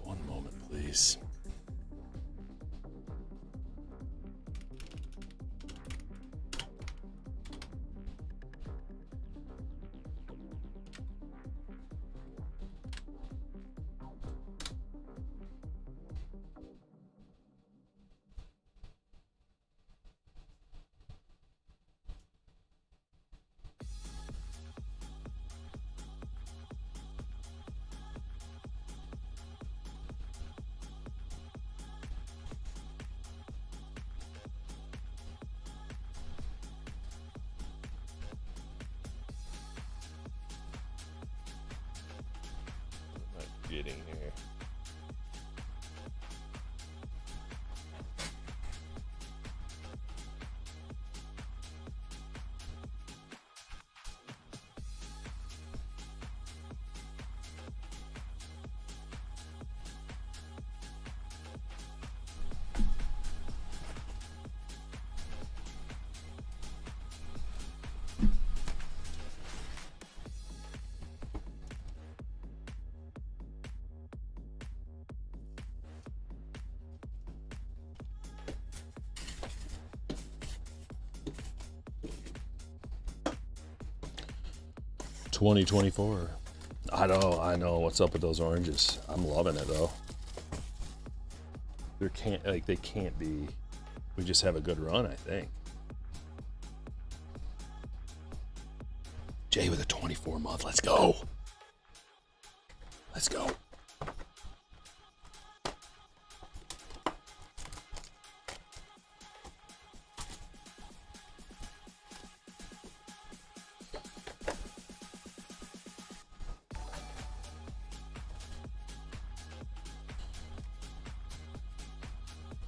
One moment, please. Getting here. 2024. I know what's up with those oranges. I'm loving it though. They can't be. We just have a good run, I think. Jay with a 24-month. Let's go. Let's go.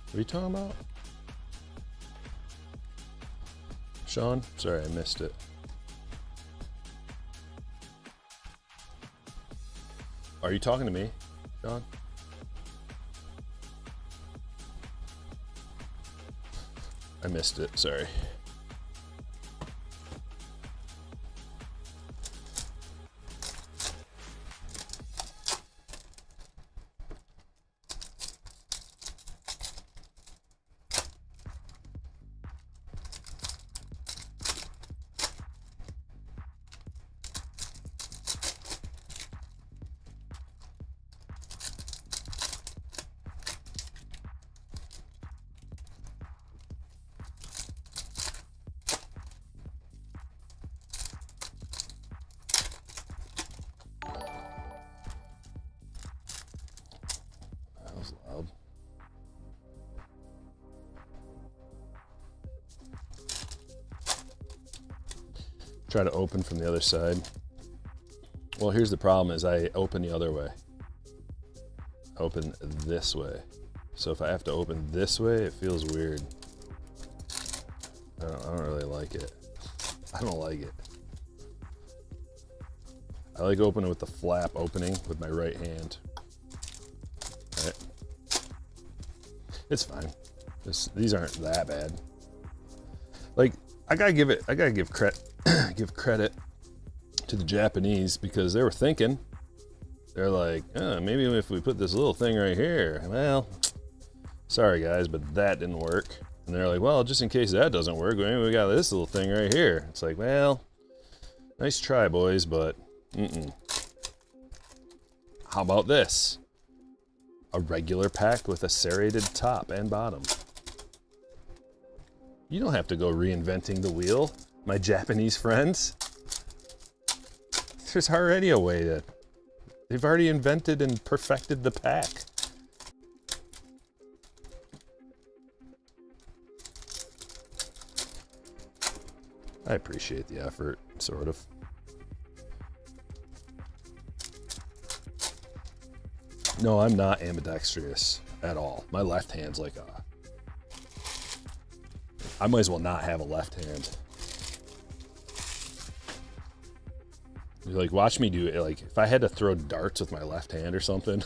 What are you talking about? Sean? Sorry, I missed it. Are you talking to me, Sean? I missed it, sorry. Loud. Try to open from the other side. Well, here's the problem is I open the other way. Open this way. So if I have to open this way, it feels weird. I don't really like it. I don't like it. I like opening with the flap opening with my right hand. Right. It's fine. These aren't that bad. Like I gotta give credit to the Japanese because they were thinking. They're like, oh, maybe if we put this little thing right here. Well, sorry guys, but that didn't work. And they're like, well, just in case that doesn't work, maybe we got this little thing right here. It's like, well, nice try, boys, but how about this? A regular pack with a serrated top and bottom. You don't have to go reinventing the wheel, my Japanese friends. There's already a way to... They've already invented and perfected the pack. I appreciate the effort, sort of. No, I'm not ambidextrous at all. My left hand's like a... I might as well not have a left hand. You like, watch me do it. Like, if I had to throw darts with my left hand or something.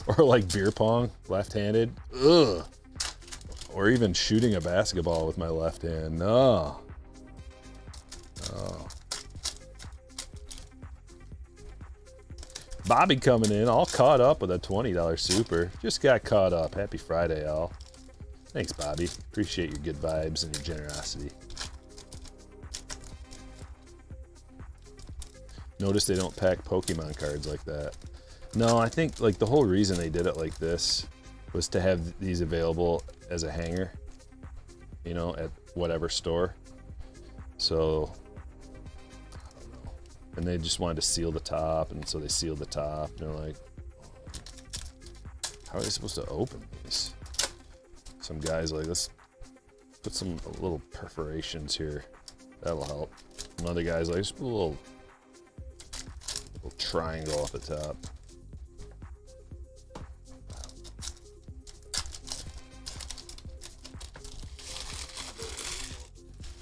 Or like beer pong, left-handed. Ugh. Or even shooting a basketball with my left hand. No. Oh. Bobby coming in, all caught up with a $20 super. Just got caught up. Happy Friday, all. Thanks, Bobby. Appreciate your good vibes and your generosity. Notice they don't pack Pokemon cards like that. No, I think like the whole reason they did it like this was to have these available as a hanger, you know, at whatever store. So, I don't know. And they just wanted to seal the top, and so they sealed the top. And they're like, how are they supposed to open these? Some guys like, let's put some little perforations here. That'll help. Another guy's like, just put a little triangle off the top.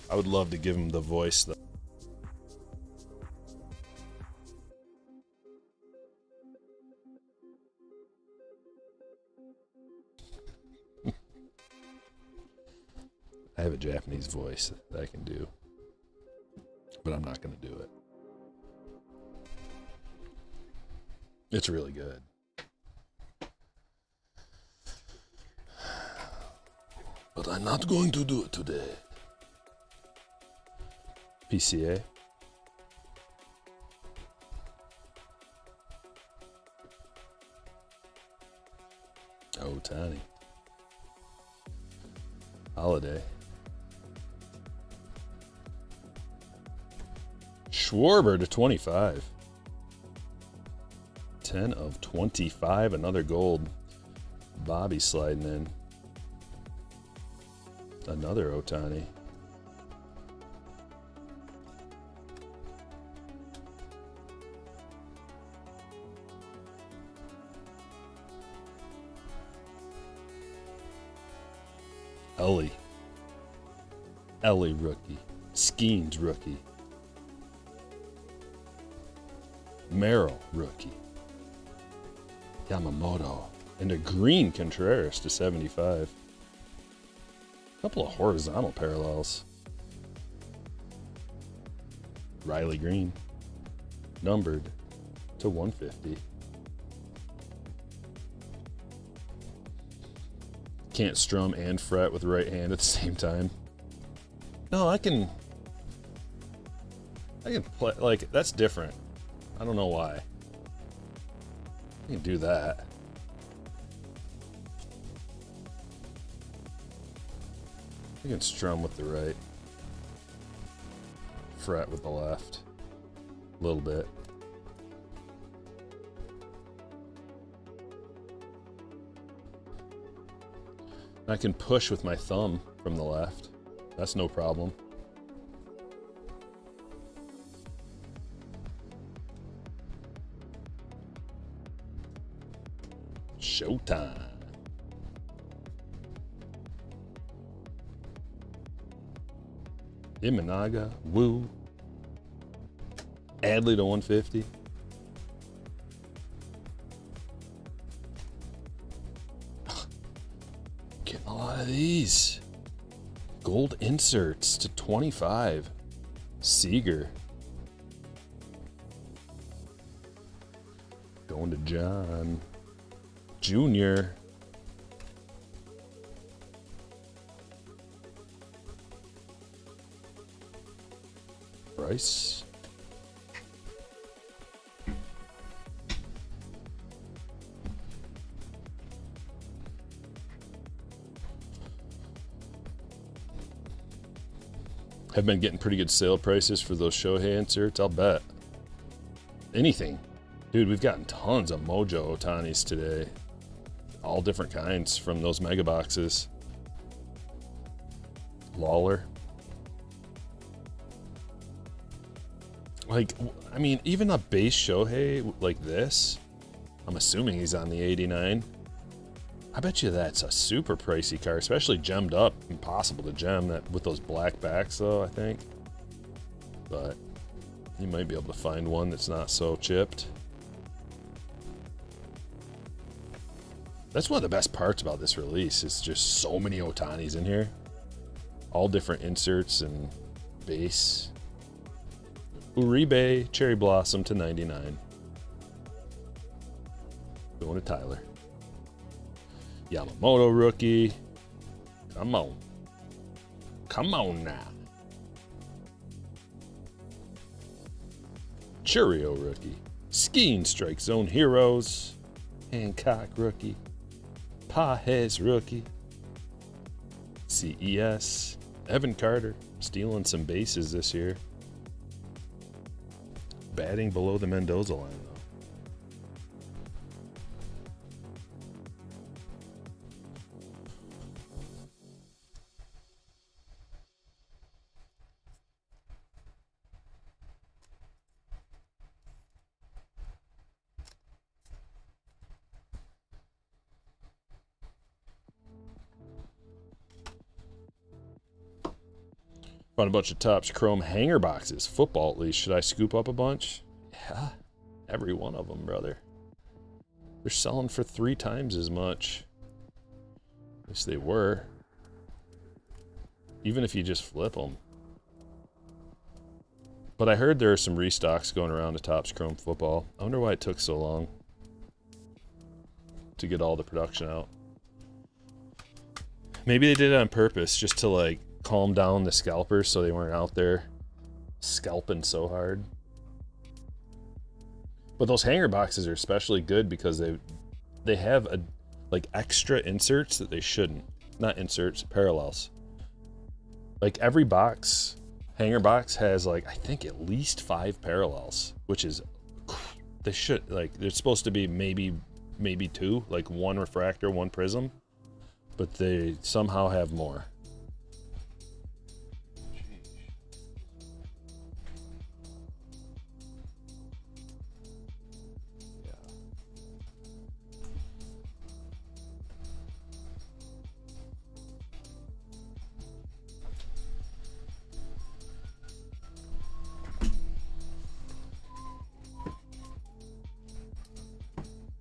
I would love to give him the voice though. I have a Japanese voice that I can do, but I'm not going to do it. It's really good. But I'm not going to do it today. PCA. Oh, Tiny. Holiday. Schwarber to 25. 10 of 25. Another gold. Bobby sliding in. Another Otani. Ellie rookie. Skeens rookie. Merrill rookie. Yamamoto. And a green Contreras to 75. A couple of horizontal parallels. Riley Green. Numbered to 150. Can't strum and fret with the right hand at the same time. No, I can play, like, that's different. I don't know why. I can do that. I can strum with the right. Fret with the left. A little bit. I can push with my thumb from the left. That's no problem. Showtime. Imanaga, Woo. Adley to 150. Getting a lot of these. Gold inserts to 25. Seager. Going to John. Junior. Bryce. Have been getting pretty good sale prices for those Shohei inserts, I'll bet. Anything. Dude, we've gotten tons of Mojo Otanis today. All different kinds from those mega boxes. Lawler. Like, I mean, even a base Shohei like this, I'm assuming he's on the 89. I bet you that's a super pricey car, especially gemmed up. Impossible to gem that with those black backs, though, I think. But you might be able to find one that's not so chipped. That's one of the best parts about this release. It's just so many Otanis in here. All different inserts and base. Uribe Cherry Blossom to 99. Going to Tyler. Yamamoto rookie. Come on. Come on now. Churio rookie. Skiing Strike Zone Heroes. Hancock rookie. Pajes rookie. CES. Evan Carter. Stealing some bases this year. Batting below the Mendoza line, though. Found a bunch of Topps Chrome hanger boxes. Football, at least. Should I scoop up a bunch? Yeah, every one of them, brother. They're selling for 3 times as much. At least they were. Even if you just flip them. But I heard there are some restocks going around to Topps Chrome football. I wonder why it took so long to get all the production out. Maybe they did it on purpose, just to, like, calm down the scalpers so they weren't out there scalping so hard. But those hanger boxes are especially good because they have like extra inserts that they shouldn't. Not inserts, parallels. Like every box, hanger box has like I think at least 5 parallels, which is they should like they're supposed to be maybe 2, like 1 refractor, 1 prism, but they somehow have more.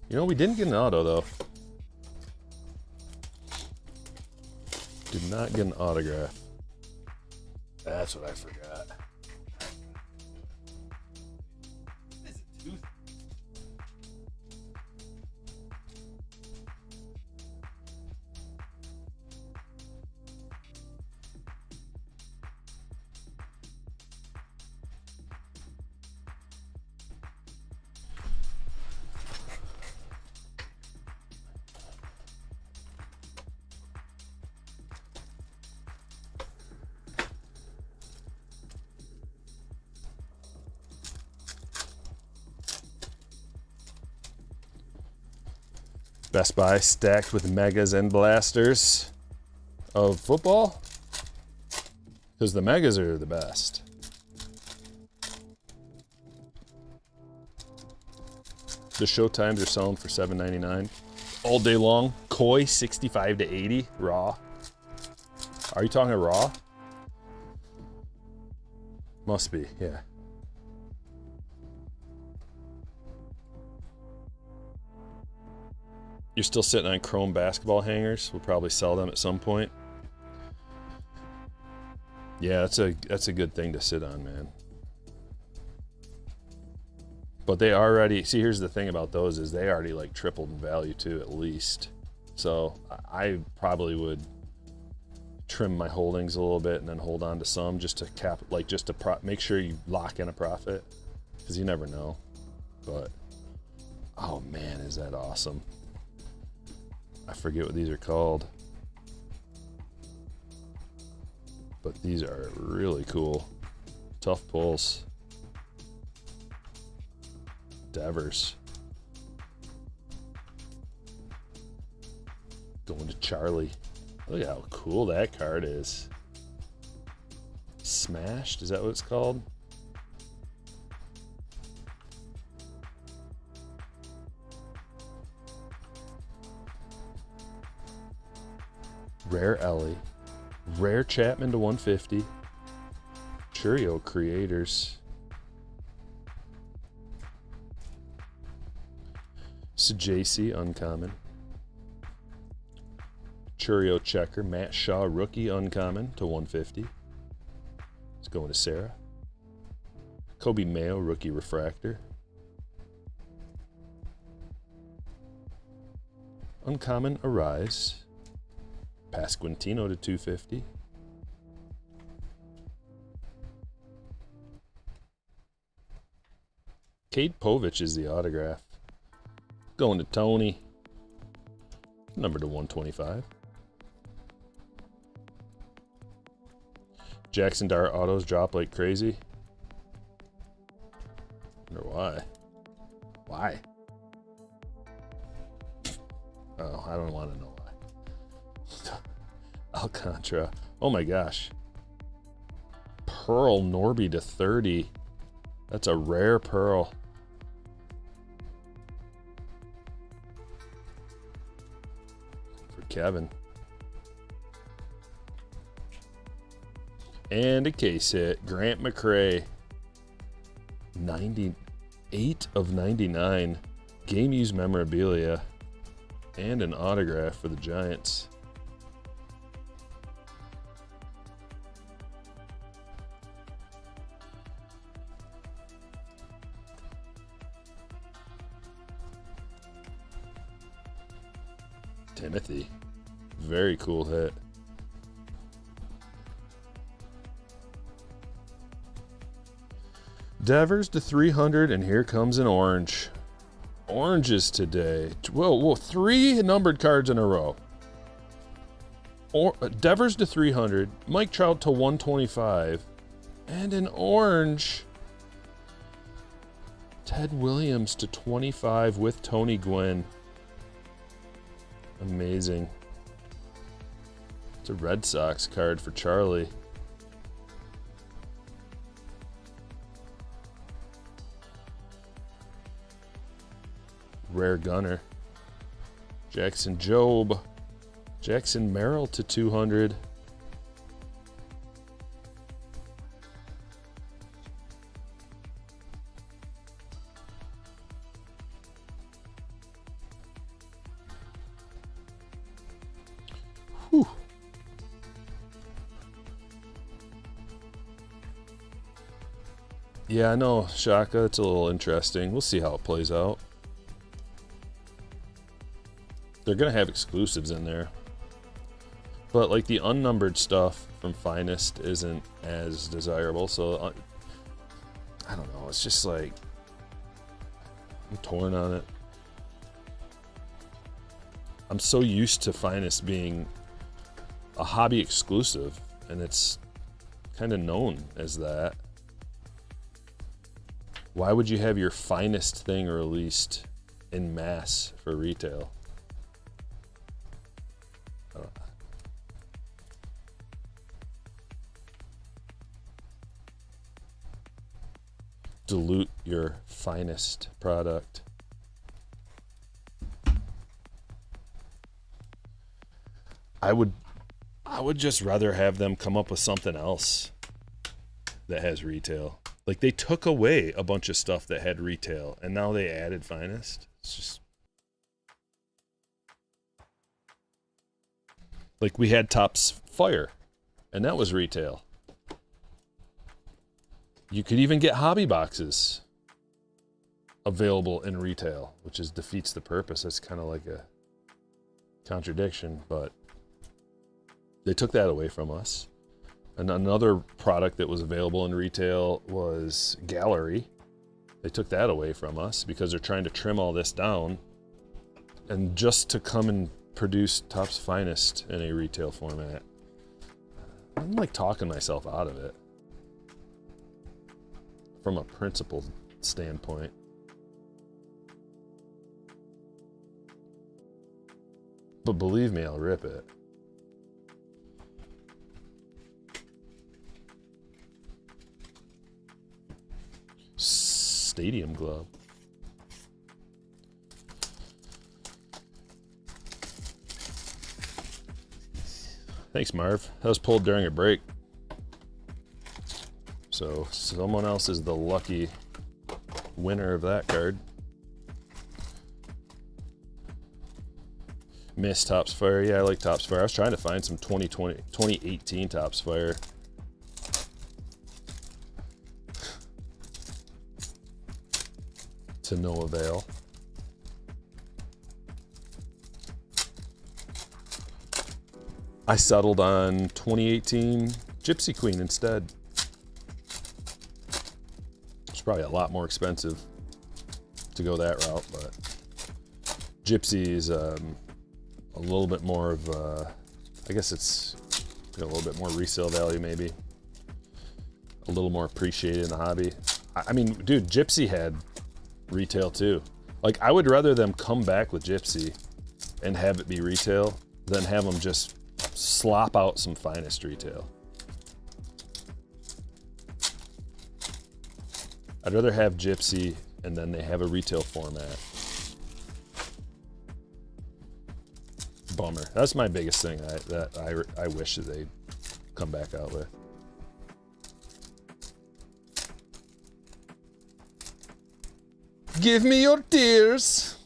You know, we didn't get an auto, though. Did not get an autograph. That's what I forgot. Best Buy stacked with megas and blasters of football, because the megas are the best. The show times are selling for $7.99 all day long. Koi 65 to 80 raw. Are you talking raw? Must be, yeah. You're still sitting on chrome basketball hangers. We'll probably sell them at some point. Yeah, that's a good thing to sit on, man. But they already, see, here's the thing about those is they already like tripled in value too, at least. So I probably would trim my holdings a little bit and then hold on to some just to cap, like just to make sure you lock in a profit, because you never know. But oh man, is that awesome. I forget what these are called, but these are really cool. Tough pulls. Devers. Going to Charlie. Look at how cool that card is. Smashed, is that what it's called? Rare Ellie. Rare Chapman to 150. Churio Creators. Sajacy, uncommon. Churio Checker. Matt Shaw, rookie, uncommon to 150. It's going to Sarah. Kobe Mayo, rookie refractor. Uncommon Arise. Pasquantino to 250. Cade Povich is the autograph. Going to Tony. Number to 125. Jackson Dart autos drop like crazy. Wonder why. Why? Oh, I don't want to know why. Alcantara. Oh my gosh. Pearl Norby to 30. That's a rare pearl. For Kevin. And a case hit. Grant McCray. 98 of 99. Game used memorabilia. And an autograph for the Giants. Timothy. Very cool hit. Devers to 300, and here comes an orange. Oranges today. Whoa, 3 numbered cards in a row. Devers to 300, Mike Trout to 125, and an orange. Ted Williams to 25 with Tony Gwynn. Amazing. It's a Red Sox card for Charlie. Rare gunner. Jackson Jobe. Jackson Merrill to 200. Whew. Yeah, I know, Shaka. It's a little interesting. We'll see how it plays out. They're going to have exclusives in there. But, like, the unnumbered stuff from Finest isn't as desirable. So, I don't know. It's just like, I'm torn on it. I'm so used to Finest being a hobby exclusive, and it's kind of known as that. Why would you have your Finest thing released in mass for retail? I don't know. Dilute your Finest product. I would just rather have them come up with something else that has retail. Like, they took away a bunch of stuff that had retail, and now they added Finest. It's just like we had Topps Fire, and that was retail. You could even get hobby boxes available in retail, which defeats the purpose. That's kind of like a contradiction, but they took that away from us. And another product that was available in retail was Gallery. They took that away from us because they're trying to trim all this down, and just to come and produce Topps Finest in a retail format. I'm like talking myself out of it from a principle standpoint. But believe me, I'll rip it. Stadium glove. Thanks, Marv. That was pulled during a break. So someone else is the lucky winner of that card. Miss Topps Fire. Yeah, I like Topps Fire. I was trying to find some 2018 Topps Fire. To no avail. I settled on 2018 Gypsy Queen instead. It's probably a lot more expensive to go that route, but Gypsy is a little bit more of I guess it's got a little bit more resale value, maybe a little more appreciated in the hobby. I mean, dude, Gypsy had retail too. Like, I would rather them come back with Gypsy and have it be retail than have them just slop out some Finest retail. I'd rather have Gypsy and then they have a retail format. Bummer. That's my biggest thing that I wish that they'd come back out with. Give me your tears.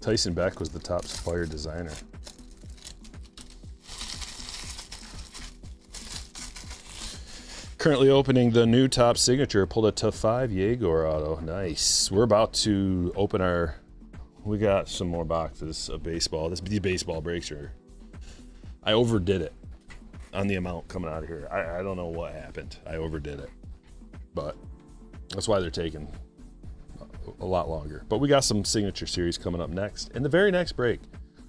Tyson Beck was the Topps Fire designer. Currently opening the new top signature. Pulled a to 5 Jaeger auto. Nice. We're about to open our... We got some more boxes of baseball. These baseball breaks are... I overdid it on the amount coming out of here. I don't know what happened. I overdid it. But that's why they're taking a lot longer. But we got some signature series coming up next. In the very next break.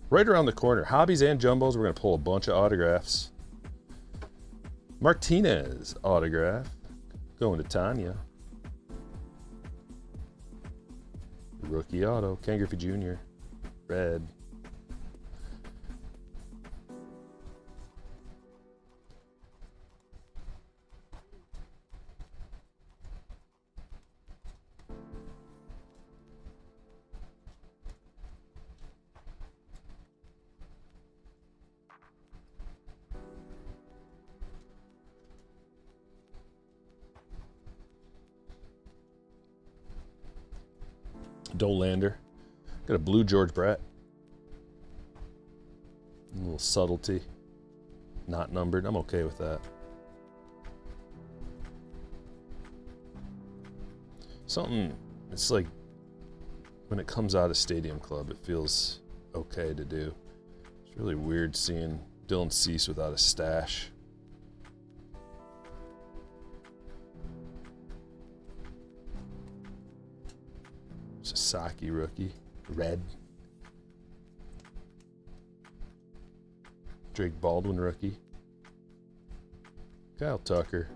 Right around the corner. Hobbies and jumbos. We're going to pull a bunch of autographs. Martinez autograph going to Tanya. Rookie auto, Ken Griffey Jr. Red. Dolander. Got a blue George Brett. A little subtlety. Not numbered. I'm okay with that. Something, it's like when it comes out of Stadium Club, it feels okay to do. It's really weird seeing Dylan Cease without a stash. Sasaki rookie, red. Drake Baldwin rookie. Kyle Tucker.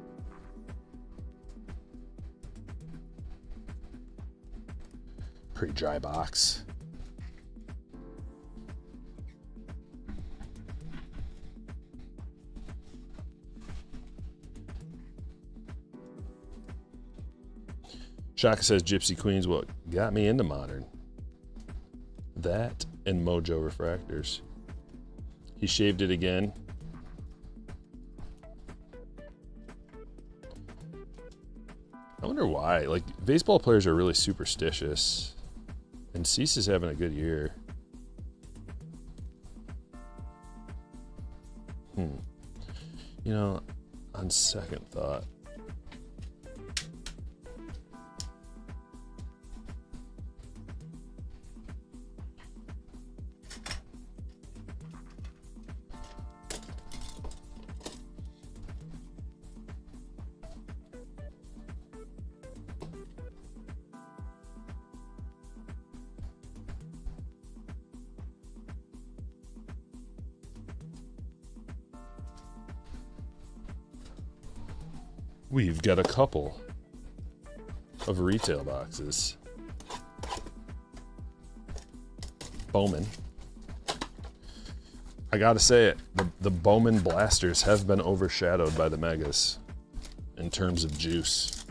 Pretty dry box. Shaka says Gypsy Queen's what got me into modern. That and Mojo refractors. He shaved it again. I wonder why. Like, baseball players are really superstitious. And Cease is having a good year. You know, on second thought, we've got a couple of retail boxes. Bowman. I gotta say it, the Bowman blasters have been overshadowed by the megas in terms of juice.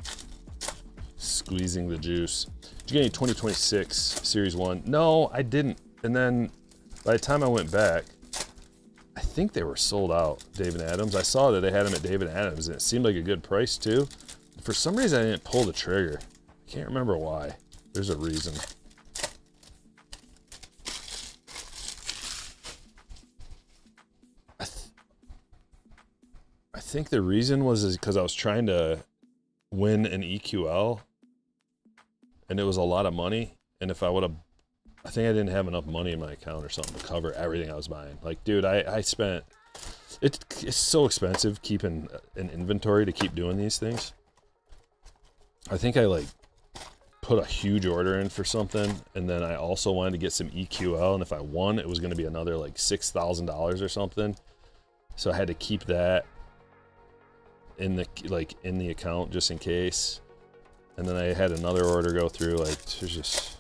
Squeezing the juice. Did you get any 2026 Series 1? No, I didn't. And then by the time I went back, I think they were sold out, David Adams. I saw that they had them at David Adams, and it seemed like a good price, too. For some reason, I didn't pull the trigger. I can't remember why. There's a reason. I think the reason was because I was trying to win an EQL, and it was a lot of money, and if I would have... I think I didn't have enough money in my account or something to cover everything I was buying. Like, dude, I spent... It's so expensive keeping an inventory to keep doing these things. I think I, like, put a huge order in for something, and then I also wanted to get some EQL, and if I won, it was going to be another, like, $6,000 or something. So I had to keep that in the account just in case. And then I had another order go through. Like, there's just...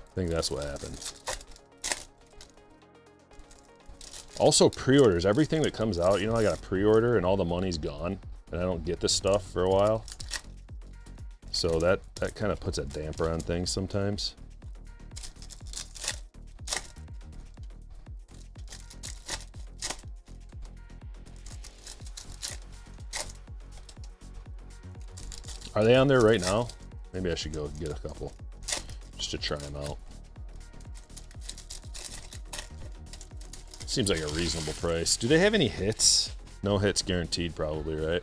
I think that's what happened. Also, pre-orders. Everything that comes out, you know, I got a pre-order and all the money's gone, and I don't get this stuff for a while. So that kind of puts a damper on things sometimes. Are they on there right now? Maybe I should go get a couple just to try them out. Seems like a reasonable price. Do they have any hits? No hits guaranteed, probably, right?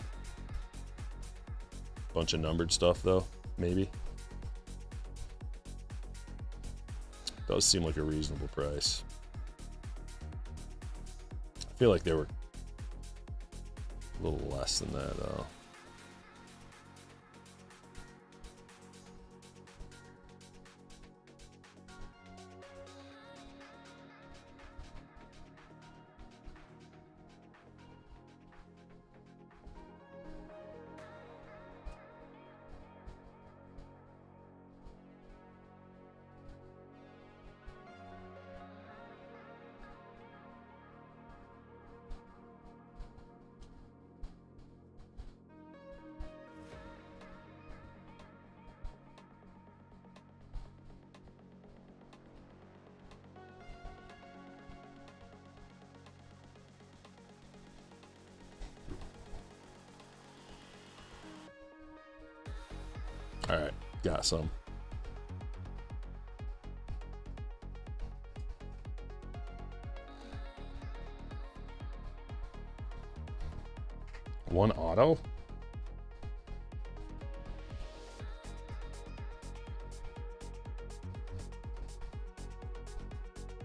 Bunch of numbered stuff though, maybe. Does seem like a reasonable price. I feel like they were a little less than that though. All right, got some. One auto?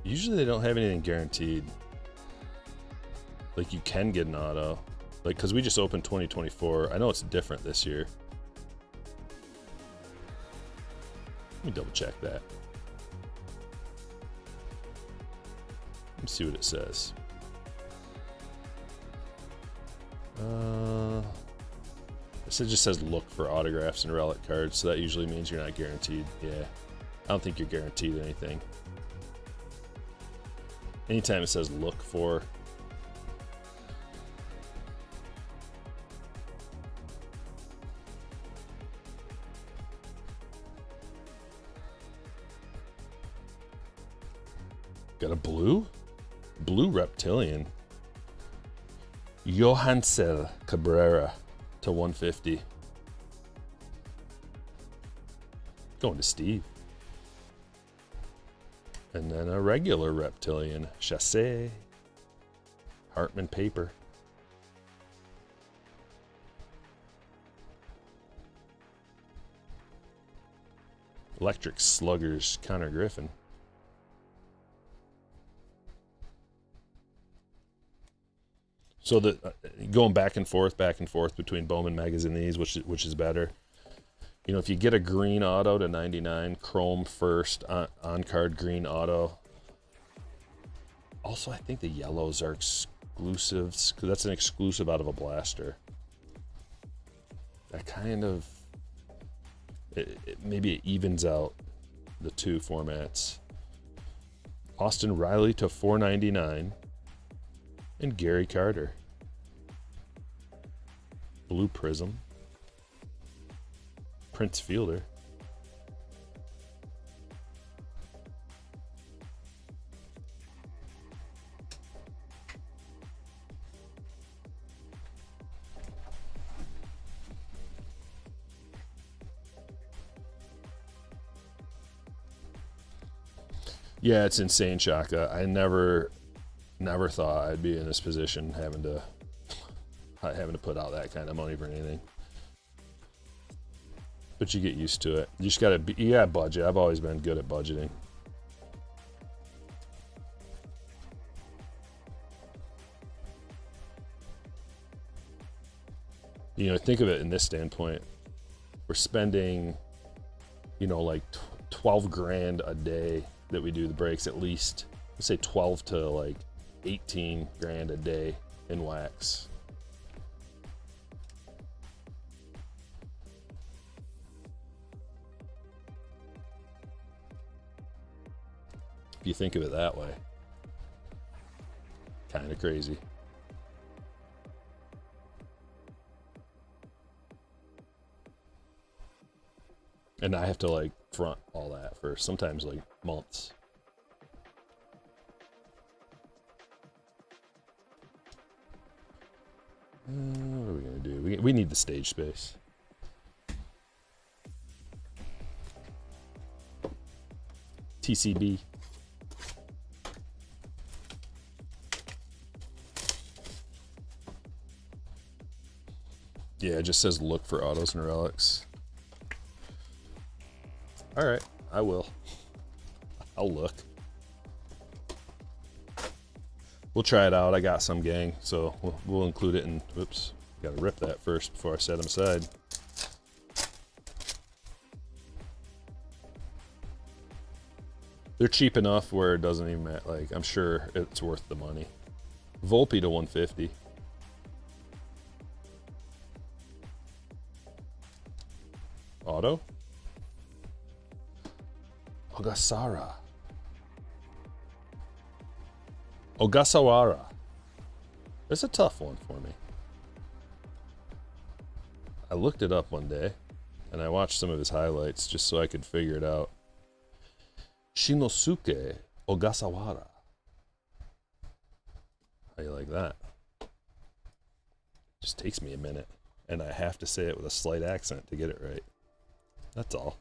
Usually they don't have anything guaranteed. Like you can get an auto. Like, cause we just opened 2024. I know it's different this year. Let me double check that. Let me see what it says. It just says look for autographs and relic cards, so that usually means you're not guaranteed. Yeah, I don't think you're guaranteed anything. Anytime it says look for, got a blue reptilian. Johansel Cabrera to 150. Going to Steve. And then a regular reptilian, Chassé. Hartman paper. Electric Sluggers, Connor Griffin. So the going back and forth between Bowman Megas and these, which is better. You know, if you get a green auto to 99, chrome first, on card green auto. Also, I think the yellows are exclusives, because that's an exclusive out of a blaster. That kind of maybe it evens out the two formats. Austin Riley to 499. And Gary Carter. Blue Prism. Prince Fielder. Yeah, it's insane, Shaka. I never thought I'd be in this position having to put out that kind of money for anything. But you get used to it. You just gotta budget. I've always been good at budgeting. You know, think of it in this standpoint. We're spending, you know, like 12 grand a day that we do the breaks, at least. Let's say 12 to like 18 grand a day in wax. If you think of it that way, kind of crazy. And I have to like front all that for sometimes like months. What are we gonna do? We need the stage space. TCB. Yeah, it just says look for autos and relics. All right, I will. I'll look. We'll try it out. I got some, gang, so we'll include it in. Whoops, gotta rip that first before I set them aside. They're cheap enough where it doesn't even matter. Like, I'm sure it's worth the money. Volpe to 150. Auto. Ogasawara. Ogasawara. It's a tough one for me. I looked it up one day, and I watched some of his highlights just so I could figure it out. Shinosuke Ogasawara. How you like that? Just takes me a minute, and I have to say it with a slight accent to get it right. That's all.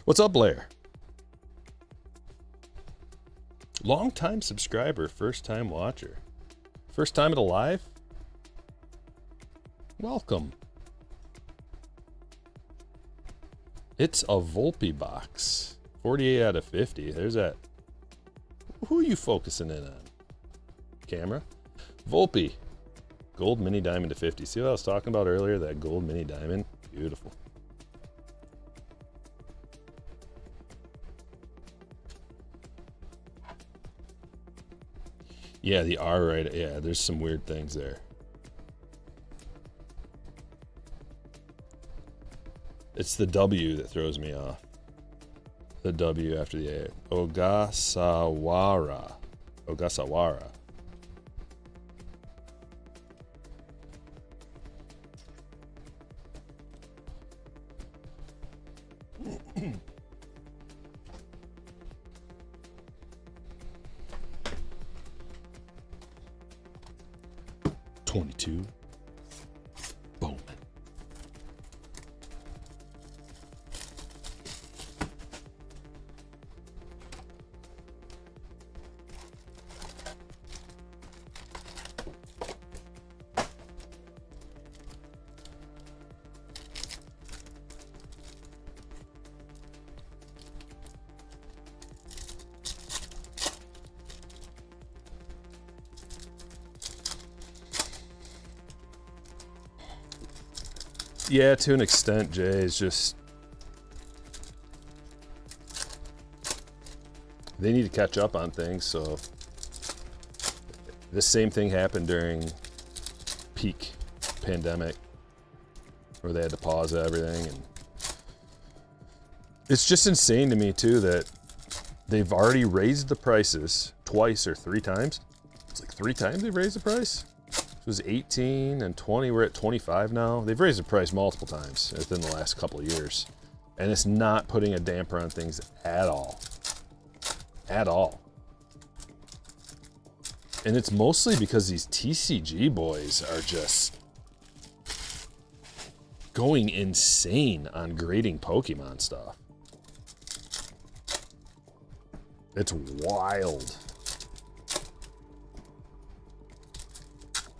What's up, Blair? Long-time subscriber, first-time watcher. First time at a live? Welcome. It's a Volpe box. 48 out of 50. There's that. Who are you focusing in on? Camera? Volpe. Gold mini diamond to 50. See what I was talking about earlier? That gold mini diamond? Beautiful. Yeah, the R right. Yeah, there's some weird things there. It's the W that throws me off. The W after the A. Ogasawara. Ogasawara. '22. Bowman. Yeah, to an extent, Jay. It's just they need to catch up on things. So the same thing happened during peak pandemic, where they had to pause everything, and it's just insane to me too that they've already raised the prices twice or three times. It's like 3 times they've raised the price. It was 18 and 20. We're at 25 now. They've raised the price multiple times within the last couple of years, and it's not putting a damper on things at all. At all. And it's mostly because these TCG boys are just going insane on grading Pokemon stuff. It's wild.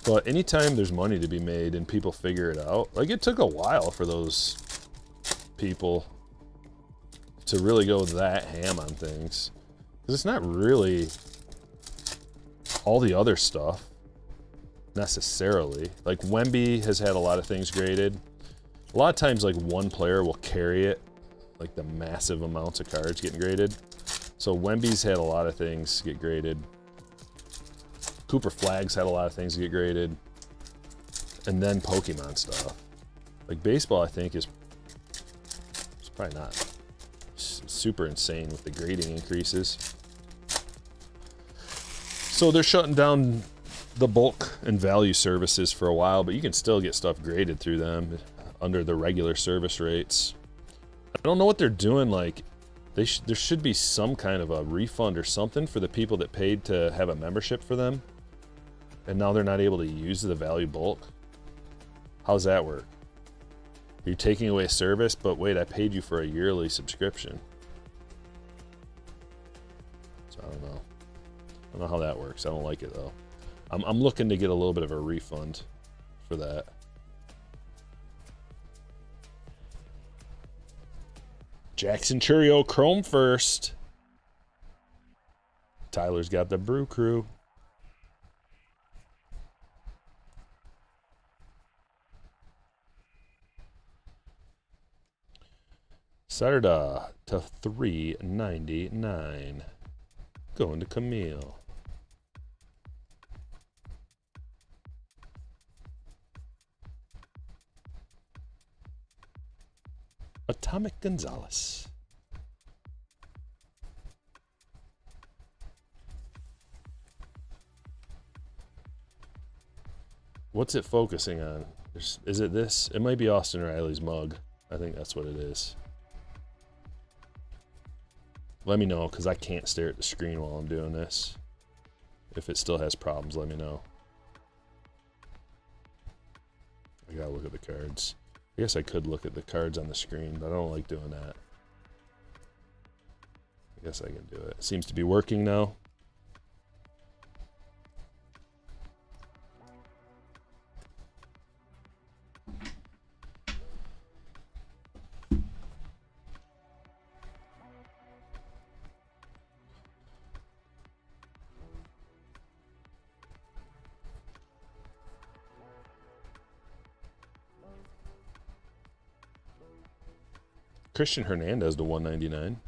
But anytime there's money to be made and people figure it out, like it took a while for those people to really go that ham on things. Because it's not really all the other stuff necessarily. Like Wemby has had a lot of things graded. A lot of times like one player will carry it, like the massive amounts of cards getting graded. So Wemby's had a lot of things get graded. Cooper Flag's had a lot of things get graded. And then Pokemon stuff. Like baseball, I think, is probably not super insane with the grading increases. So they're shutting down the bulk and value services for a while, but you can still get stuff graded through them under the regular service rates. I don't know what they're doing. Like, there should be some kind of a refund or something for the people that paid to have a membership for them, and now they're not able to use the value bulk. How's that work? You're taking away service, but wait, I paid you for a yearly subscription. So I don't know. I don't know how that works. I don't like it though. I'm looking to get a little bit of a refund for that. Jackson Churio Chrome first. Tyler's got the Brew Crew. Saturday to 399. Going to Camille. Atomic Gonzalez. What's it focusing on? Is it this? It might be Austin Riley's mug. I think that's what it is. Let me know, because I can't stare at the screen while I'm doing this. If it still has problems, let me know. I gotta look at the cards. I guess I could look at the cards on the screen, but I don't like doing that. I guess I can do it. Seems to be working now. Christian Hernandez to 199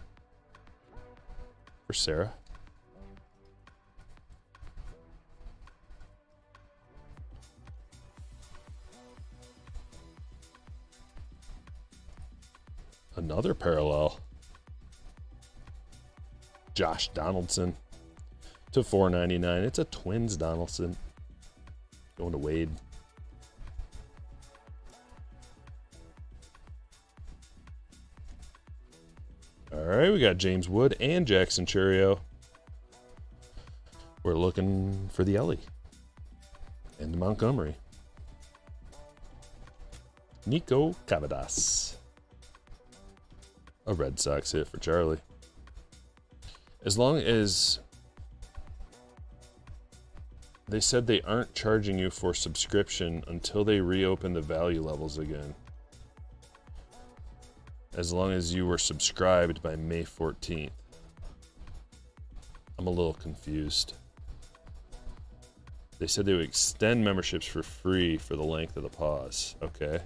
for Sarah. Another parallel. Josh Donaldson to 499. It's a Twins Donaldson. Going to Wade. All right, we got James Wood and Jackson Churio. We're looking for the Ellie and Montgomery. Nico Cavadas. A Red Sox hit for Charlie. As long as they said they aren't charging you for subscription until they reopen the value levels again. As long as you were subscribed by May 14th. I'm a little confused. They said they would extend memberships for free for the length of the pause. Okay.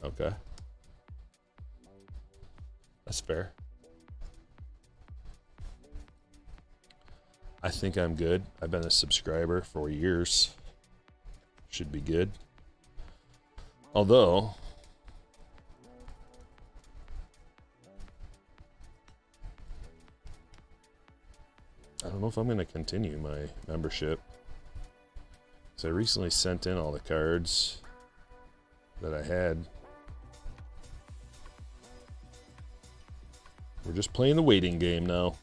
Okay. That's fair. I think I'm good. I've been a subscriber for years. Should be good. Although, I don't know if I'm going to continue my membership. So I recently sent in all the cards that I had. We're just playing the waiting game now.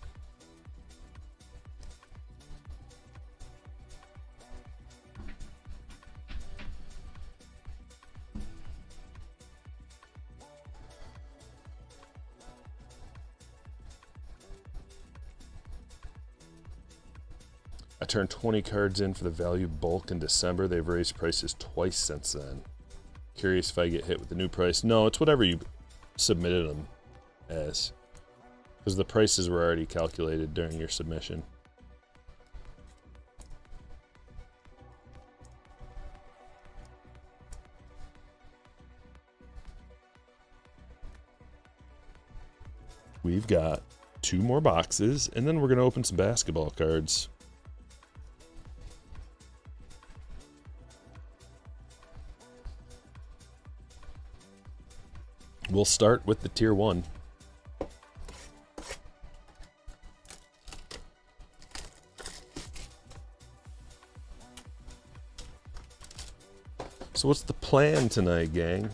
I turned 20 cards in for the value bulk in December. They've raised prices twice since then. Curious if I get hit with the new price. No, it's whatever you submitted them as. Because the prices were already calculated during your submission. We've got 2 more boxes, and then we're going to open some basketball cards. We'll start with the tier 1. So what's the plan tonight, gang?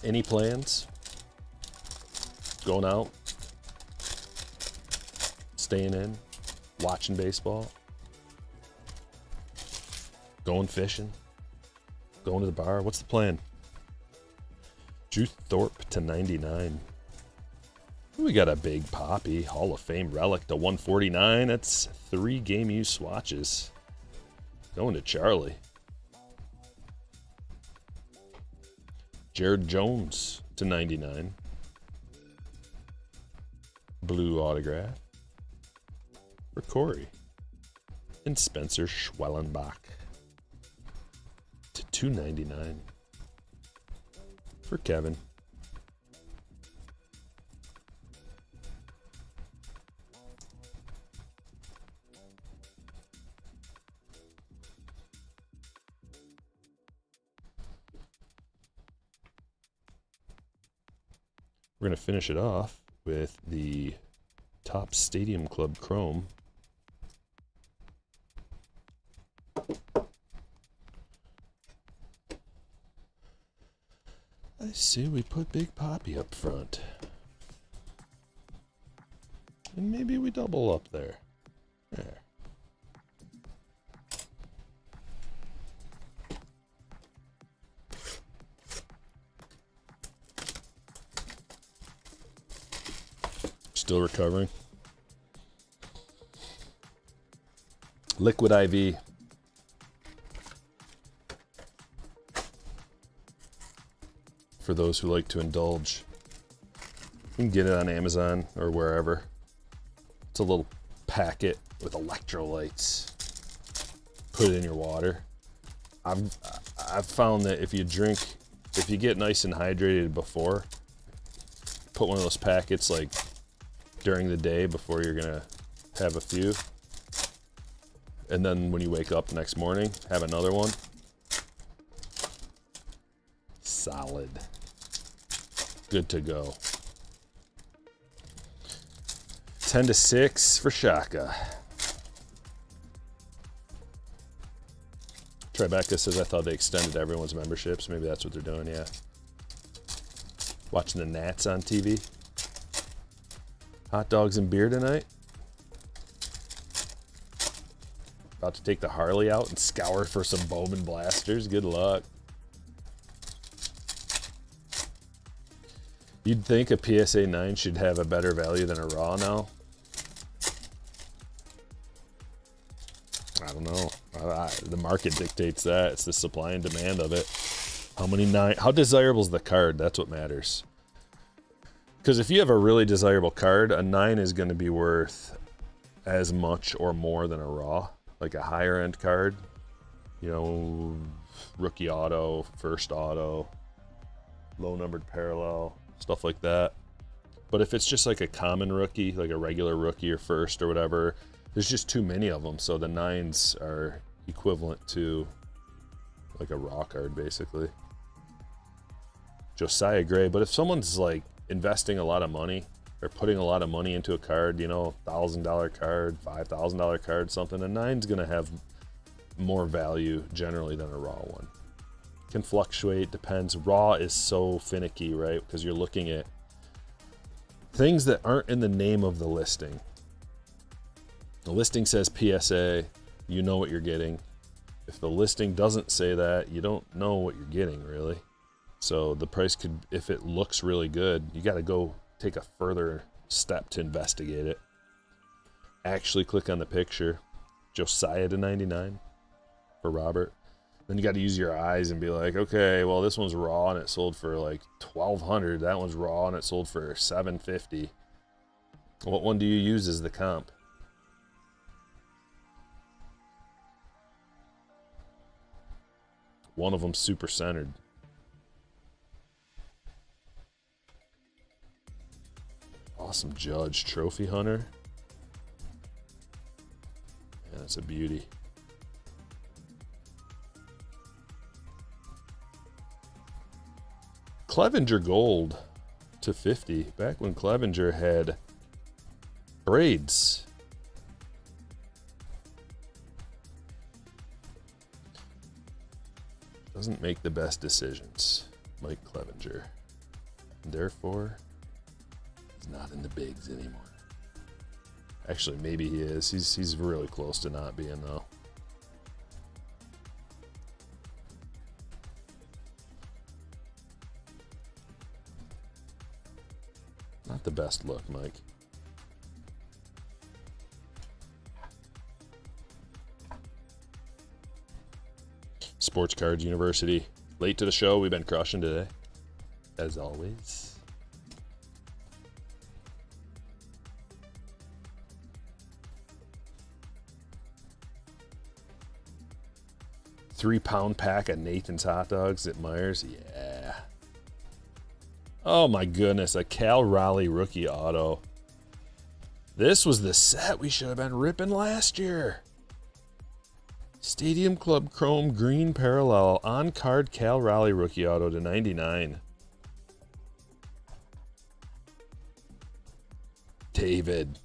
Any plans? Going out? Staying in? Watching baseball? Going fishing? Going to the bar. What's the plan? Drew Thorpe to 99. We got a big Poppy Hall of Fame relic to 149. That's 3 game use swatches. Going to Charlie. Jared Jones to 99. Blue autograph for Corey. And Spencer Schwellenbach to 299 for Kevin. We're going to finish it off with the Top Stadium Club Chrome. I see we put Big Poppy up front. And maybe we double up there. There. Still recovering. Liquid IV. For those who like to indulge. You can get it on Amazon or wherever. It's a little packet with electrolytes. Put it in your water. I've found that if you get nice and hydrated before, put one of those packets like during the day before you're gonna have a few, and then when you wake up the next morning, have another one. Solid. Good to go. 10-6 for Shaka. Tribeca says, I thought they extended everyone's memberships. Maybe that's what they're doing, yeah. Watching the Nats on TV. Hot dogs and beer tonight. About to take the Harley out and scour for some Bowman blasters. Good luck. You'd think a PSA 9 should have a better value than a Raw now. I don't know. The market dictates that. It's the supply and demand of it. How desirable is the card? That's what matters. Because if you have a really desirable card, a 9 is going to be worth as much or more than a Raw. Like a higher end card. You know, rookie auto, first auto, low numbered parallel, stuff like that. But if it's just like a common rookie, like a regular rookie or first or whatever, there's just too many of them. So the 9s are equivalent to like a Raw card, basically. Josiah Gray. But if someone's like investing a lot of money or putting a lot of money into a card, you know, $1,000 card, $5,000 card, something, a 9's going to have more value generally than a Raw one. Can fluctuate, depends. Raw is so finicky, right? Because you're looking at things that aren't in the name of the listing. The listing says PSA, you know what you're getting. If the listing doesn't say that, you don't know what you're getting, really. So the price could, if it looks really good, you got to go take a further step to investigate it. Actually click on the picture. Josiah to 99 for Robert. Then you got to use your eyes and be like, okay, well, this one's Raw and it sold for like $1,200. That one's Raw and it sold for $750. What one do you use as the comp? One of them super centered. Awesome Judge Trophy Hunter. Yeah, that's a beauty. Clevenger Gold to 50. Back when Clevenger had braids. Doesn't make the best decisions, Mike Clevenger. And therefore, he's not in the bigs anymore. Actually, maybe he is. He's really close to not being, though. best look, Mike. Sports Cards University. Late to the show. We've been crushing today, as always. £3 pack of Nathan's hot dogs at Myers. Yeah. Oh my goodness, a Cal Raleigh rookie auto. This was the set we should have been ripping last year. Stadium Club Chrome Green Parallel on-card Cal Raleigh rookie auto to 99. David.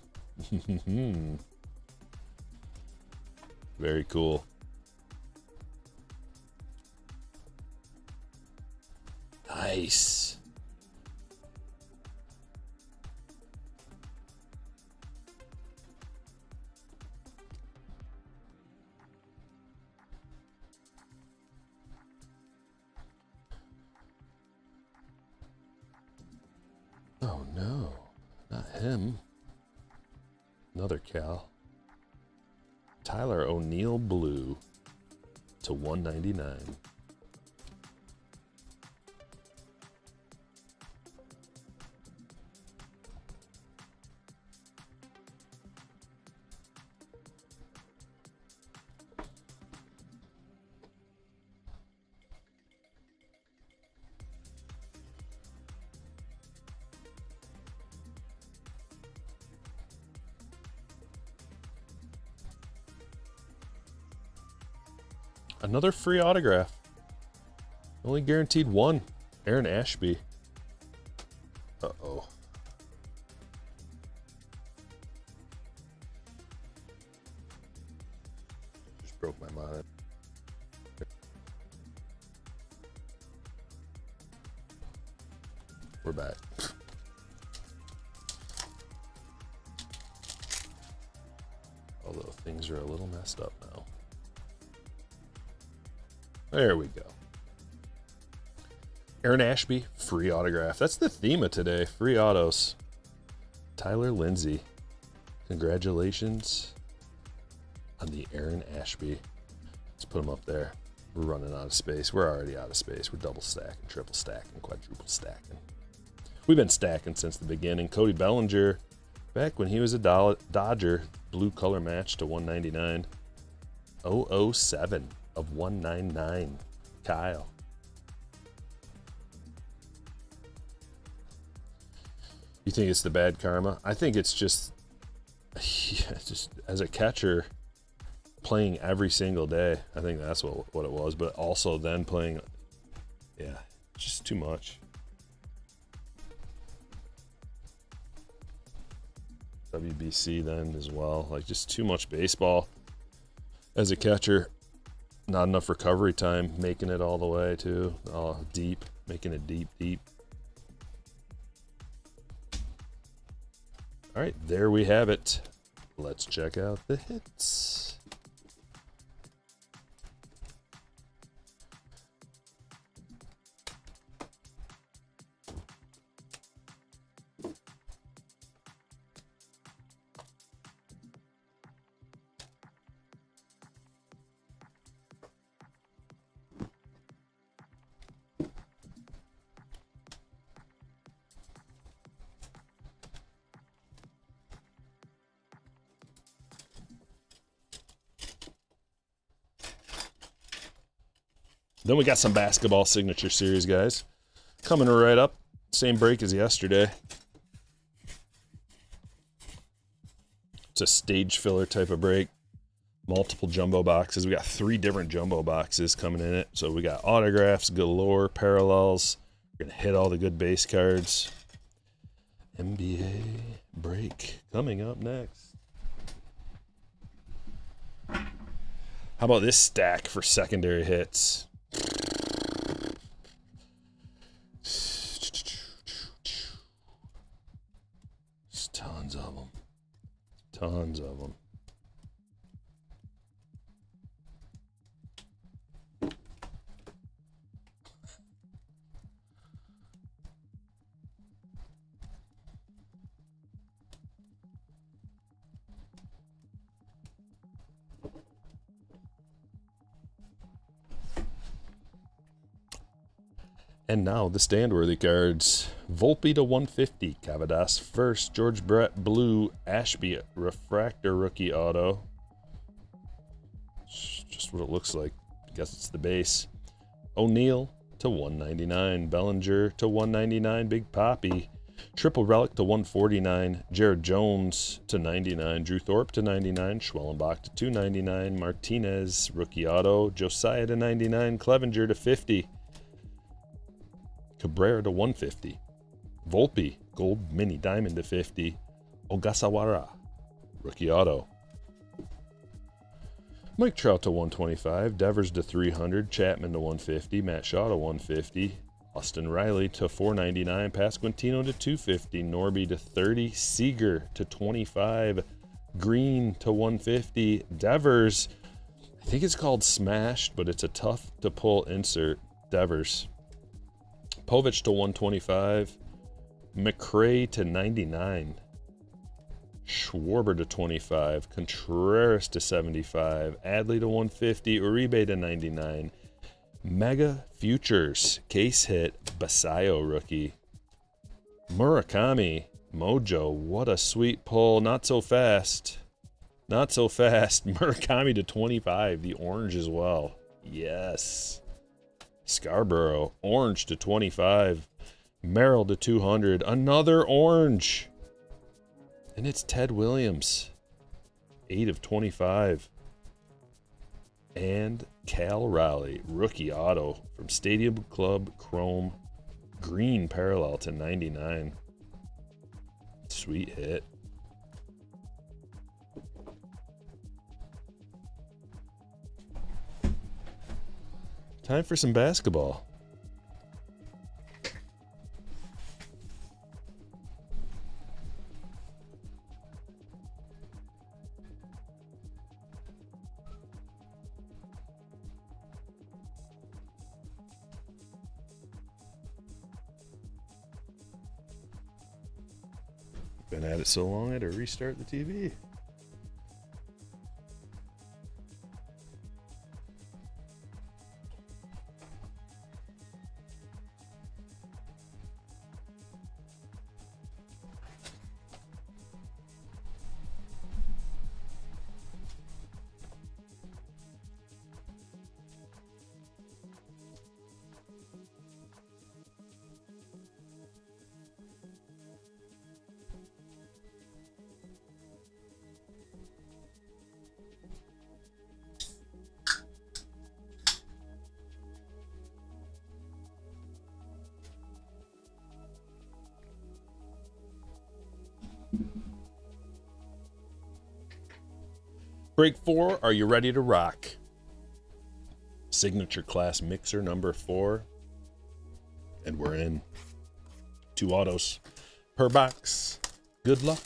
Very cool. Nice. Oh no, not him. Another Cal. Tyler O'Neill blue to 199. Another free autograph. Only guaranteed one. Aaron Ashby. Uh-oh. Just broke my monitor. We're back. Although things are a little messed up now. There we go. Aaron Ashby, free autograph. That's the theme of today, free autos. Tyler Lindsay, congratulations on the Aaron Ashby. Let's put him up there. We're running out of space. We're already out of space. We're double stacking, triple stacking, quadruple stacking. We've been stacking since the beginning. Cody Bellinger, back when he was a Dodger, blue color match to 199. 007 of 199. Kyle. You think it's the bad karma? I think it's just as a catcher playing every single day. I think that's what it was. But also then playing, yeah, just too much. WBC then as well. Like just too much baseball as a catcher. Not enough recovery time, making it all the way too. Deep, making it deep. All right, there we have it. Let's check out the hits. Then we got some basketball signature series, guys. Coming right up. Same break as yesterday. It's a stage filler type of break. Multiple jumbo boxes. We got 3 different jumbo boxes coming in it. So we got autographs galore, parallels. We're going to hit all the good base cards. NBA break coming up next. How about this stack for secondary hits? There's tons of them. Tons of them. And now the stand-worthy cards. Volpe to 150. Cavadas first. George Brett blue. Ashby refractor rookie auto. Just what it looks like. I guess it's the base. O'Neal to 199. Bellinger to 199. Big Poppy. Triple relic to 149. Jared Jones to 99. Drew Thorpe to 99. Schwellenbach to 299. Martinez rookie auto. Josiah to 99. Clevenger to 50. Cabrera to 150. Volpe, gold mini diamond to 50. Ogasawara, rookie auto. Mike Trout to 125. Devers to 300. Chapman to 150. Matt Shaw to 150. Austin Riley to 499. Pasquantino to 250. Norby to 30. Seager to 25. Green to 150. Devers, I think it's called Smashed, but it's a tough to pull insert. Devers. Povich to 125. McRae to 99. Schwarber to 25. Contreras to 75. Adley to 150. Uribe to 99. Mega Futures. Case hit. Basayo rookie. Murakami. Mojo. What a sweet pull. Not so fast. Not so fast. Murakami to 25. The orange as well. Yes. Scarborough, orange to 25. Merrill to 200. Another orange. And it's Ted Williams. 8 of 25. And Cal Raleigh, rookie auto from Stadium Club Chrome. Green parallel to 99. Sweet hit. Time for some basketball. Been at it so long I had to restart the TV. Break 4, are you ready to rock? Signature class mixer number 4. And we're in. 2 autos per box. Good luck.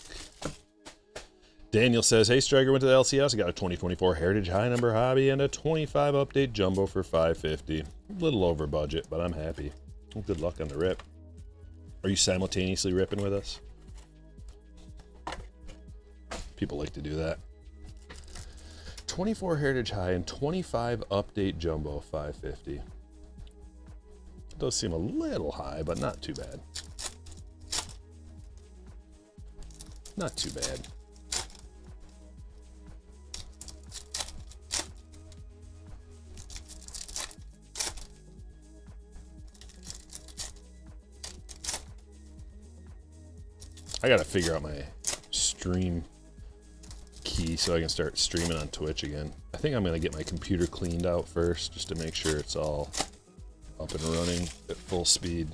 Daniel says, hey, Stryker, went to the LCS. I got a 2024 Heritage High Number Hobby and a 25 Update Jumbo for $550. A little over budget, but I'm happy. Well, good luck on the rip. Are you simultaneously ripping with us? People like to do that. 24 Heritage High and 25 Update Jumbo, $550. Does seem a little high, but not too bad. Not too bad. I gotta figure out my stream key so I can start streaming on Twitch again. I think I'm gonna get my computer cleaned out first just to make sure it's all up and running at full speed.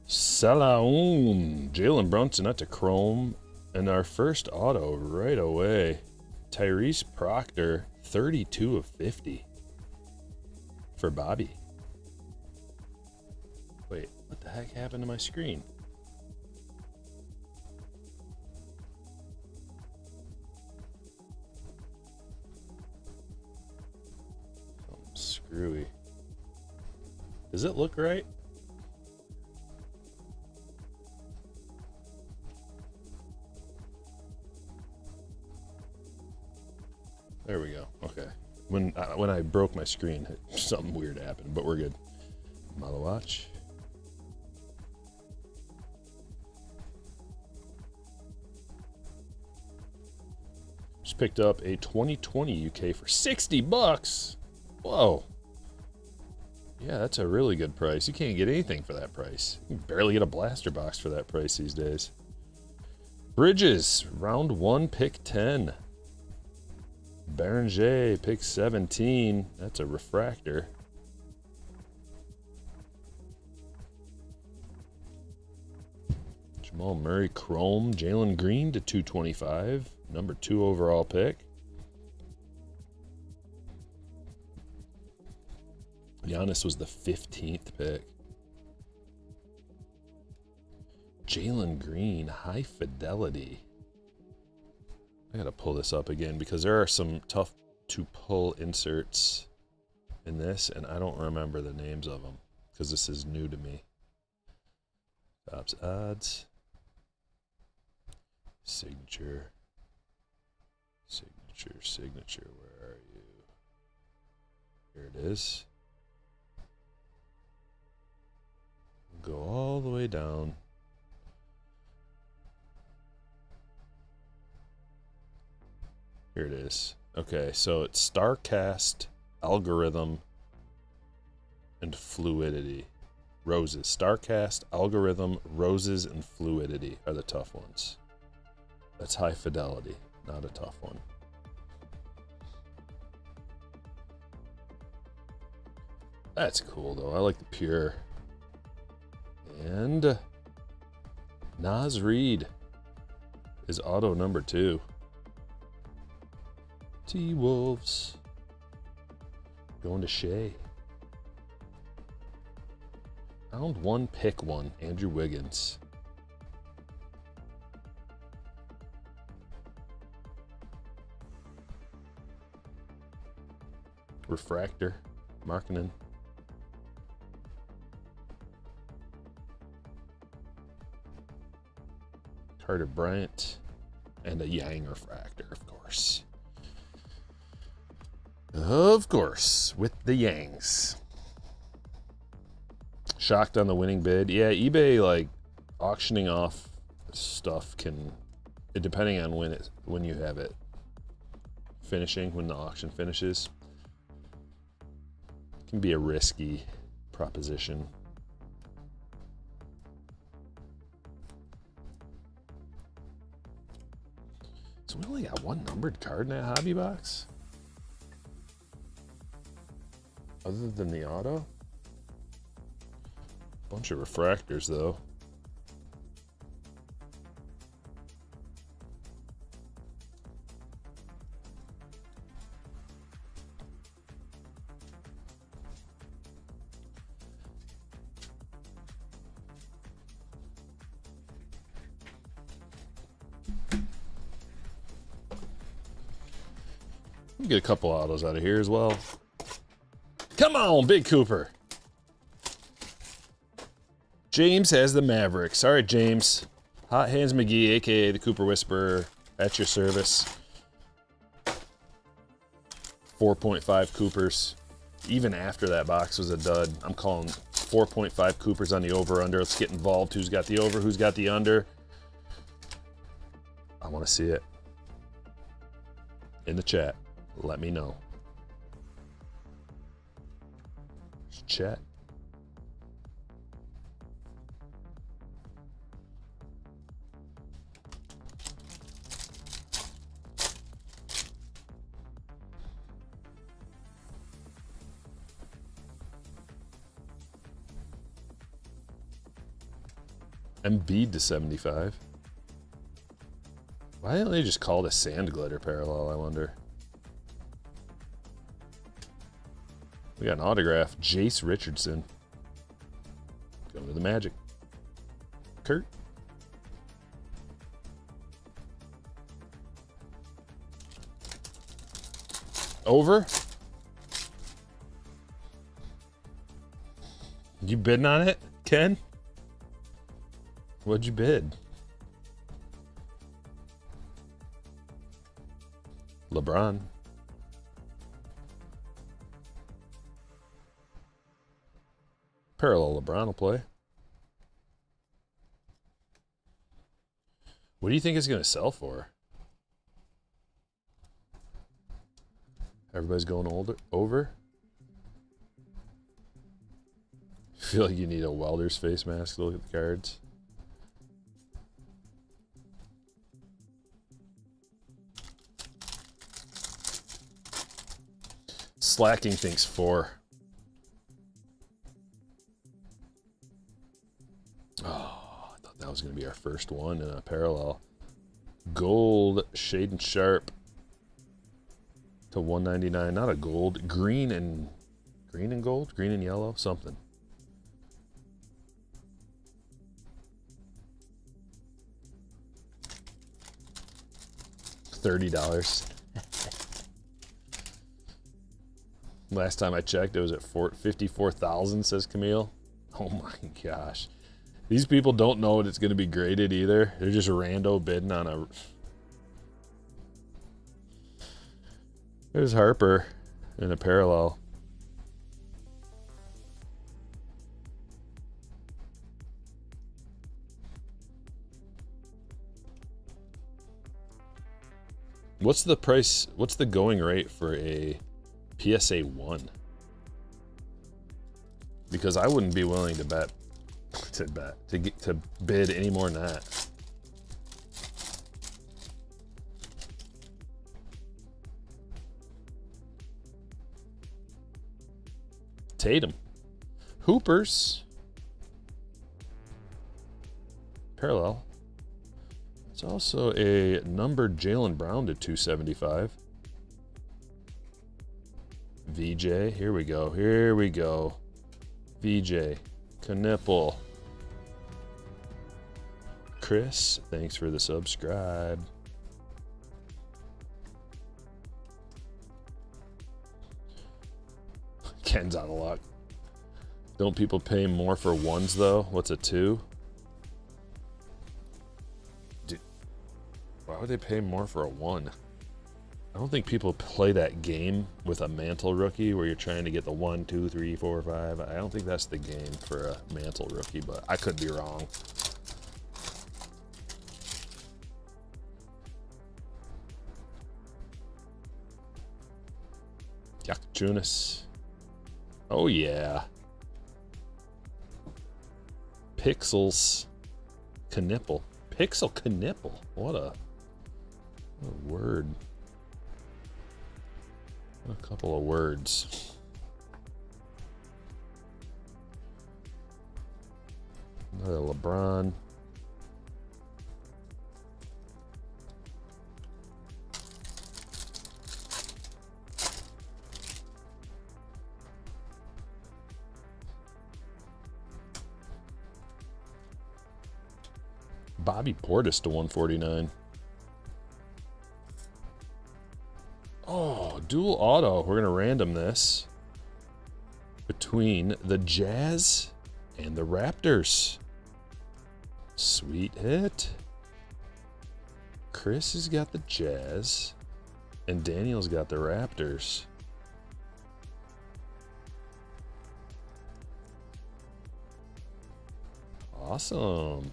Salaun, Jalen Brunson at the Chrome, and our first auto right away. Tyrese Proctor, 32 of 50 for Bobby. Wait, what the heck happened to my screen? Something screwy. Does it look right? When I broke my screen, something weird happened, but we're good. Model watch. Just picked up a 2020 UK for $60. Whoa. Yeah, that's a really good price. You can't get anything for that price. You can barely get a blaster box for that price these days. Bridges, round 1, pick 10. Beranger, pick 17. That's a refractor. Jamal Murray, chrome. Jalen Green to 225. Number 2 overall pick. Giannis was the 15th pick. Jalen Green, high fidelity. I gotta pull this up again because there are some tough to pull inserts in this, and I don't remember the names of them because this is new to me. Topps odds. Signature. Where are you? Here it is. Go all the way down. Here it is. Okay, so it's StarCast, algorithm, and fluidity. Roses. StarCast, algorithm, roses, and fluidity are the tough ones. That's high fidelity, not a tough one. That's cool though. I like the pure. And Naz Reid is auto number 2. T-Wolves. Going to Shea. Round 1, pick 1. Andrew Wiggins. Refractor. Markkanen. Carter Bryant. And a Yang refractor, of course. Of course, with the Yangs. Shocked on the winning bid. Yeah, eBay, like, auctioning off stuff can, depending on when you have it finishing, when the auction finishes, can be a risky proposition. So we only got one numbered card in that hobby box? Other than the auto? Bunch of refractors, though. Get a couple autos out of here as well. Come on, Big Cooper. James has the Mavericks. All right, James. Hot Hands McGee, a.k.a. the Cooper Whisperer, at your service. 4.5 Coopers. Even after that box was a dud, I'm calling 4.5 Coopers on the over-under. Let's get involved. Who's got the over? Who's got the under? I want to see it. In the chat. Let me know. Chat. Embiid to 75. Why don't they just call it a sand glitter parallel, I wonder? We got an autograph. Jace Richardson. Going to the Magic. Kurt. Over. You bidding on it, Ken? What'd you bid? LeBron. Parallel LeBron will play. What do you think it's going to sell for? Everybody's going over? I feel like you need a welder's face mask to look at the cards. Slacking thinks 4. Oh, I thought that was going to be our first one in a parallel. Gold, Shade and Sharp to 199. Not a gold, green and gold, green and yellow, something. $30. Last time I checked, it was at 54,000, says Camille. Oh my gosh. These people don't know what it's going to be graded either. They're just rando bidding on a... There's Harper in a parallel. What's the price? What's the going rate for a PSA 1? Because I wouldn't be willing to bid any more than that. Tatum. Hoopers. Parallel. It's also a numbered Jaylen Brown to 275. VJ, here we go, here we go. VJ, Knipple. Chris, thanks for the subscribe. Ken's out of luck. Don't people pay more for ones though? What's a 2? Dude, why would they pay more for a 1? I don't think people play that game with a mantle rookie where you're trying to get the 1, 2, 3, 4, 5. I don't think that's the game for a mantle rookie, but I could be wrong. Yakchunas. Oh yeah. Pixels. Knipple. Pixel Knipple. What a word. A couple of words. Another LeBron. Bobby Portis to 149. Oh, dual auto. We're going to random this between the Jazz and the Raptors. Sweet hit. Chris has got the Jazz and Daniel's got the Raptors. Awesome.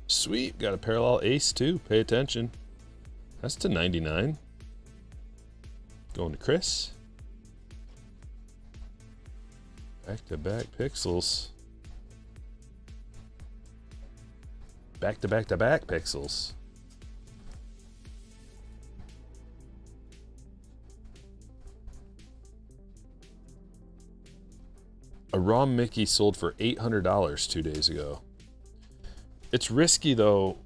Sweet, got a parallel ace too. Pay attention. That's to 99. Going to Chris. Back-to-back pixels. Back-to-back-to-back pixels. A raw Mickey sold for $800 2 days ago. It's risky though,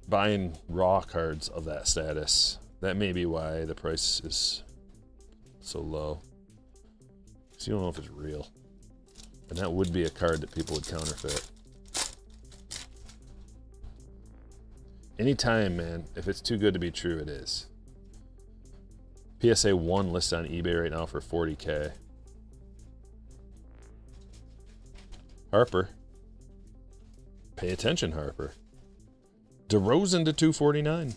buying raw cards of that status. That may be why the price is so low. Because you don't know if it's real. And that would be a card that people would counterfeit. Anytime, man. If it's too good to be true, it is. PSA 1 listed on eBay right now for $40K. Harper. Pay attention, Harper. DeRozan to 249.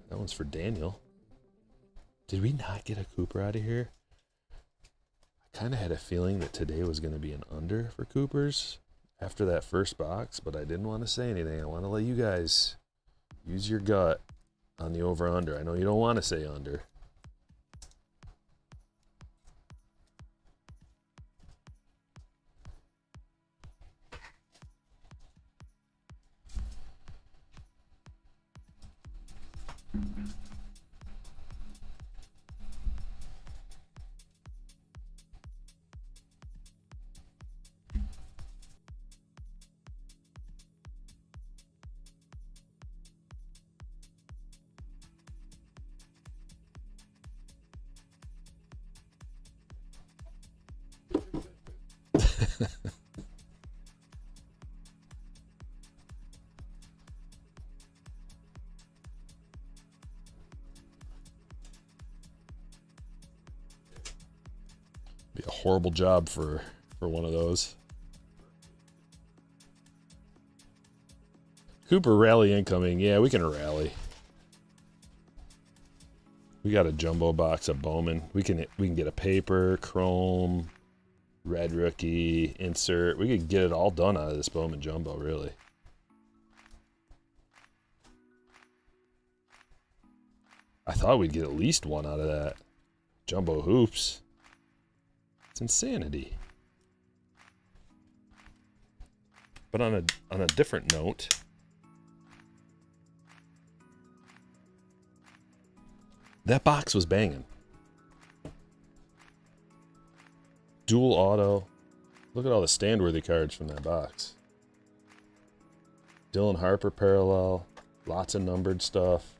That one's for Daniel. Did we not get a Cooper out of here? I kind of had a feeling that today was going to be an under for Coopers after that first box, but I didn't want to say anything. I want to let you guys use your gut on the over-under. I know you don't want to say under. Be a horrible job for one of those. Cooper rally incoming. Yeah, we can rally. We got a jumbo box of Bowman. We can get a paper, chrome, red rookie, insert. We could get it all done out of this Bowman jumbo, really. I thought we'd get at least one out of that. Jumbo hoops. It's insanity. But on a different note, that box was banging. Dual auto. Look at all the stand-worthy cards from that box. Dylan Harper parallel. Lots of numbered stuff.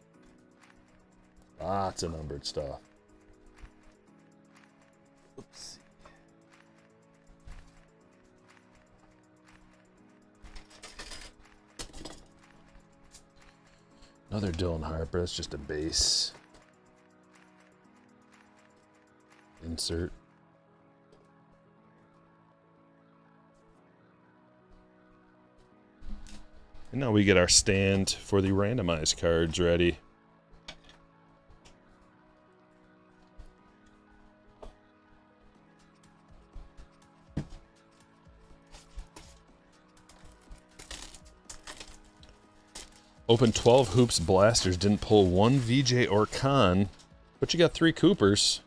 Lots of numbered stuff. Oops. Another Dylan Harper. That's just a base. Insert. And now we get our stand for the randomized cards ready. Open 12 hoops blasters. Didn't pull one VJ or Con, but you got 3 Coopers.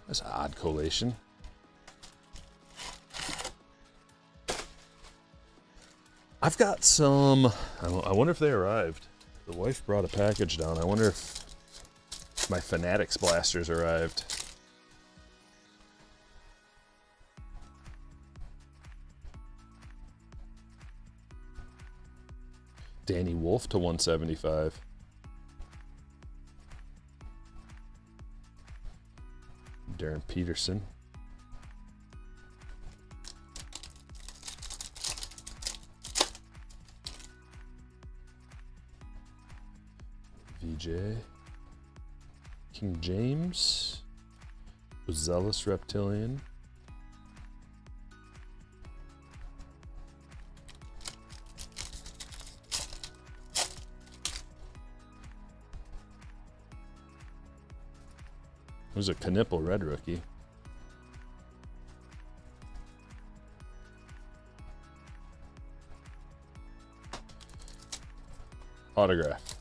That's an odd collation. I've got some. I wonder if they arrived. The wife brought a package down. I wonder if my Fanatics blasters arrived. Danny Wolf to 175. Darren Peterson. VJ. King James. Zealous Reptilian. There's a Knipple red rookie. Autograph.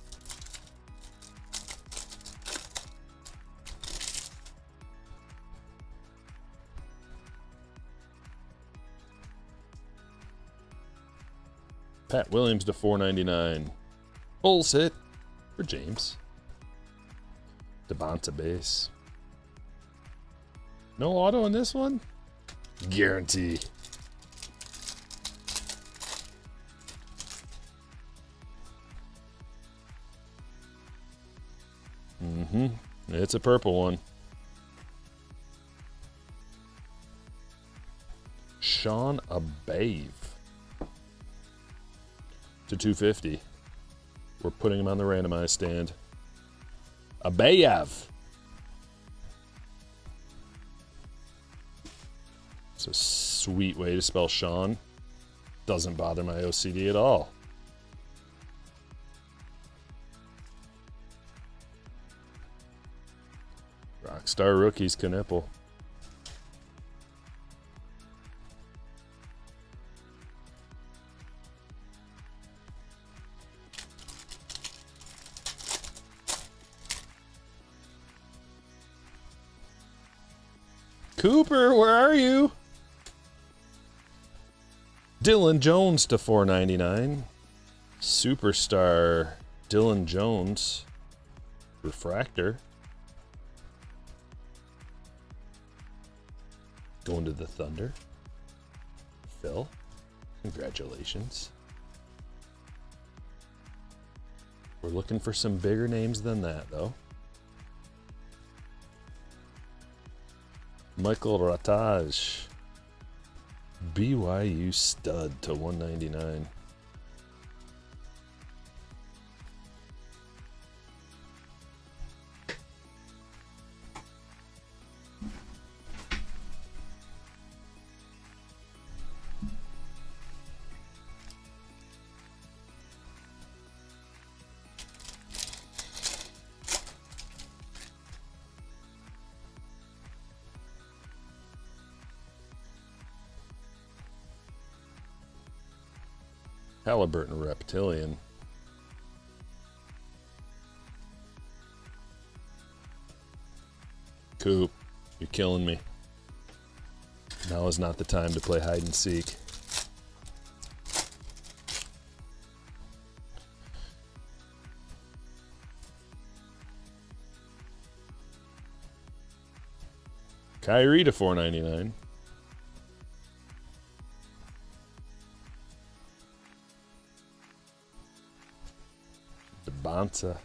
Pat Williams to 499. Bulls hit for James. Devonta base. No auto in this one? Guarantee. It's a purple one. Sean Abave. to 250. We're putting him on the randomized stand. Abayev. It's a sweet way to spell Sean. Doesn't bother my OCD at all. Rockstar Rookies, Knipple. Cooper, where are you? Dylan Jones to 499. Superstar Dylan Jones. Refractor. Going to the Thunder. Phil, congratulations. We're looking for some bigger names than that, though. Michael Rataj. BYU stud to 199. Halliburton Reptilian. Coop, you're killing me. Now is not the time to play hide and seek. Kyrie to 499. Bonza.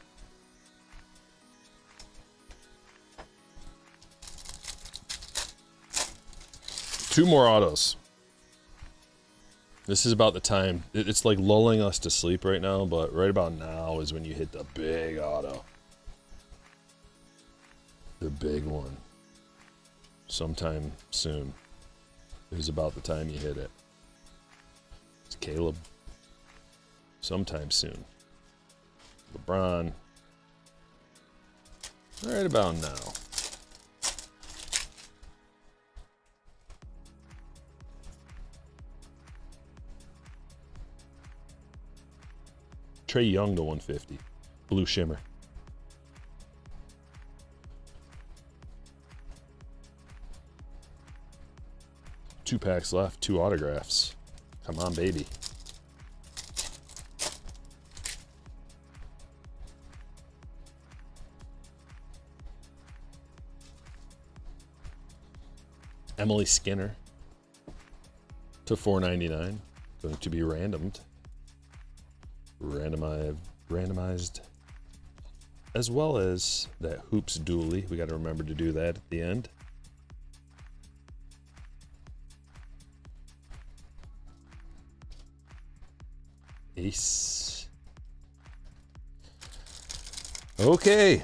Two more autos. This is about the time. It's like lulling us to sleep right now, but right about now is when you hit the big auto. The big one. Sometime soon is about the time you hit it. It's Caleb. Sometime soon. LeBron. Right about now. Trey Young to 150. Blue Shimmer. Two packs left, two autographs. Come on, baby. Emily Skinner to 499. Going to be randomed. Randomized. As well as that Hoops Dooley. We got to remember to do that at the end. Ace. Okay.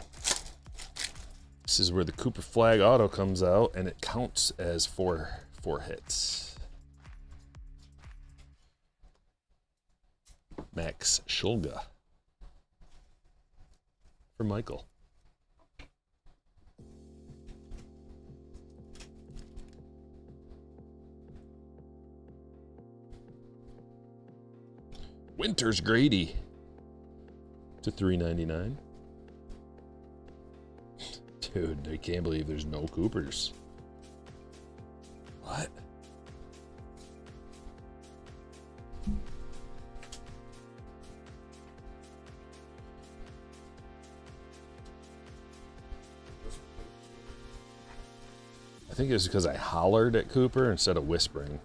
This is where the Cooper Flag auto comes out, and it counts as four hits. Max Shulga for Michael. Winters Grady to 399. Dude, I can't believe there's no Coopers. What? I think it was because I hollered at Cooper instead of whispering.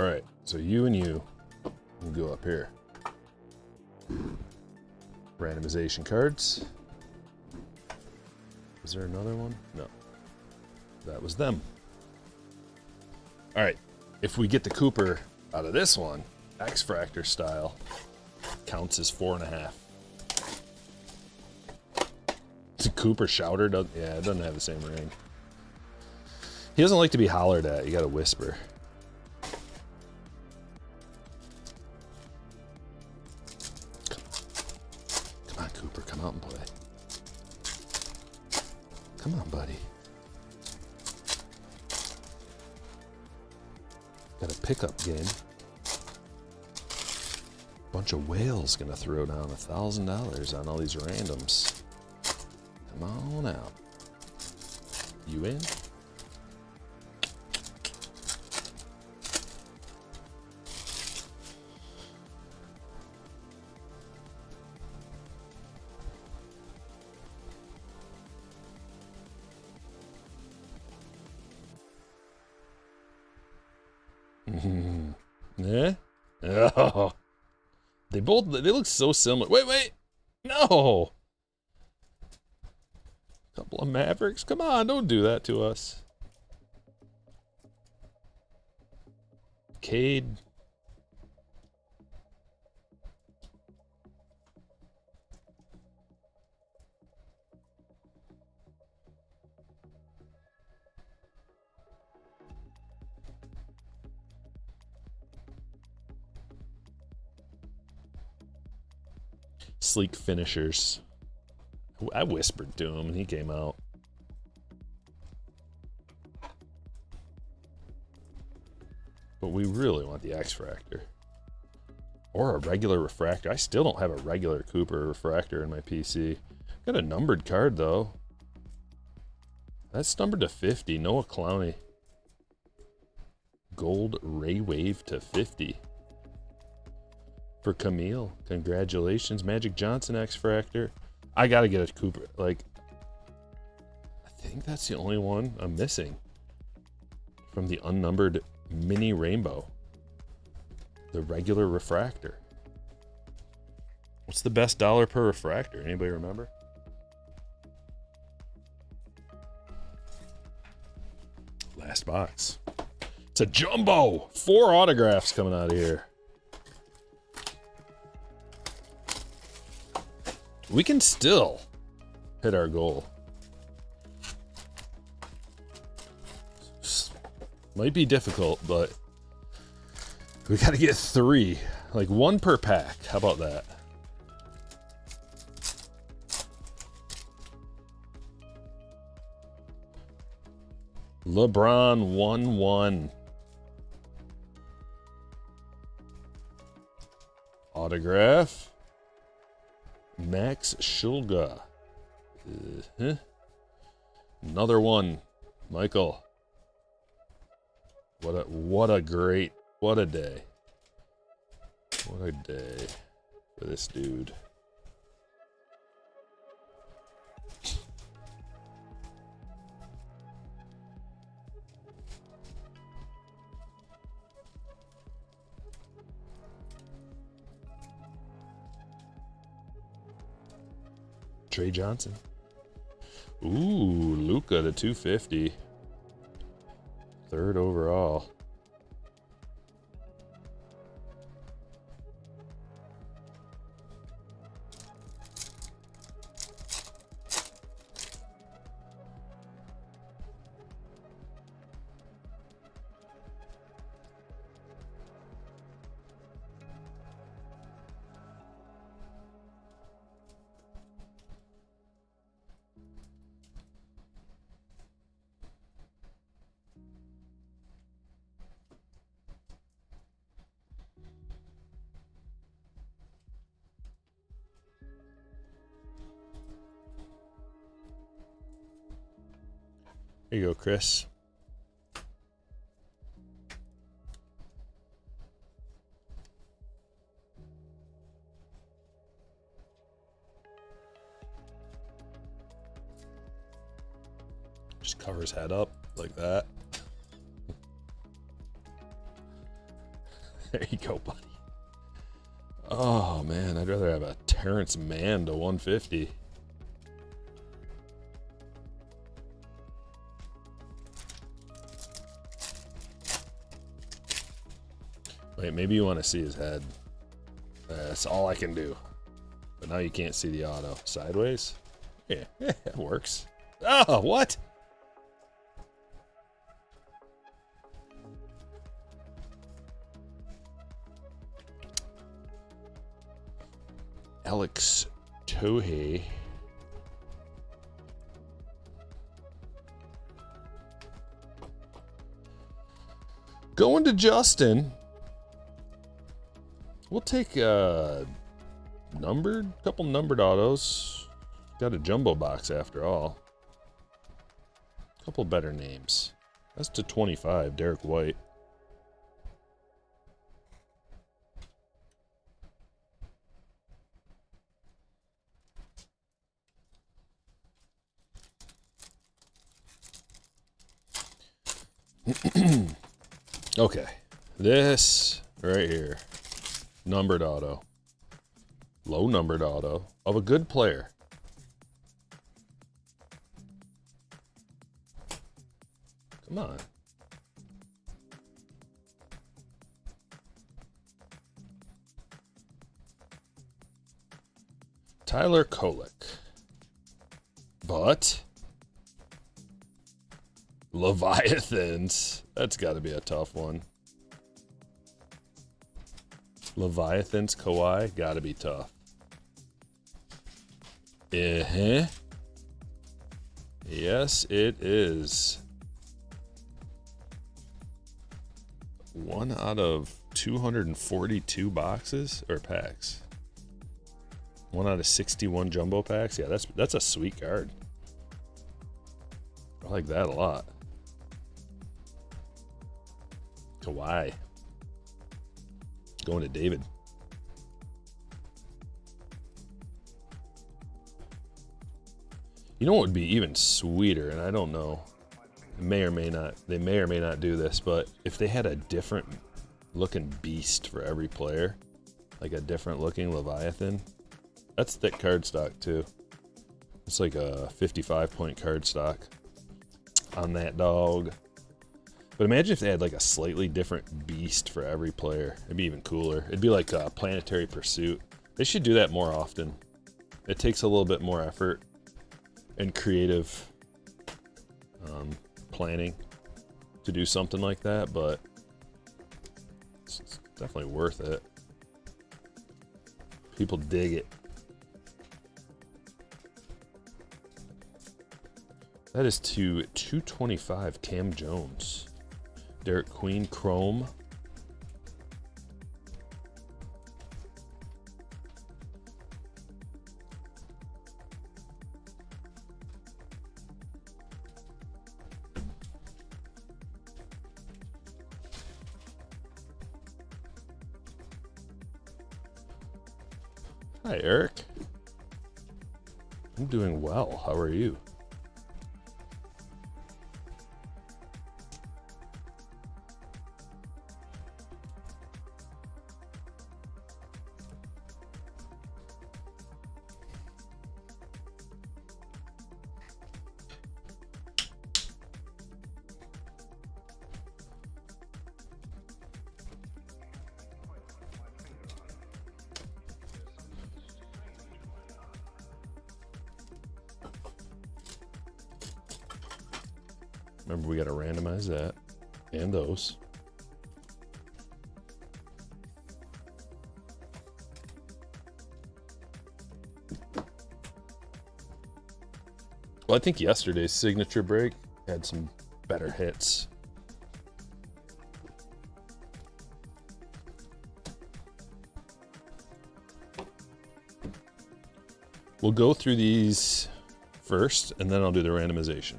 right, so you and you can go up here. Randomization cards. Was there another one? No. That was them. All right, if we get the Cooper out of this one, X-Fractor style, counts as 4.5. It's a Cooper Shouter. Yeah, it doesn't have the same ring. He doesn't like to be hollered at. You got to whisper. Come on, Cooper. Come out and play. Come on, buddy. Got a pickup game. Bunch of whales gonna throw down $1,000 on all these randoms. Come on out. You in? Yeah? Oh. They look so similar. Wait. No. Couple of Mavericks. Come on, don't do that to us. Cade. Sleek finishers. I whispered to him and he came out. But we really want the X-Fractor. Or a regular refractor. I still don't have a regular Cooper refractor in my PC. Got a numbered card though. That's numbered to 50. Noah Clowney. Gold Ray Wave to 50. For Camille, congratulations. Magic Johnson X-Fractor. I gotta get a Cooper. Like, I think that's the only one I'm missing from the unnumbered mini rainbow. The regular refractor. What's the best dollar per refractor? Anybody remember? Last box. It's a jumbo. 4 autographs coming out of here. We can still hit our goal. Might be difficult, but we got to get 3. Like 1 per pack. How about that? LeBron 1-1. Autograph. Max Shulga. Another one. Michael. What a day. What a day for this dude. Trey Johnson. Ooh, Luka to 250. 3rd overall. Here you go, Chris. Just cover his head up like that. There you go, buddy. Oh, man, I'd rather have a Terrence Mann to 150. Wait, maybe you want to see his head. That's all I can do. But now you can't see the auto. Sideways? Yeah, it works. Oh, what? Alex Tohei. Going to Justin. We'll take couple numbered autos. Got a jumbo box after all. Couple better names. That's to 25, Derek White. Okay, this right here, numbered auto, low numbered auto of a good player. Come on. Tyler Kolek. But Leviathans. That's got to be a tough one. Leviathans, Kawhi, got to be tough. Yes, it is. 1 out of 242 boxes or packs. 1 out of 61 jumbo packs. Yeah, that's a sweet card. I like that a lot. Kawhi. Going to David. You know what would be even sweeter, and I don't know, they may or may not do this, but if they had a different looking beast for every player, like a different looking Leviathan, that's thick card stock too. It's like a 55 point card stock on that dog. But imagine if they had like a slightly different beast for every player. It'd be even cooler. It'd be like a Planetary Pursuit. They should do that more often. It takes a little bit more effort and creative planning to do something like that, but it's definitely worth it. People dig it. That is to 225 Cam Jones. Derek Queen Chrome. Hi, Eric. I'm doing well. How are you? Remember, we got to randomize that and those. Well, I think yesterday's signature break had some better hits. We'll go through these first, and then I'll do the randomization.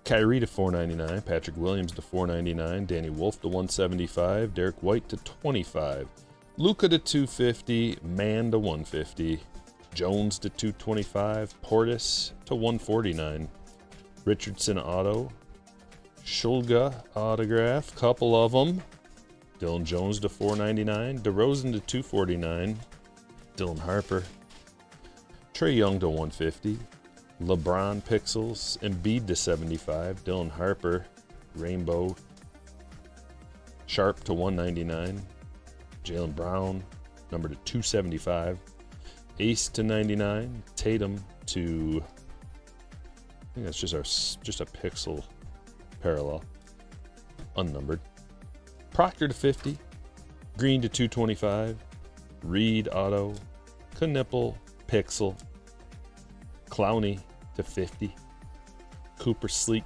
Kyrie to 499, Patrick Williams to 499, Danny Wolf to 175, Derek White to 25, Luka to 250, Mann to 150, Jones to 225. Portis to 149. Richardson auto. Shulga autograph, couple of them. Dylan Jones to 499. DeRozan to 249. Dylan Harper. Trae Young to 150. LeBron pixels. Embiid to 75. Dylan Harper. Rainbow. Sharp to 199. Jaylen Brown, number to 275. Ace to 99. Tatum to, I think that's just a pixel parallel. Unnumbered. Proctor to 50. Green to 225. Reed auto. Knipple pixel. Clowney to 50. Cooper Sleek.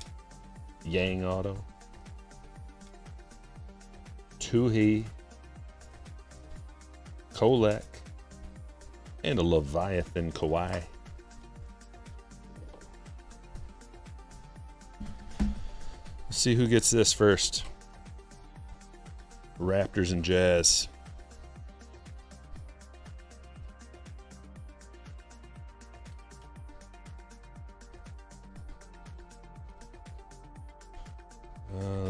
Yang auto. Tuhi. Kolek. And a Leviathan Kawhi. Let's see who gets this first. Raptors and Jazz.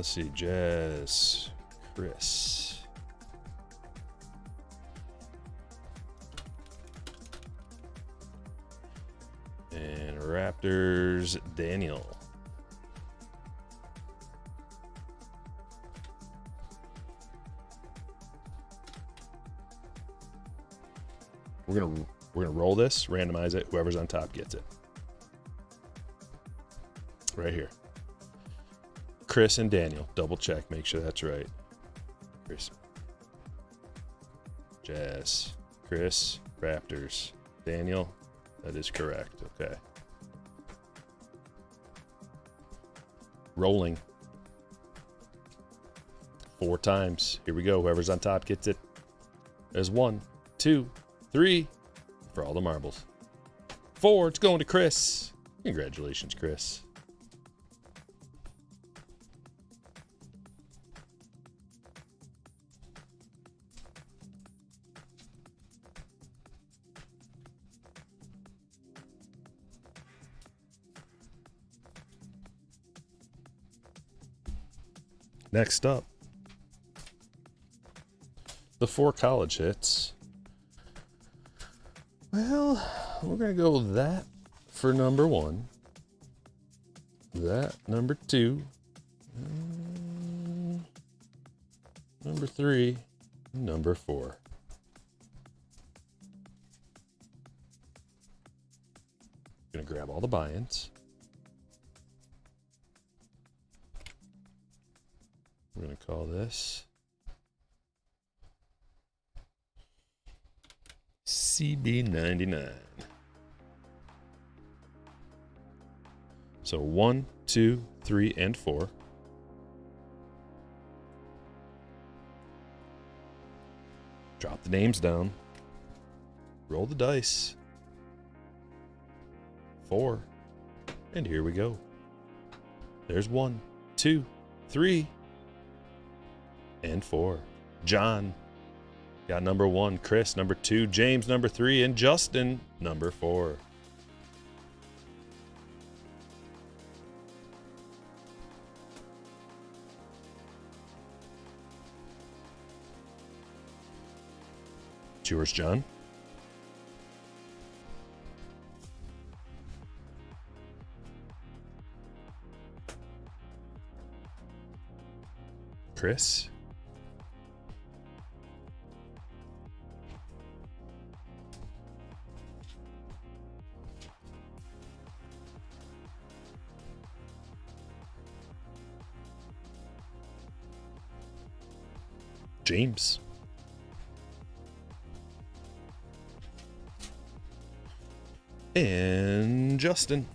Let's see, Jazz, Chris. And Raptors, Daniel. We're gonna roll this, randomize it. Whoever's on top gets it. Right here. Chris and Daniel. Double check, make sure that's right. Chris. Jazz. Chris. Raptors. Daniel. That is correct. Okay. Rolling. 4 times. Here we go. Whoever's on top gets it. There's 1, 2, 3 for all the marbles. 4, it's going to Chris. Congratulations, Chris. Next up, the 4 college hits. Well, we're going to go with that for number 1. That, number 2. Number 3. Number 4. Going to grab all the buy-ins. We're going to call this CB99. So 1, 2, 3, and 4. Drop the names down. Roll the dice. 4. And here we go. There's 1, 2, 3. And 4. John got number 1. Chris, number 2. James, number 3. And Justin, number 4. It's yours, John. Chris. James. And Justin.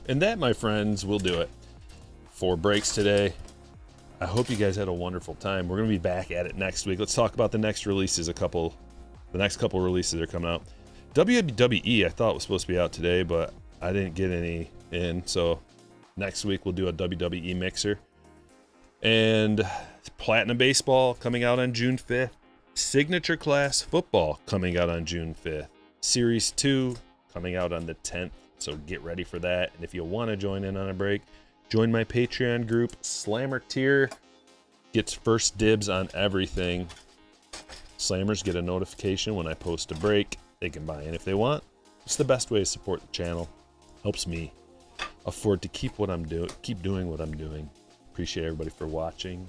And that, my friends, will do it for breaks today. I hope you guys had a wonderful time. We're going to be back at it next week. Let's talk about the next releases. The next couple releases are coming out. WWE, I thought was supposed to be out today, but I didn't get any in, so next week we'll do a WWE mixer. And Platinum Baseball coming out on June 5th. Signature Class Football coming out on June 5th. Series 2 coming out on the 10th, so get ready for that. And if you want to join in on a break, join my Patreon group. Slammer Tier gets first dibs on everything. Slammers get a notification when I post a break. They can buy in if they want. It's the best way to support the channel. Helps me afford to keep doing what I'm doing. Appreciate everybody for watching.